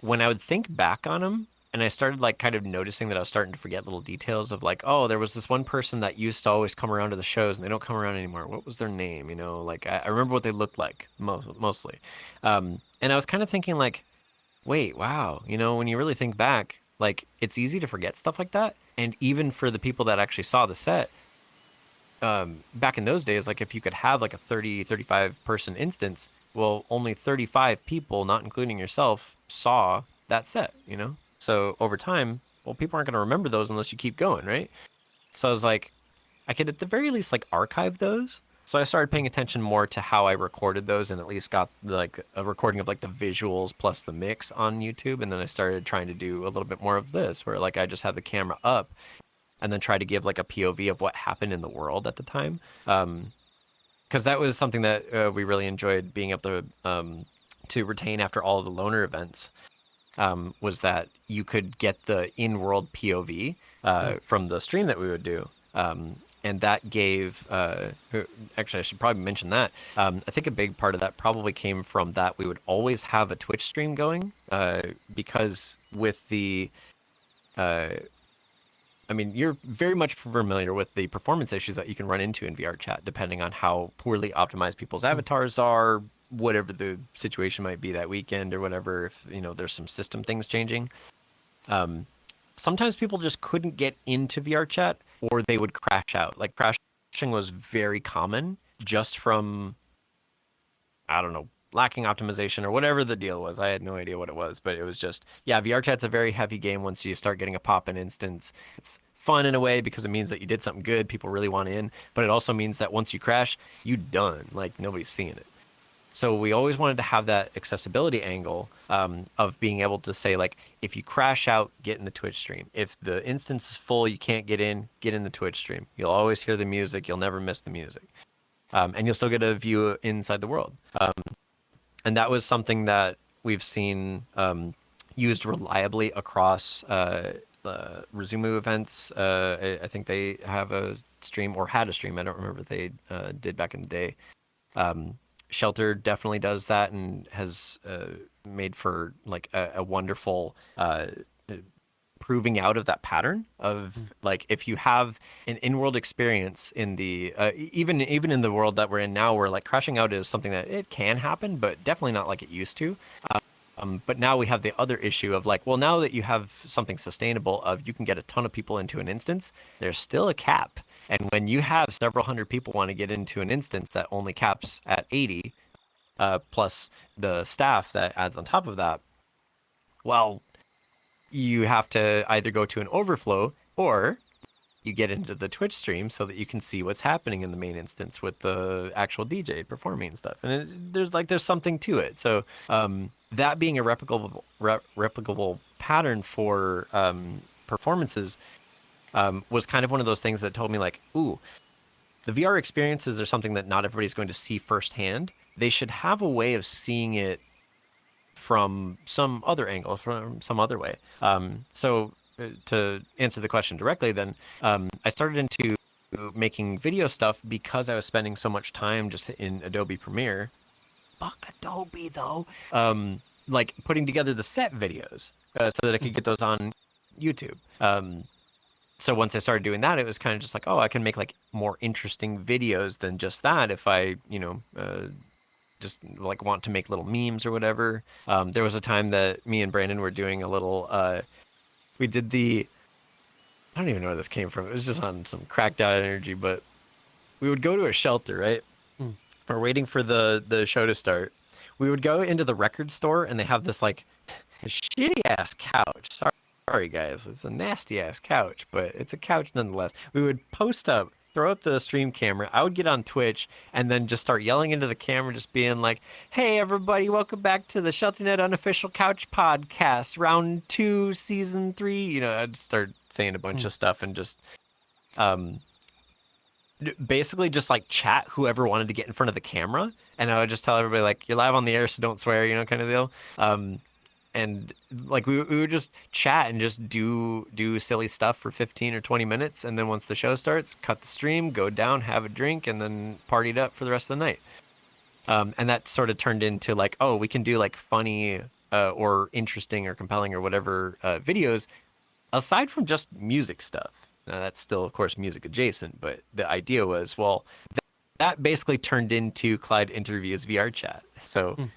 when I would think back on them, and I started like kind of noticing that I was starting to forget little details of like, oh, there was this one person that used to always come around to the shows, and they don't come around anymore. What was their name? You know, like I remember what they looked like mostly, and I was kind of thinking like, wait, wow, you know, when you really think back, like it's easy to forget stuff like that. And even for the people that actually saw the set, back in those days, like if you could have like a 35 person instance, well, only 35 people, not including yourself, saw that set, you know? So over time, well, people aren't going to remember those unless you keep going, right? So I was like, I could at the very least like archive those. So I started paying attention more to how I recorded those and at least got like a recording of like the visuals plus the mix on YouTube. And then I started trying to do a little bit more of this where like I just had the camera up and then try to give like a POV of what happened in the world at the time. Because that was something that we really enjoyed being able to retain after all of the loner events. Was that you could get the in-world POV from the stream that we would do. And that gave, actually, I should probably mention that. I think a big part of that probably came from that we would always have a Twitch stream going because with the, I mean, you're very much familiar with the performance issues that you can run into in VRChat, depending on how poorly optimized people's avatars are, whatever the situation might be that weekend or whatever, if, you know, there's some system things changing. Sometimes people just couldn't get into VRChat or they would crash out. Like crashing was very common just from, I don't know, lacking optimization or whatever the deal was. I had no idea what it was, but it was just, yeah, VRChat's a very heavy game once you start getting a pop-in instance. It's fun in a way because it means that you did something good, people really want in, but it also means that once you crash, you done. Like nobody's seeing it. So we always wanted to have that accessibility angle of being able to say, like, if you crash out, get in the Twitch stream. If the instance is full, you can't get in the Twitch stream. You'll always hear the music. You'll never miss the music. And you'll still get a view inside the world. And that was something that we've seen used reliably across the Resumu events. I think they have a stream or had a stream. I don't remember if they did back in the day. Shelter definitely does that and has made for like a wonderful proving out of that pattern of like if you have an in-world experience in the even in the world that we're in now, where like crashing out is something that it can happen, but definitely not like it used to. But now we have the other issue of like, well, now that you have something sustainable of you can get a ton of people into an instance, there's still a cap. And when you have several hundred people want to get into an instance that only caps at 80, plus the staff that adds on top of that, well, you have to either go to an overflow or you get into the Twitch stream so that you can see what's happening in the main instance with the actual DJ performing and stuff. And there's something to it. So that being a replicable pattern for performances was kind of one of those things that told me like, ooh, the VR experiences are something that not everybody's going to see firsthand. They should have a way of seeing it from some other angle, from some other way. So to answer the question directly, then I started into making video stuff because I was spending so much time just in Adobe Premiere. Fuck Adobe though. Like putting together the set videos so that I could get those on YouTube. So once I started doing that, it was kind of just like, oh, I can make like more interesting videos than just that if I, just like want to make little memes or whatever. There was a time that me and Brandon were doing a little, we did I don't even know where this came from. It was just on some cracked out energy, but we would go to a shelter, right? We're waiting for the show to start. We would go into the record store and they have this like shitty ass couch. Sorry guys, it's a nasty ass couch, but it's a couch nonetheless. We would post up, throw up the stream camera. I would get on Twitch and then just start yelling into the camera, just being like, "Hey everybody, welcome back to the ShelterNet Unofficial Couch Podcast, Round 2, Season 3." I'd start saying a bunch of stuff and just basically just like chat whoever wanted to get in front of the camera, and I would just tell everybody like, "You're live on the air, so don't swear," kind of deal. And like we would just chat and just do silly stuff for 15 or 20 minutes, and then once the show starts, cut the stream, go down, have a drink, and then partied up for the rest of the night. And that sort of turned into like, oh, we can do like funny or interesting or compelling or whatever videos aside from just music stuff. Now that's still of course music adjacent, but the idea was, well, that basically turned into Clyde Interviews VR Chat. So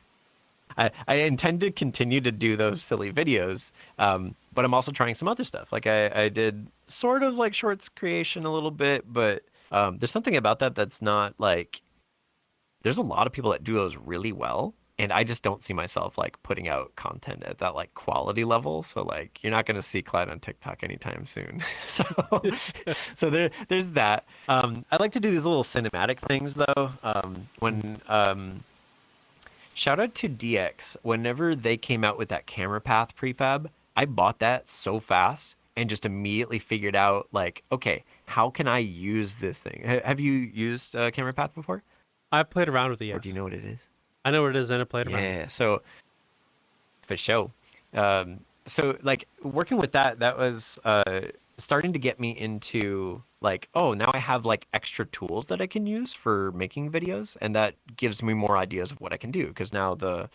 I intend to continue to do those silly videos, but I'm also trying some other stuff. Like I did sort of like shorts creation a little bit, but there's something about that that's not like, there's a lot of people that do those really well, and I just don't see myself like putting out content at that like quality level. So like you're not going to see Clyde on TikTok anytime soon. So there's that. I like to do these little cinematic things though. Shout out to DX. Whenever they came out with that camera path prefab, I bought that so fast and just immediately figured out like, okay, how can I use this thing? Have you used camera path before? I've played around with it, yes. Or do you know what it is? I know what it is, and I played around. Yeah, so for sure. So like working with that was starting to get me into like, oh, now I have like extra tools that I can use for making videos, and that gives me more ideas of what I can do, because now the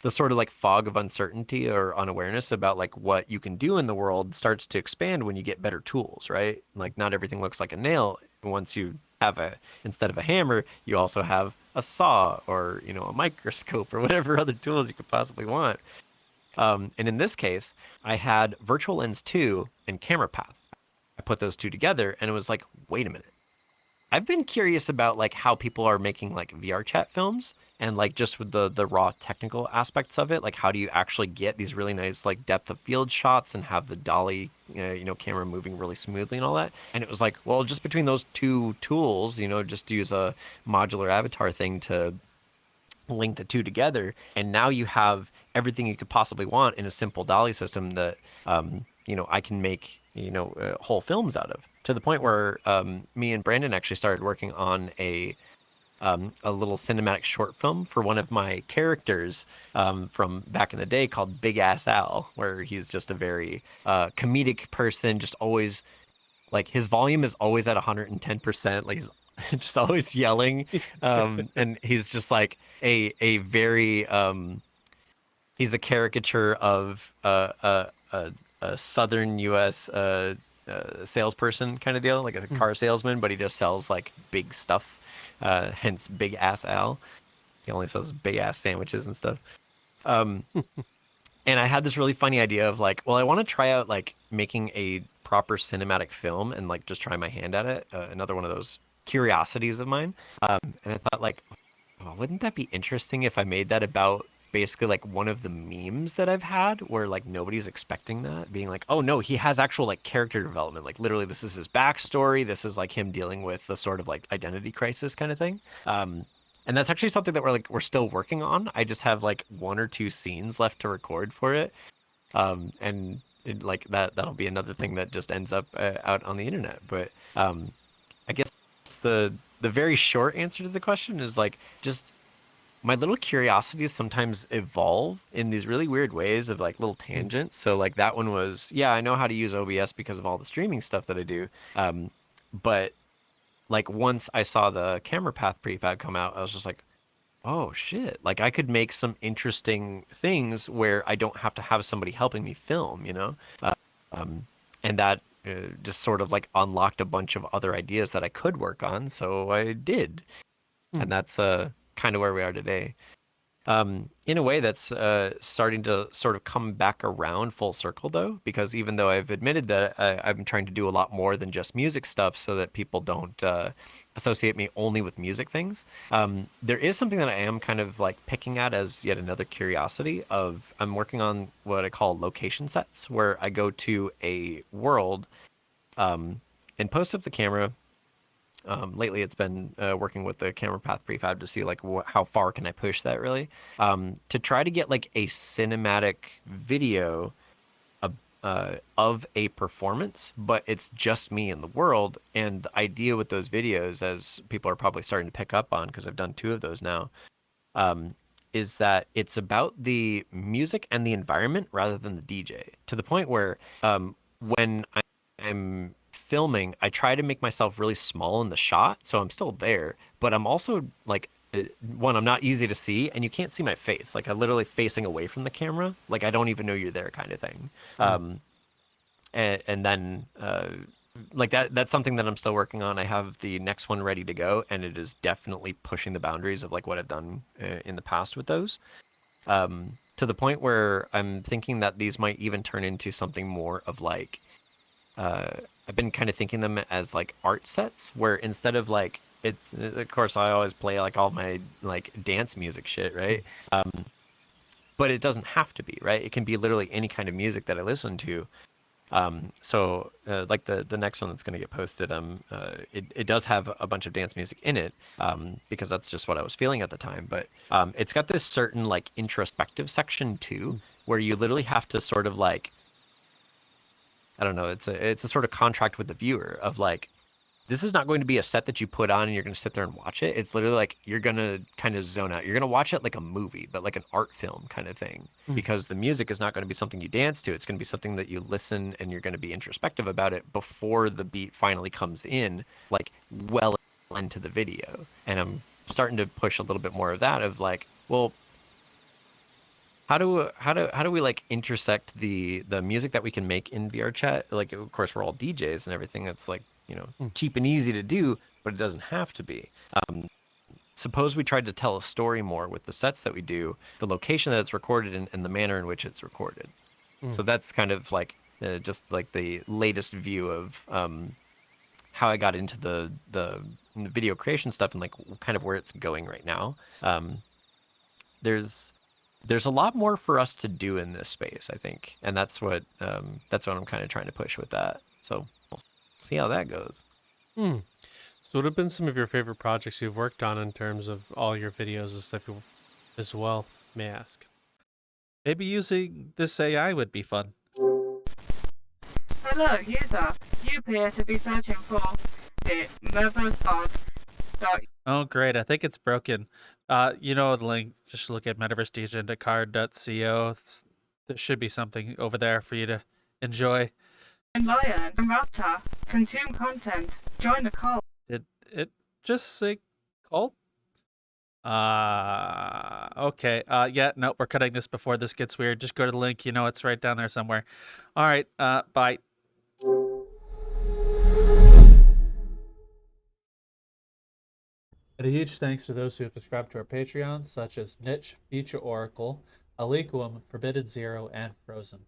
sort of like fog of uncertainty or unawareness about like what you can do in the world starts to expand when you get better tools, right? Like not everything looks like a nail. Once you have instead of a hammer, you also have a saw or a microscope or whatever other tools you could possibly want. And in this case, I had Virtual Lens 2 and Camera Path. I put those two together and it was like, wait a minute. I've been curious about like how people are making like VR chat films and like just with the raw technical aspects of it. Like how do you actually get these really nice like depth of field shots and have the dolly, camera moving really smoothly and all that. And it was like, well, just between those two tools, just use a modular avatar thing to link the two together. And now you have everything you could possibly want in a simple dolly system that, I can make, whole films out of, to the point where me and Brandon actually started working on a little cinematic short film for one of my characters from back in the day called Big Ass Al, where he's just a very comedic person, just always like his volume is always at 110%, like he's just always yelling, and he's just like a very he's a caricature of a southern U.S. Salesperson kind of deal, like a car salesman, but he just sells like big stuff, hence Big Ass Al. He only sells big ass sandwiches and stuff. And I had this really funny idea of like, well, I want to try out like making a proper cinematic film and like just try my hand at it. Another one of those curiosities of mine. And I thought like, oh, wouldn't that be interesting if I made that about basically like one of the memes that I've had where like nobody's expecting that, being like, oh no, he has actual like character development. Like literally this is his backstory. This is like him dealing with the sort of like identity crisis kind of thing. And that's actually something that we're still working on. I just have like 1 or 2 scenes left to record for it. And like that'll be another thing that just ends up out on the internet. But I guess the very short answer to the question is like just my little curiosities sometimes evolve in these really weird ways of like little tangents. So like that one was, yeah, I know how to use OBS because of all the streaming stuff that I do. But like once I saw the camera path prefab come out, I was just like, oh shit, like I could make some interesting things where I don't have to have somebody helping me film, you know? And that just sort of like unlocked a bunch of other ideas that I could work on, so I did. And that's kind of where we are today. In a way, that's starting to sort of come back around full circle, though, because even though I've admitted that I'm trying to do a lot more than just music stuff so that people don't associate me only with music things, there is something that I am kind of like picking at as yet another curiosity of I'm working on what I call location sets, where I go to a world and post up the camera. Lately, it's been working with the camera path prefab to see like how far can I push that really, to try to get like a cinematic video of a performance, but it's just me in the world. And the idea with those videos, as people are probably starting to pick up on because I've done 2 of those now, is that it's about the music and the environment rather than the DJ. To the point where when I'm filming, I try to make myself really small in the shot, so I'm still there, but I'm also like, one, I'm not easy to see, and you can't see my face. Like I'm literally facing away from the camera, like I don't even know you're there, kind of thing. And then like that's something that I'm still working on. I have the next one ready to go, and it is definitely pushing the boundaries of like what I've done in the past with those. To the point where I'm thinking that these might even turn into something more of like I've been kind of thinking them as like art sets, where instead of like it's, of course I always play like all my like dance music shit, right? But it doesn't have to be, right? It can be literally any kind of music that I listen to. So like the next one that's going to get posted, it does have a bunch of dance music in it, because that's just what I was feeling at the time. But it's got this certain like introspective section too, where you literally have to sort of like, I don't know, it's a sort of contract with the viewer of like, this is not going to be a set that you put on and you're going to sit there and watch it. It's literally like you're going to kind of zone out. You're going to watch it like a movie, but like an art film kind of thing, because the music is not going to be something you dance to. It's going to be something that you listen, and you're going to be introspective about it before the beat finally comes in, like well into the video. And I'm starting to push a little bit more of that of like, well, how do we like intersect the music that we can make in VRChat? Like, of course, we're all DJs and everything. That's like, you know, cheap and easy to do, but it doesn't have to be. Suppose we tried to tell a story more with the sets that we do, the location that it's recorded in, and the manner in which it's recorded. So that's kind of like just like the latest view of how I got into the video creation stuff, and like kind of where it's going right now. There's a lot more for us to do in this space, I think, and that's what I'm kind of trying to push with that. So we'll see how that goes. So what have been some of your favorite projects you've worked on in terms of all your videos and stuff as well, may I ask? Maybe using this AI would be fun. Hello, user. You appear to be searching for the Metaverse Degen. Oh, great. I think it's broken. You know the link. Just look at metaversedegen.card.co. There should be something over there for you to enjoy. Lion and Raptor. Consume content. Join the cult. Did it just say cult? Okay. Yeah, nope, we're cutting this before this gets weird. Just go to the link. You know it's right down there somewhere. All right. Bye. And a huge thanks to those who have subscribed to our Patreon, such as Niche, Feature Oracle, Aliquum, Forbidden Zero, and Frozen.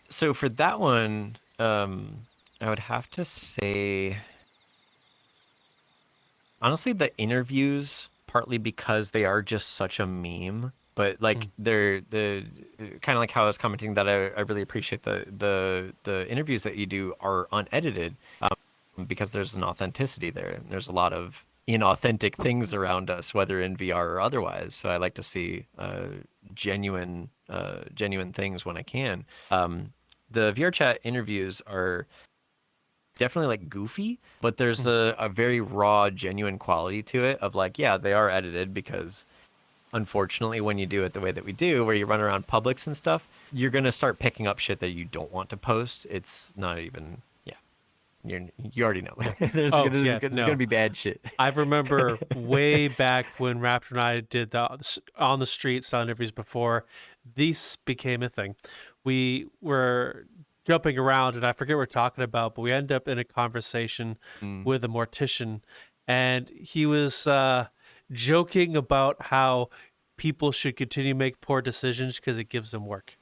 So for that one, I would have to say Honestly, the interviews, partly because they are just such a meme, but like they're the kind of like how I was commenting that I really appreciate the interviews that you do are unedited, because there's an authenticity there. There's a lot of inauthentic things around us, whether in VR or otherwise. So I like to see genuine things when I can. The VR chat interviews are definitely like goofy, but there's a very raw, genuine quality to it of like, yeah, they are edited because unfortunately when you do it the way that we do, where you run around Publix and stuff, you're gonna start picking up shit that you don't want to post. It's not even, yeah, you already know. There's Oh, gonna, yeah, there's no. gonna be bad shit. I remember way back when Raptor and I did the on the street style interviews before these became a thing. We were jumping around, and I forget what we're talking about, but we ended up in a conversation with a mortician, and he was joking about how people should continue to make poor decisions because it gives them work.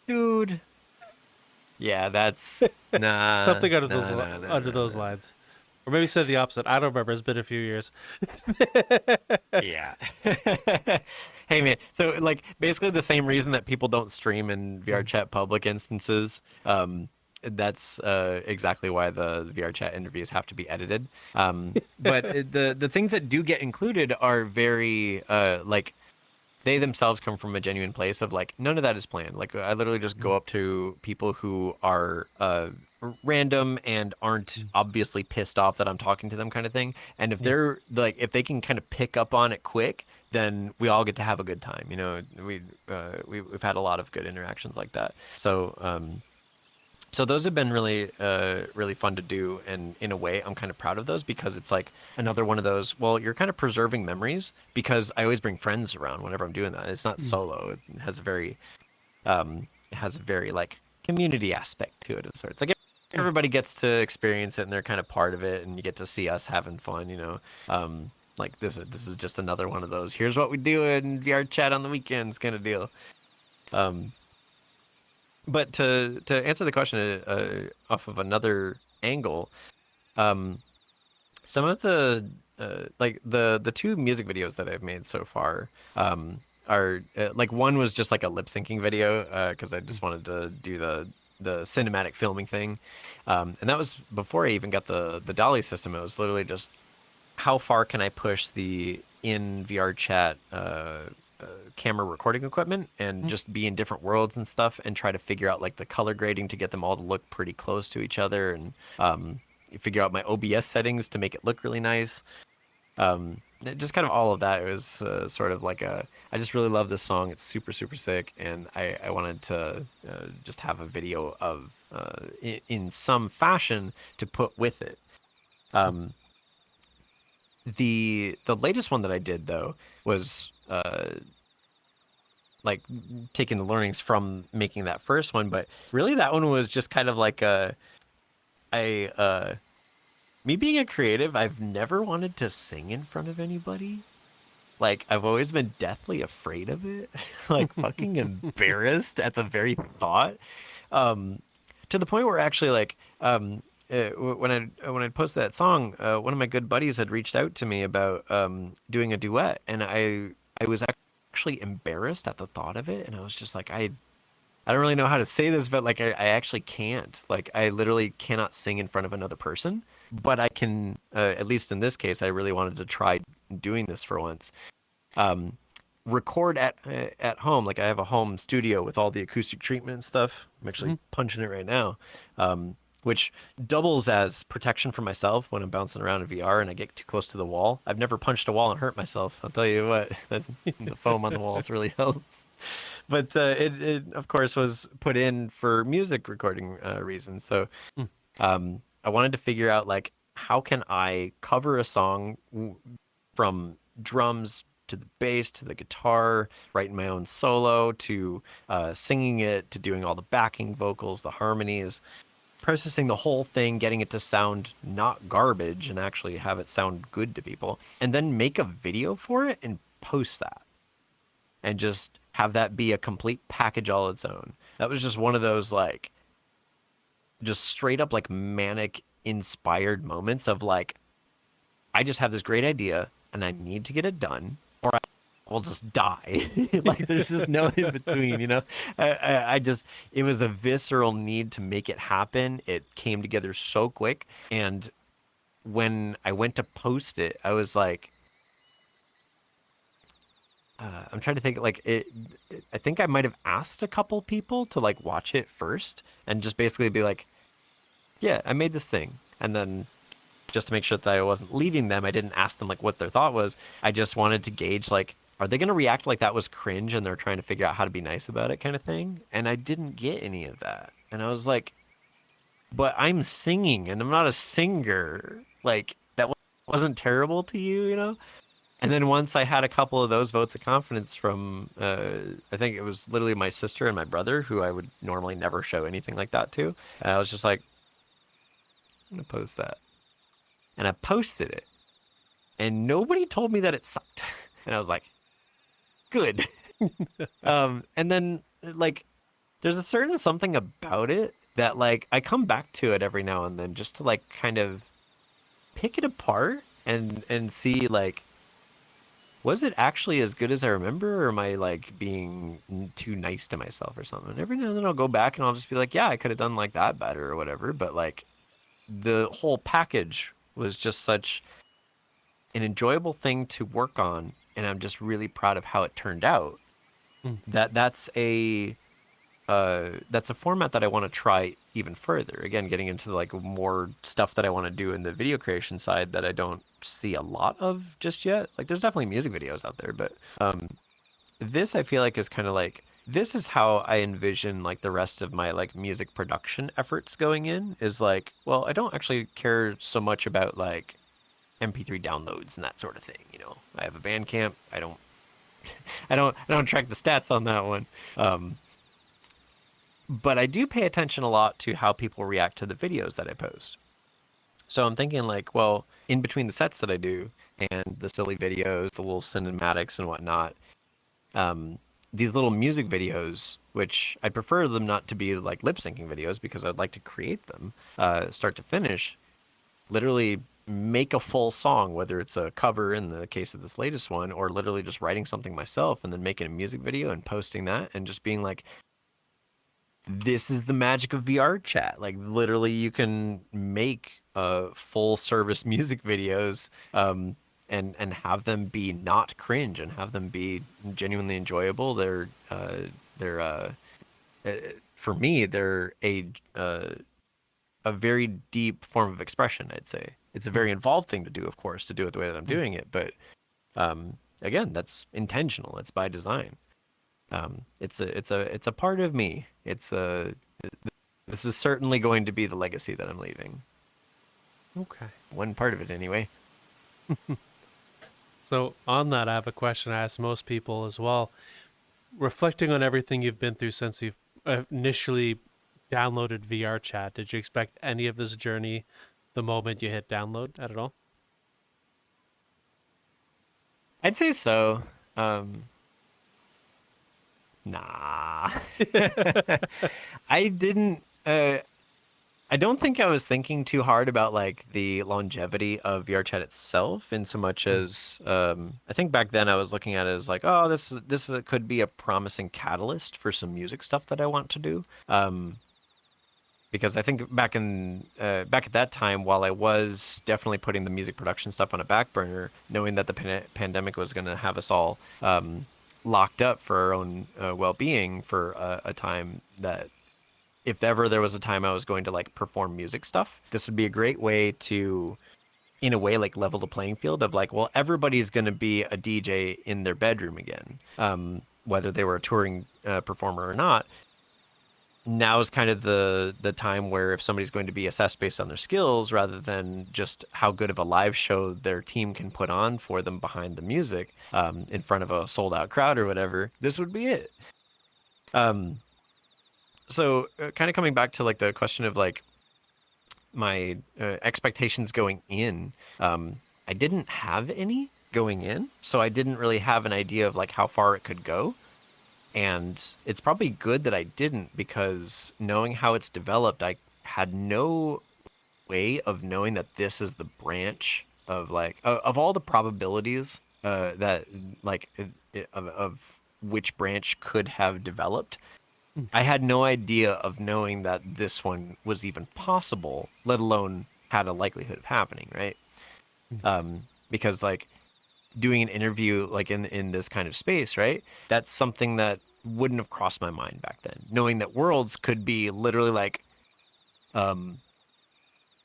Dude. Yeah, that's Something under nah, those lines. Or maybe said the opposite. I don't remember. It's been a few years. Yeah. Hey man, so like basically the same reason that people don't stream in VR chat public instances, that's exactly why the VR chat interviews have to be edited. But the things that do get included are very like they themselves come from a genuine place of like none of that is planned. Like I literally just go up to people who are random and aren't obviously pissed off that I'm talking to them, kind of thing. And if they're like, if they can kind of pick up on it quick, then we all get to have a good time. You know, we've had a lot of good interactions like that. So those have been really really fun to do, and in a way I'm kind of proud of those because it's like another one of those, well, you're kind of preserving memories because I always bring friends around whenever I'm doing that. It's not solo. It has a very like community aspect to it of sorts. Like everybody gets to experience it and they're kind of part of it, and you get to see us having fun, you know. Like this is just another one of those, here's what we do in VR chat on the weekends kind of deal. But to answer the question off of another angle, some of the like the two music videos that I've made so far are like one was just like a lip syncing video because I just wanted to do the cinematic filming thing, and that was before I even got the Dolly system. It was literally just how far can I push the in VR chat camera recording equipment and just be in different worlds and stuff and try to figure out like the color grading to get them all to look pretty close to each other, and figure out my OBS settings to make it look really nice. Just kind of all of that. It was sort of like I just really love this song. It's super sick, and I wanted to just have a video of in some fashion to put with it. The latest one that I did though was like taking the learnings from making that first one, but really that one was just kind of like me being a creative. I've never wanted to sing in front of anybody. Like I've always been deathly afraid of it, like fucking embarrassed at the very thought, to the point where actually like when I posted that song, one of my good buddies had reached out to me about doing a duet, and I was actually embarrassed at the thought of it, and I was just like, I don't really know how to say this, but like I actually can't. Like I literally cannot sing in front of another person, but I can. At least in this case, I really wanted to try doing this for once. Record at home. Like I have a home studio with all the acoustic treatment and stuff. I'm actually punching it right now. Which doubles as protection for myself when I'm bouncing around in VR and I get too close to the wall. I've never punched a wall and hurt myself. I'll tell you what, that's, the foam on the walls really helps. But it of course was put in for music recording reasons. So I wanted to figure out like how can I cover a song from drums to the bass to the guitar, writing my own solo to singing it to doing all the backing vocals, the harmonies, processing the whole thing, getting it to sound not garbage and actually have it sound good to people, and then make a video for it and post that and just have that be a complete package all its own. That was just one of those like just straight up like manic inspired moments of like I just have this great idea and I need to get it done, or I will just die. Like there's just no in between, you know. I just it was a visceral need to make it happen. It came together so quick, and when I went to post it, I was like, I'm trying to think like I think I might have asked a couple people to like watch it first and just basically be like, yeah, I made this thing, and then just to make sure that I wasn't leading them, I didn't ask them like what their thought was. I just wanted to gauge like, are they going to react like that was cringe and they're trying to figure out how to be nice about it kind of thing? And I didn't get any of that. And I was like, but I'm singing and I'm not a singer. Like that wasn't terrible to you, you know? And then once I had a couple of those votes of confidence from, I think it was literally my sister and my brother, who I would normally never show anything like that to. And I was just like, I'm going to post that. And I posted it. And nobody told me that it sucked. And I was like, good. And then, like, there's a certain something about it that, like, I come back to it every now and then just to, like, kind of pick it apart and see, like, was it actually as good as I remember, or am I like being too nice to myself or something? And every now and then I'll go back and I'll just be like, yeah, I could have done like that better or whatever. But like the whole package was just such an enjoyable thing to work on, and I'm just really proud of how it turned out. That's a format that I want to try even further. Again, getting into like more stuff that I want to do in the video creation side that I don't see a lot of just yet. Like there's definitely music videos out there, but this I feel like is kind of like, this is how I envision like the rest of my like music production efforts going in, is like, well, I don't actually care so much about like MP3 downloads and that sort of thing, you know. I have a Bandcamp. I don't I don't track the stats on that one. But I do pay attention a lot to how people react to the videos that I post. So I'm thinking like, well, in between the sets that I do and the silly videos, the little cinematics and whatnot, these little music videos, which I prefer them not to be like lip syncing videos because I'd like to create them, start to finish, literally make a full song, whether it's a cover in the case of this latest one, or literally just writing something myself and then making a music video and posting that and just being like, this is the magic of VRchat. Like literally you can make full service music videos and have them be not cringe and have them be genuinely enjoyable. They're for me, they're a very deep form of expression, I'd say. It's a very involved thing to do, of course, to do it the way that I'm doing it, but again, that's intentional. It's by design. It's a part of me. This is certainly going to be the legacy that I'm leaving. Okay. One part of it, anyway. So on that, I have a question I ask most people as well. Reflecting on everything you've been through since you've initially downloaded VRchat, did you expect any of this journey the moment you hit download at all? I'd say so. Nah. I didn't. I don't think I was thinking too hard about like the longevity of VRchat itself, in so much as I think back then I was looking at it as like, oh, this could be a promising catalyst for some music stuff that I want to do. Because I think back at that time, while I was definitely putting the music production stuff on a back burner, knowing that the pandemic was going to have us all locked up for our own well-being for a time, that if ever there was a time I was going to like perform music stuff, this would be a great way to, in a way, like level the playing field of like, well, everybody's going to be a DJ in their bedroom again, whether they were a touring performer or not. Now is kind of the time where if somebody's going to be assessed based on their skills rather than just how good of a live show their team can put on for them behind the music, in front of a sold out crowd or whatever, this would be it. So kind of coming back to like the question of like my expectations going in, I didn't have any going in, so I didn't really have an idea of like how far it could go. And it's probably good that I didn't, because knowing how it's developed, I had no way of knowing that this is the branch of like of all the probabilities that like of which branch could have developed. I had no idea of knowing that this one was even possible, let alone had a likelihood of happening, right? Because like doing an interview like in this kind of space, right? That's something that wouldn't have crossed my mind back then. Knowing that worlds could be literally like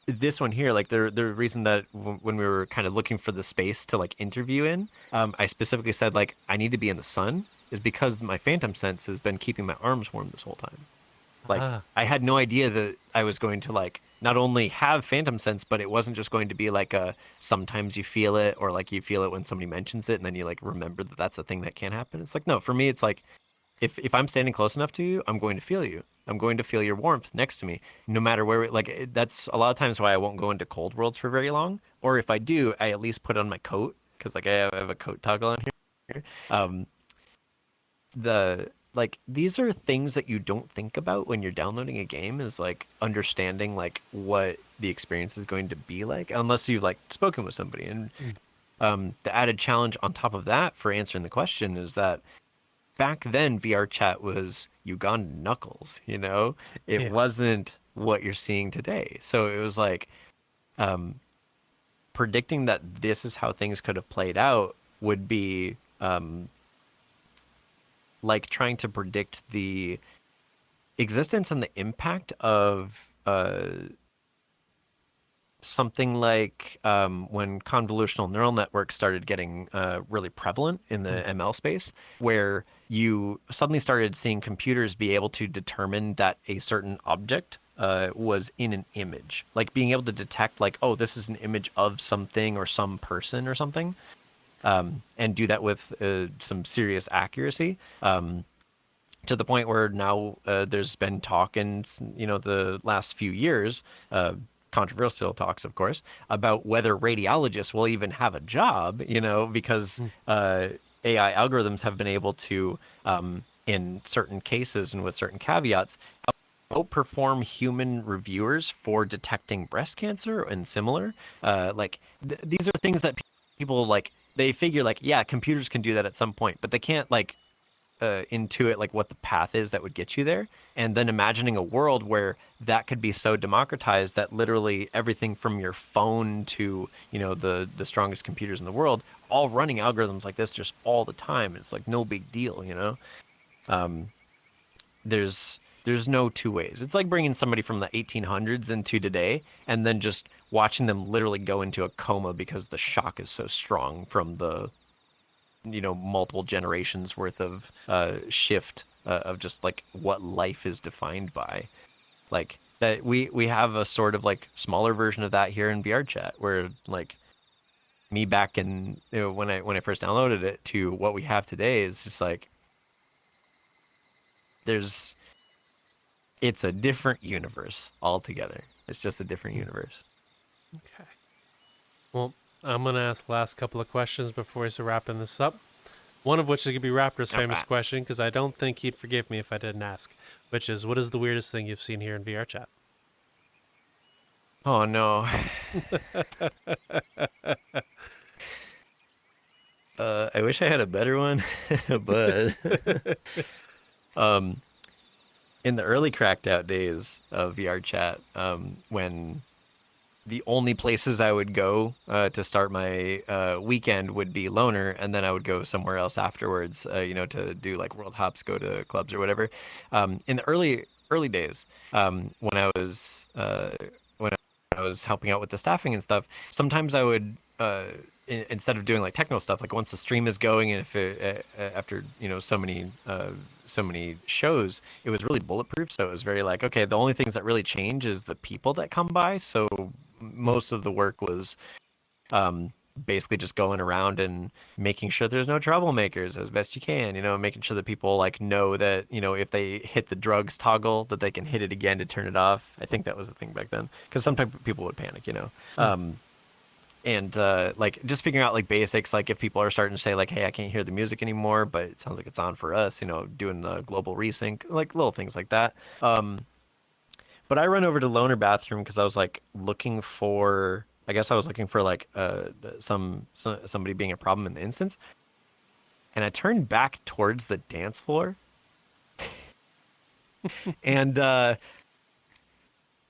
this one here, like the reason that when we were kind of looking for the space to like interview in, I specifically said like I need to be in the sun is because my phantom sense has been keeping my arms warm this whole time. Like I had no idea that I was going to like not only have phantom sense, but it wasn't just going to be like a sometimes you feel it or like you feel it when somebody mentions it and then you like remember that that's a thing that can happen. It's like no, for me it's like if I'm standing close enough to you, I'm going to feel you. I'm going to feel your warmth next to me, no matter where. That's a lot of times why I won't go into cold worlds for very long. Or if I do, I at least put on my coat because like I have a coat toggle on here. The like these are things that you don't think about when you're downloading a game is like understanding like what the experience is going to be like unless you've like spoken with somebody. And the added challenge on top of that for answering the question is that back then VRChat was Ugandan knuckles, you know? It wasn't what you're seeing today. So it was like predicting that this is how things could have played out would be like trying to predict the existence and the impact of something like when convolutional neural networks started getting really prevalent in the ML space, where you suddenly started seeing computers be able to determine that a certain object was in an image, like being able to detect like, oh, this is an image of something or some person or something, and do that with some serious accuracy. To the point where now there's been talk in the last few years, controversial talks, of course, about whether radiologists will even have a job, because AI algorithms have been able to, in certain cases and with certain caveats, outperform human reviewers for detecting breast cancer and similar. These are things that people like. They figure like, yeah, computers can do that at some point, but they can't like intuit like what the path is that would get you there. And then imagining a world where that could be so democratized that literally everything from your phone to the strongest computers in the world all running algorithms like this just all the time. It's like no big deal. There's no two ways. It's like bringing somebody from the 1800s into today and then just watching them literally go into a coma because the shock is so strong from the multiple generations worth of shift of just like what life is defined by. Like that we have a sort of like smaller version of that here in VRChat, where like me back in when I first downloaded it to what we have today is just like it's a different universe altogether. It's just a different universe. Okay. Well, I'm going to ask the last couple of questions before we start wrapping this up. One of which is going to be Raptor's famous question, because I don't think he'd forgive me if I didn't ask, which is, what is the weirdest thing you've seen here in VRChat? Oh, no. I wish I had a better one, but in the early cracked out days of VRChat, when the only places I would go to start my weekend would be Loner, and then I would go somewhere else afterwards, to do like world hops, go to clubs or whatever. In the early days, when I was helping out with the staffing and stuff, sometimes I would instead of doing like techno stuff, like once the stream is going and if it, after so many shows, it was really bulletproof. So it was very like, okay, the only things that really change is the people that come by. So most of the work was basically just going around and making sure there's no troublemakers as best you can, making sure that people like know that, if they hit the drugs toggle, that they can hit it again to turn it off. I think that was the thing back then, because sometimes people would panic, and like just figuring out like basics, like if people are starting to say like, hey, I can't hear the music anymore, but it sounds like it's on for us, doing the global resync, like little things like that. But I run over to Loner bathroom because I was like looking for I guess I was looking for like somebody being a problem in the instance, and I turned back towards the dance floor, and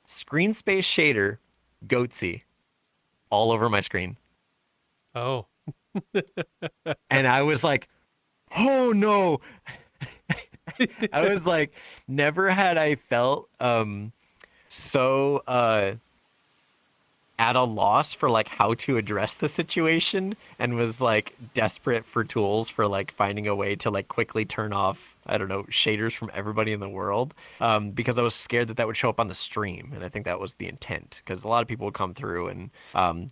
screen space shader, goatsy, all over my screen, Oh. and I was like, oh no. I was like, never had I felt so at a loss for like how to address the situation, and was like desperate for tools for like finding a way to like quickly turn off, I don't know, shaders from everybody in the world, because I was scared that that would show up on the stream, and I think that was the intent, because a lot of people would come through and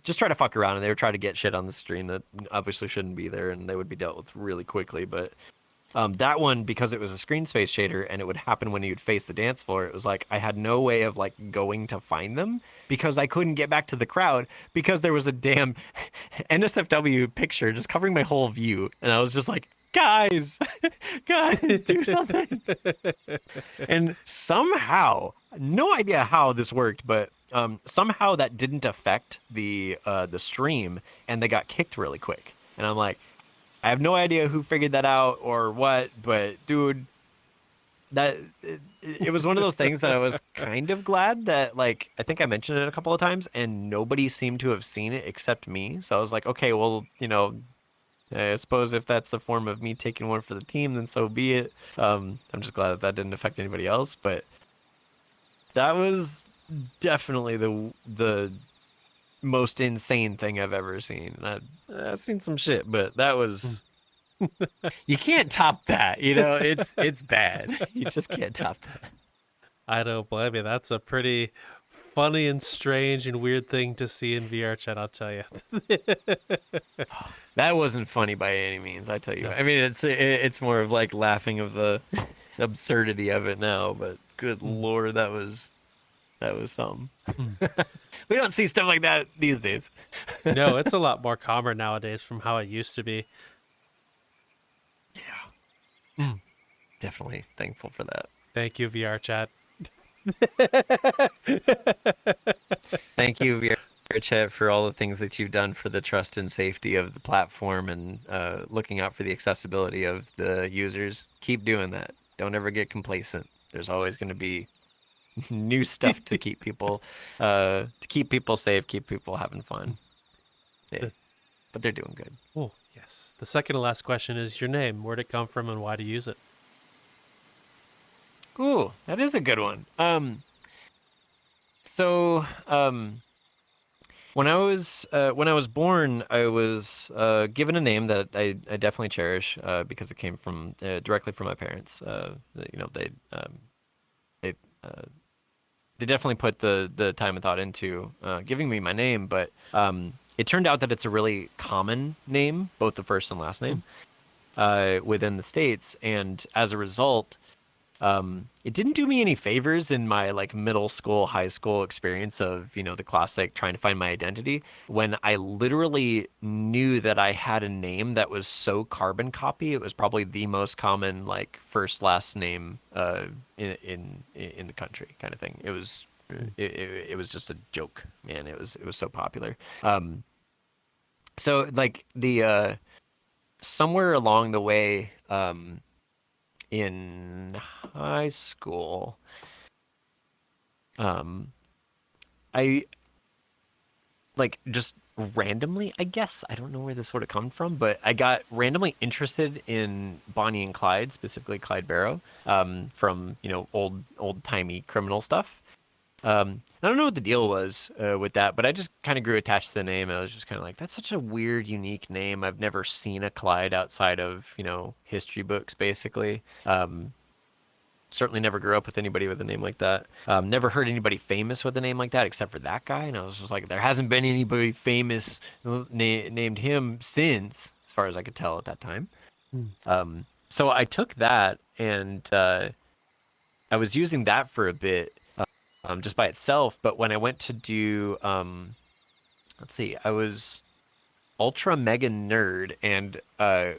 just try to fuck around, and they would try to get shit on the stream that obviously shouldn't be there, and they would be dealt with really quickly. But that one, because it was a screen space shader and it would happen when you'd face the dance floor, it was like I had no way of like going to find them, because I couldn't get back to the crowd because there was a damn NSFW picture just covering my whole view, and I was just like, guys, guys, do something. And somehow, no idea how this worked, but somehow that didn't affect the stream, and they got kicked really quick. And I'm like, I have no idea who figured that out or what, but dude, it was one of those things that I was kind of glad that, like, I think I mentioned it a couple of times and nobody seemed to have seen it except me. So I was like, okay, well, you know, I suppose if that's a form of me taking one for the team, then so be it. I'm just glad that that didn't affect anybody else, but that was definitely the most insane thing I've ever seen. I've seen some shit, but that was you can't top that. You know, it's bad. You just can't top that. I don't blame you. That's a pretty funny and strange and weird thing to see in VR chat, I'll tell you. That wasn't funny by any means, I tell you. No. I mean, it's more of like laughing of the absurdity of it now, but good lord, that was something. We don't see stuff like that these days. No, it's a lot more calmer nowadays from how it used to be. Yeah. Definitely thankful for that. Thank you, VR chat. Thank you, Vrchat, for all the things that you've done for the trust and safety of the platform, and looking out for the accessibility of the users. Keep doing that. Don't ever get complacent. There's always going to be new stuff to keep people safe, keep people having fun. Yeah. But they're doing good. Oh, yes. The second to last question is your name. Where'd it come from and why do you use it? Ooh, that is a good one. When I was born, I was given a name that I definitely cherish, because it came from directly from my parents. You know, they definitely put the time and thought into giving me my name, but it turned out that it's a really common name, both the first and last name, within the States, and as a result, it didn't do me any favors in my like middle school, high school experience of, you know, the classic trying to find my identity, when I literally knew that I had a name that was so carbon copy. It was probably the most common like first last name in the country kind of thing. It was it was just a joke, man. It was so popular. So like the somewhere along the way, in high school, I like just randomly, I guess, I don't know where this would have come from, but I got randomly interested in Bonnie and Clyde, specifically Clyde Barrow, from, you know, old-timey criminal stuff. I don't know what the deal was with that, but I just kind of grew attached to the name. I was just kind of like, that's such a weird, unique name. I've never seen a Clyde outside of, you know, history books, basically. Certainly never grew up with anybody with a name like that. Never heard anybody famous with a name like that except for that guy. And I was just like, there hasn't been anybody famous named him since, as far as I could tell at that time. So I took that, and I was using that for a bit. Just by itself, but when I went to do, let's see, I was ultra mega nerd, and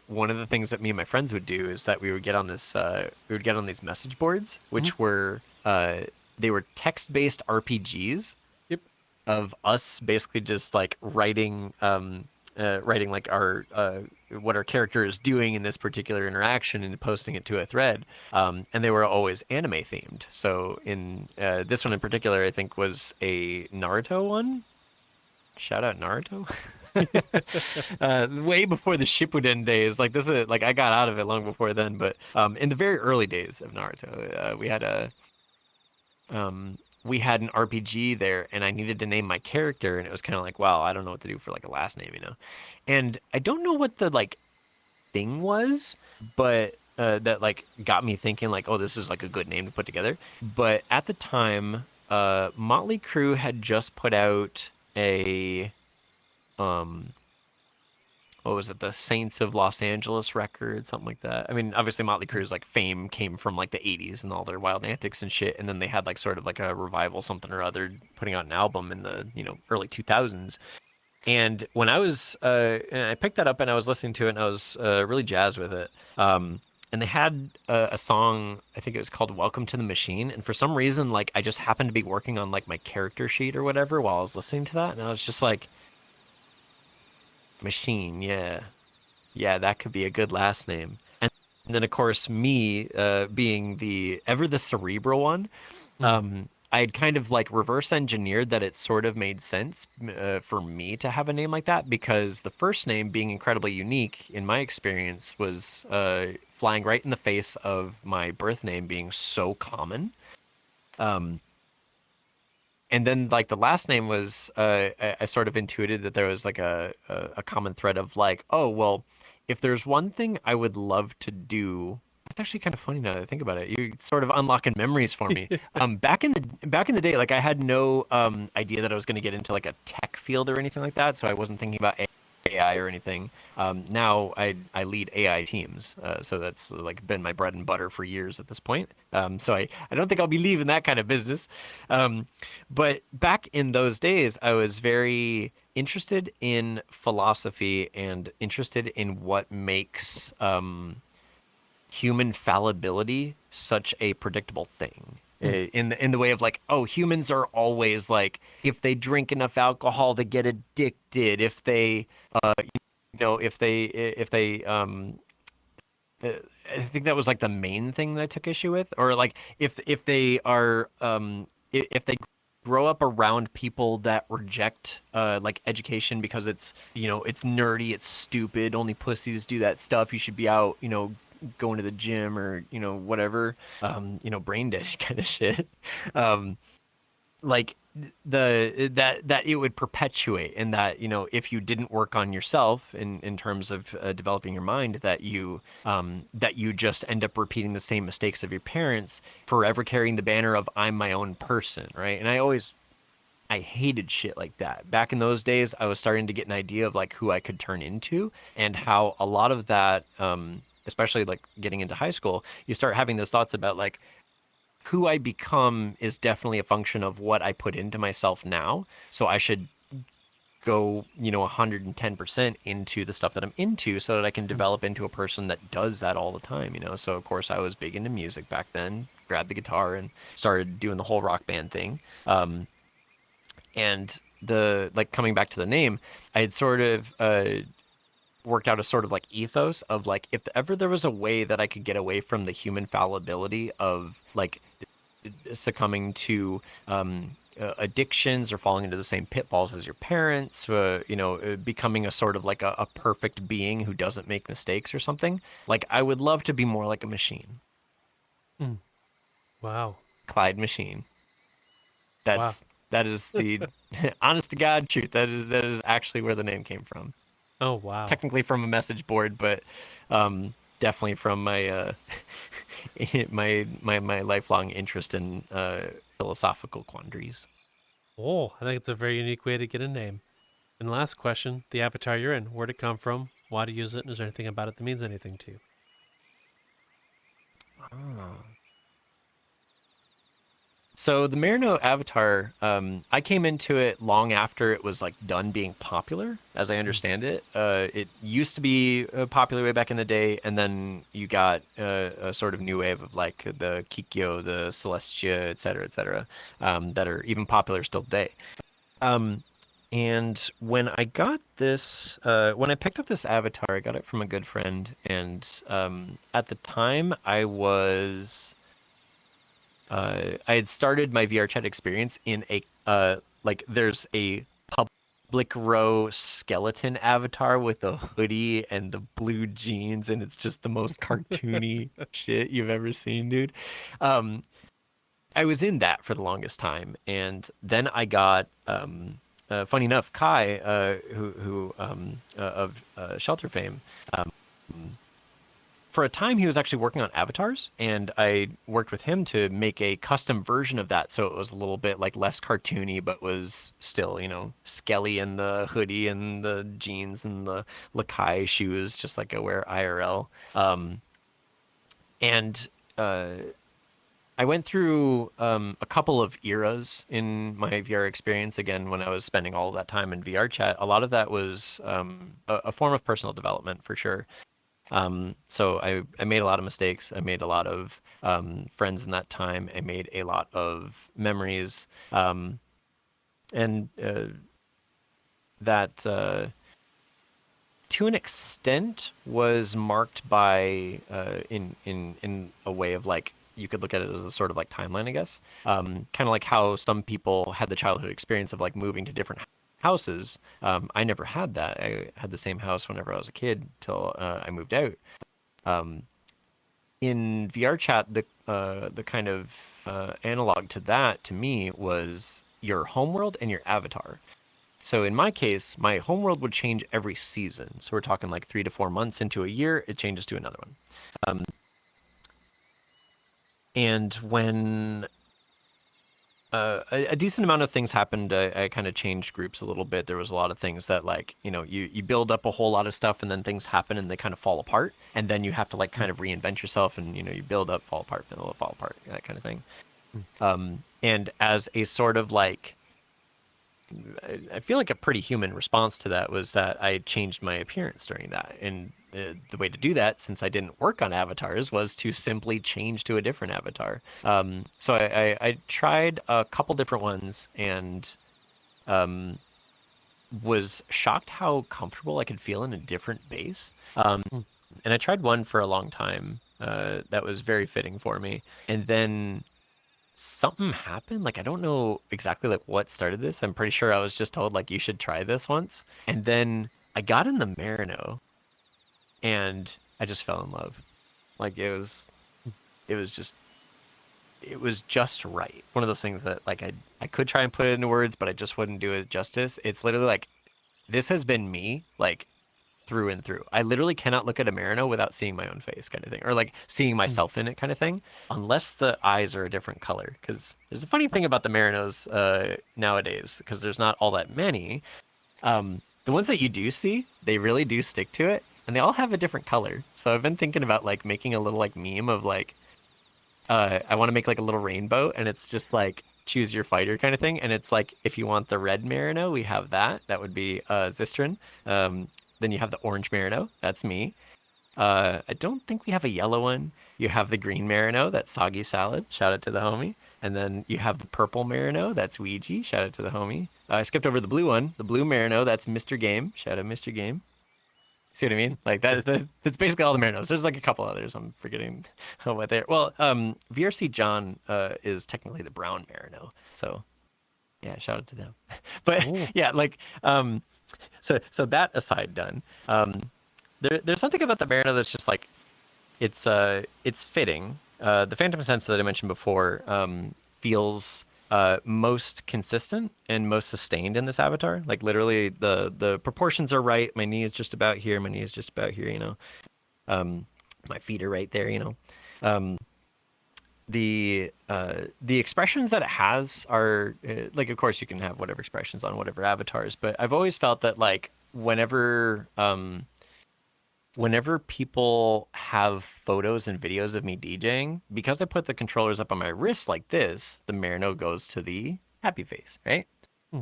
one of the things that me and my friends would do is that we would get on these message boards, which were they were text-based RPGs. Yep. of us basically just like writing like our what our character is doing in this particular interaction and posting it to a thread. And they were always anime themed. So in this one in particular, I think was a Naruto one. Shout out Naruto. Way before the Shippuden days. Like this is like I got out of it long before then, but in the very early days of Naruto, we had an RPG there, and I needed to name my character, and it was kind of like, wow, I don't know what to do for like a last name, you know. And I don't know what the like thing was, but that like got me thinking like, oh, this is like a good name to put together. But at the time, Motley Crue had just put out a what was it, the Saints of Los Angeles record, something like that. I mean, obviously Motley Crue's like fame came from like the 80s and all their wild antics and shit, and then they had like sort of like a revival something or other, putting out an album in the, you know, early 2000s. And when I was and I picked that up and I was listening to it and I was really jazzed with it. And they had a song, I think it was called Welcome to the Machine, and for some reason like I just happened to be working on like my character sheet or whatever while I was listening to that, and I was just like, Machine, yeah. Yeah, that could be a good last name. And then, of course, me being the ever the cerebral one, I had kind of like reverse engineered that it sort of made sense for me to have a name like that, because the first name being incredibly unique in my experience was flying right in the face of my birth name being so common. And then like the last name was I sort of intuited that there was like a common thread of like, oh well, if there's one thing I would love to do, it's actually kind of funny now that I think about it. You're sort of unlocking memories for me. Back in the day, like I had no idea that I was going to get into like a tech field or anything like that, so I wasn't thinking about AI or anything. Now I lead AI teams, so that's like been my bread and butter for years at this point. So I don't think I'll be leaving that kind of business. But back in those days, I was very interested in philosophy and interested in what makes human fallibility such a predictable thing. In the way of like, oh, humans are always like, if they drink enough alcohol, they get addicted. If they, I think that was like the main thing that I took issue with, or like if they are, if they grow up around people that reject like education because it's, you know, it's nerdy, it's stupid, only pussies do that stuff. You should be out, you know, going to the gym or, you know, whatever, you know, brain dish kind of shit. Like that it would perpetuate, and that, you know, if you didn't work on yourself in terms of developing your mind, that you just end up repeating the same mistakes of your parents, forever carrying the banner of I'm my own person, right? And I hated shit like that. Back in those days, I was starting to get an idea of like who I could turn into, and how a lot of that, especially like getting into high school, you start having those thoughts about like, who I become is definitely a function of what I put into myself now. So I should go, you know, 110% into the stuff that I'm into, so that I can develop into a person that does that all the time, you know? So of course I was big into music back then, grabbed the guitar and started doing the whole rock band thing. And the, like, coming back to the name, I had sort of, worked out a sort of like ethos of like, if ever there was a way that I could get away from the human fallibility of like succumbing to addictions or falling into the same pitfalls as your parents, you know, becoming a sort of like a perfect being who doesn't make mistakes or something, like I would love to be more like a machine. Wow. Clyde Machine. That is the honest to God truth. That is actually where the name came from. Oh wow! Technically from a message board, but definitely from my my lifelong interest in philosophical quandaries. Oh, I think it's a very unique way to get a name. And last question: the avatar you're in, where'd it come from? Why do you use it? And is there anything about it that means anything to you? Oh. So the Marino avatar, I came into it long after it was like done being popular, as I understand it. It used to be popular way back in the day, and then you got a sort of new wave of like the Kikyo, the Celestia, et cetera, that are even popular still today. And when I got this, when I picked up this avatar, I got it from a good friend, and at the time I had started my VRChat experience in a like there's a public row skeleton avatar with a hoodie and the blue jeans, and it's just the most cartoony shit you've ever seen, dude. Um, I was in that for the longest time, and then I got funny enough, Kai, who of Shelter fame. Um, for a time, he was actually working on avatars, and I worked with him to make a custom version of that, so it was a little bit like less cartoony, but was still, Skelly in the hoodie and the jeans and the Lakai shoes, just like I wear IRL. And I went through a couple of eras in my VR experience. Again, when I was spending all of that time in VR chat, a lot of that was a form of personal development for sure. So I made a lot of mistakes. I made a lot of friends in that time. I made a lot of memories. And that, to an extent, was marked by, in a way of like, you could look at it as a sort of like timeline, I guess. Kind of like how some people had the childhood experience of like moving to different houses. I never had that. I had the same house whenever I was a kid till I moved out. In VR chat, the kind of analog to that to me was your homeworld and your avatar. So in my case, my homeworld would change every season. So we're talking like 3 to 4 months into a year, it changes to another one. And when a decent amount of things happened, I kind of changed groups a little bit. There was a lot of things that like, you build up a whole lot of stuff and then things happen and they kind of fall apart. And then you have to like kind of reinvent yourself and, you build up, fall apart, build up, fall apart, that kind of thing. And as a sort of like, I feel like a pretty human response to that was that I changed my appearance during that. And the way to do that, since I didn't work on avatars, was to simply change to a different avatar. So I tried a couple different ones and was shocked how comfortable I could feel in a different base. And I tried one for a long time that was very fitting for me. And then something happened. Like, I don't know exactly like what started this. I'm pretty sure I was just told like you should try this once. And then I got in the Marino and I just fell in love. Like it was just right. One of those things that like I could try and put it into words, but I just wouldn't do it justice. It's literally like this has been me like through and through. I literally cannot look at a Marino without seeing my own face kind of thing, or like seeing myself in it kind of thing, unless the eyes are a different color. Because there's a funny thing about the Marinos nowadays, because there's not all that many. The ones that you do see, they really do stick to it, and they all have a different color. So I've been thinking about like making a little like meme of like, I want to make like a little rainbow, and it's just like choose your fighter kind of thing. And it's like, if you want the red Marino, we have that. That would be Zistrin. Then you have the orange Marino. That's me. I don't think we have a yellow one. You have the green Marino. That's Soggy Salad. Shout out to the homie. And then you have the purple Marino. That's Ouija. Shout out to the homie. I skipped over the blue one. The blue Marino. That's Mr. Game. Shout out Mr. Game. See what I mean? Like that's basically all the Marinos. There's like a couple others. I'm forgetting what they're. Well, VRC John is technically the brown Marino. So yeah, shout out to them. But yeah, like so that aside done, there's something about the Marino that's just like it's fitting. The Phantom Sense that I mentioned before feels most consistent and most sustained in this avatar. Like literally the proportions are right. My knee is just about here. My knee is just about here. My feet are right there. The expressions that it has are like, of course you can have whatever expressions on whatever avatars, but I've always felt that like whenever people have photos and videos of me DJing, because I put the controllers up on my wrist like this, the Marino goes to the happy face, right?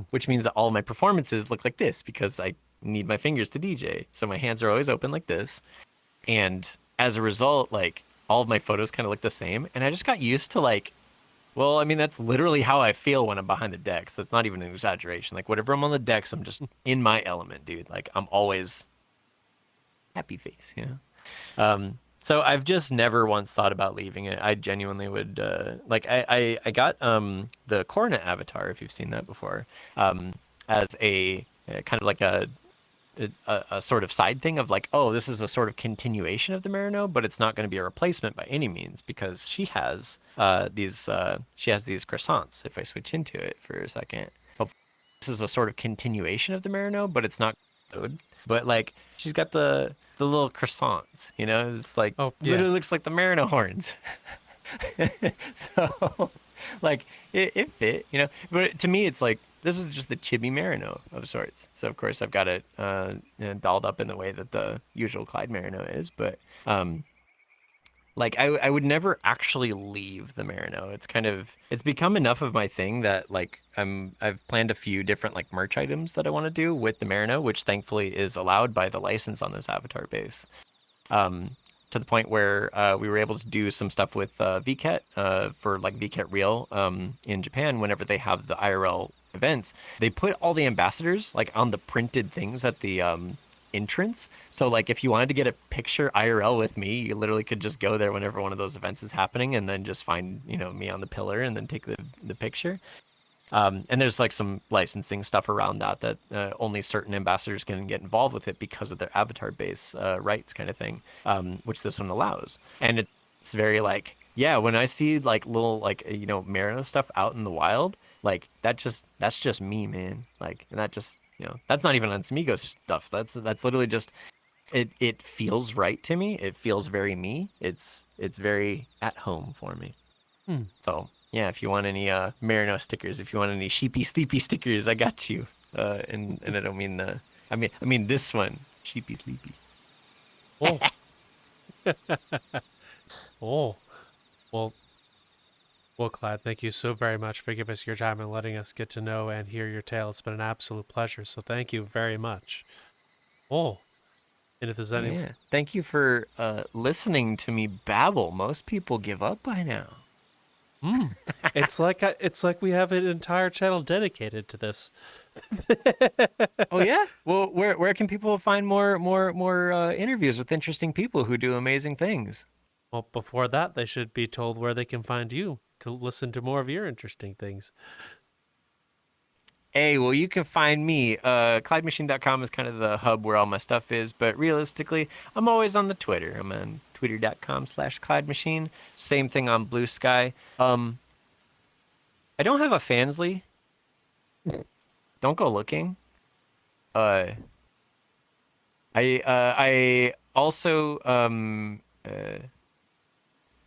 Which means that all of my performances look like this because I need my fingers to DJ. So my hands are always open like this. And as a result, like all of my photos kind of look the same. And I just got used to like Well, I mean, that's literally how I feel when I'm behind the decks. That's not even an exaggeration. Like, whenever I'm on the decks, I'm just in my element, dude. Like, I'm always happy face, you know? So I've just never once thought about leaving it. I genuinely would, I got the Coronet avatar, if you've seen that before, as a kind of like a sort of side thing of like, oh, this is a sort of continuation of the Marino, but it's not going to be a replacement by any means because she has these croissants. If I switch into it for a second, oh, this is a sort of continuation of the Marino, but it's not good. But like, she's got the little croissants, you know, it's like literally looks like the Marino horns. So like it fit, you know, but to me it's like this is just the chibi Marino of sorts. So of course I've got it dolled up in the way that the usual Clyde Marino is, but like I would never actually leave the Marino. It's become enough of my thing that like I've planned a few different like merch items that I want to do with the Marino, which thankfully is allowed by the license on this avatar base. To the point where we were able to do some stuff with vket for like vket real in Japan. Whenever they have the IRL events, they put all the ambassadors like on the printed things at the entrance. So like if you wanted to get a picture IRL with me, you literally could just go there whenever one of those events is happening and then just find, you know, me on the pillar and then take the picture. And there's like some licensing stuff around that only certain ambassadors can get involved with it because of their avatar base rights kind of thing, which this one allows. And it's very like, yeah, when I see like little like, you know, Marino stuff out in the wild, like that's just me, man. Like, and that just, you know, that's not even on Smigo stuff. That's literally just, it feels right to me. It feels very me. It's very at home for me. So yeah, if you want any Marino stickers, if you want any sheepy sleepy stickers, I got you. And I don't mean I mean this one, sheepy sleepy. Oh. Oh. Well, Clyde, thank you so very much for giving us your time and letting us get to know and hear your tale. It's been an absolute pleasure. So thank you very much. Oh. And if there's any, yeah, thank you for listening to me babble. Most people give up by now. it's like we have an entire channel dedicated to this. Oh yeah. Well, where can people find more interviews with interesting people who do amazing things? Well, before that, they should be told where they can find you to listen to more of your interesting things. Hey, well, you can find me. Clydemachine.com is kind of the hub where all my stuff is, but realistically, I'm always on the Twitter. I'm on twitter.com/Clydemachine. Same thing on Blue Sky. I don't have a Fansly. Don't go looking. I also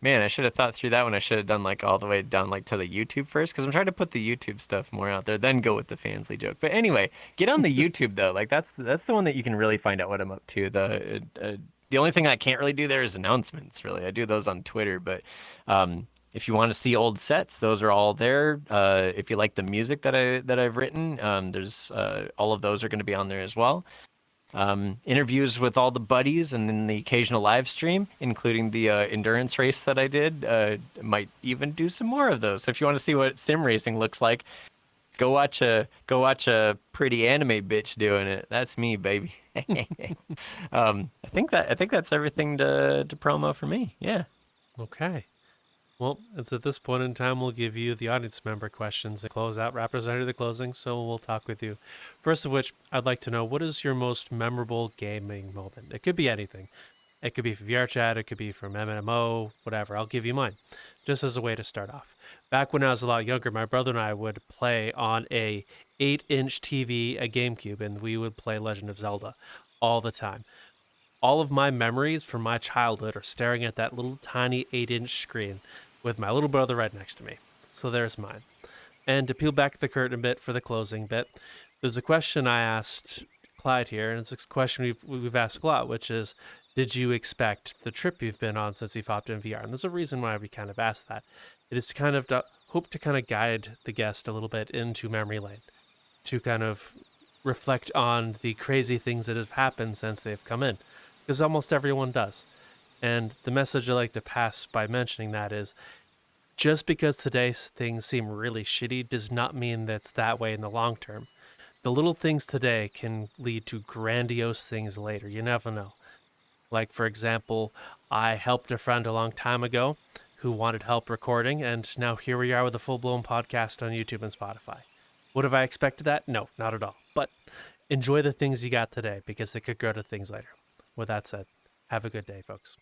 man, I should have thought through that one. I should have done like all the way down like to the YouTube first, because I'm trying to put the YouTube stuff more out there, then go with the Fansly joke. But anyway, get on the YouTube though. Like that's the one that you can really find out what I'm up to. The only thing I can't really do there is announcements. Really, I do those on Twitter. But if you want to see old sets, those are all there. If you like the music that I've written, there's all of those are going to be on there as well. Interviews with all the buddies, and then the occasional live stream, including the endurance race that I did. Might even do some more of those. So if you want to see what sim racing looks like, go watch a pretty anime bitch doing it. That's me, baby. I think that's everything to promo for me. Yeah. Okay. Well, it's at this point in time we'll give you the audience member questions and close out. Rappers under the closing, so we'll talk with you. First of which, I'd like to know, what is your most memorable gaming moment? It could be anything. It could be from VRChat, it could be from MMO, whatever. I'll give you mine, just as a way to start off. Back when I was a lot younger, my brother and I would play on a 8-inch TV, a GameCube, and we would play Legend of Zelda all the time. All of my memories from my childhood are staring at that little tiny 8-inch screen with my little brother right next to me. So there's mine. And to peel back the curtain a bit for the closing bit, there's a question I asked Clyde here, and it's a question we've asked a lot, which is, did you expect the trip you've been on since you've hopped in VR? And there's a reason why we kind of asked that. It is kind of to hope to kind of guide the guest a little bit into memory lane, to kind of reflect on the crazy things that have happened since they've come in, because almost everyone does. And the message I like to pass by mentioning that is, just because today's things seem really shitty does not mean that's that way in the long term. The little things today can lead to grandiose things later. You never know. Like, for example, I helped a friend a long time ago who wanted help recording, and now here we are with a full-blown podcast on YouTube and Spotify. Would have I expected that? No, not at all. But enjoy the things you got today, because they could grow to things later. With that said, have a good day, folks.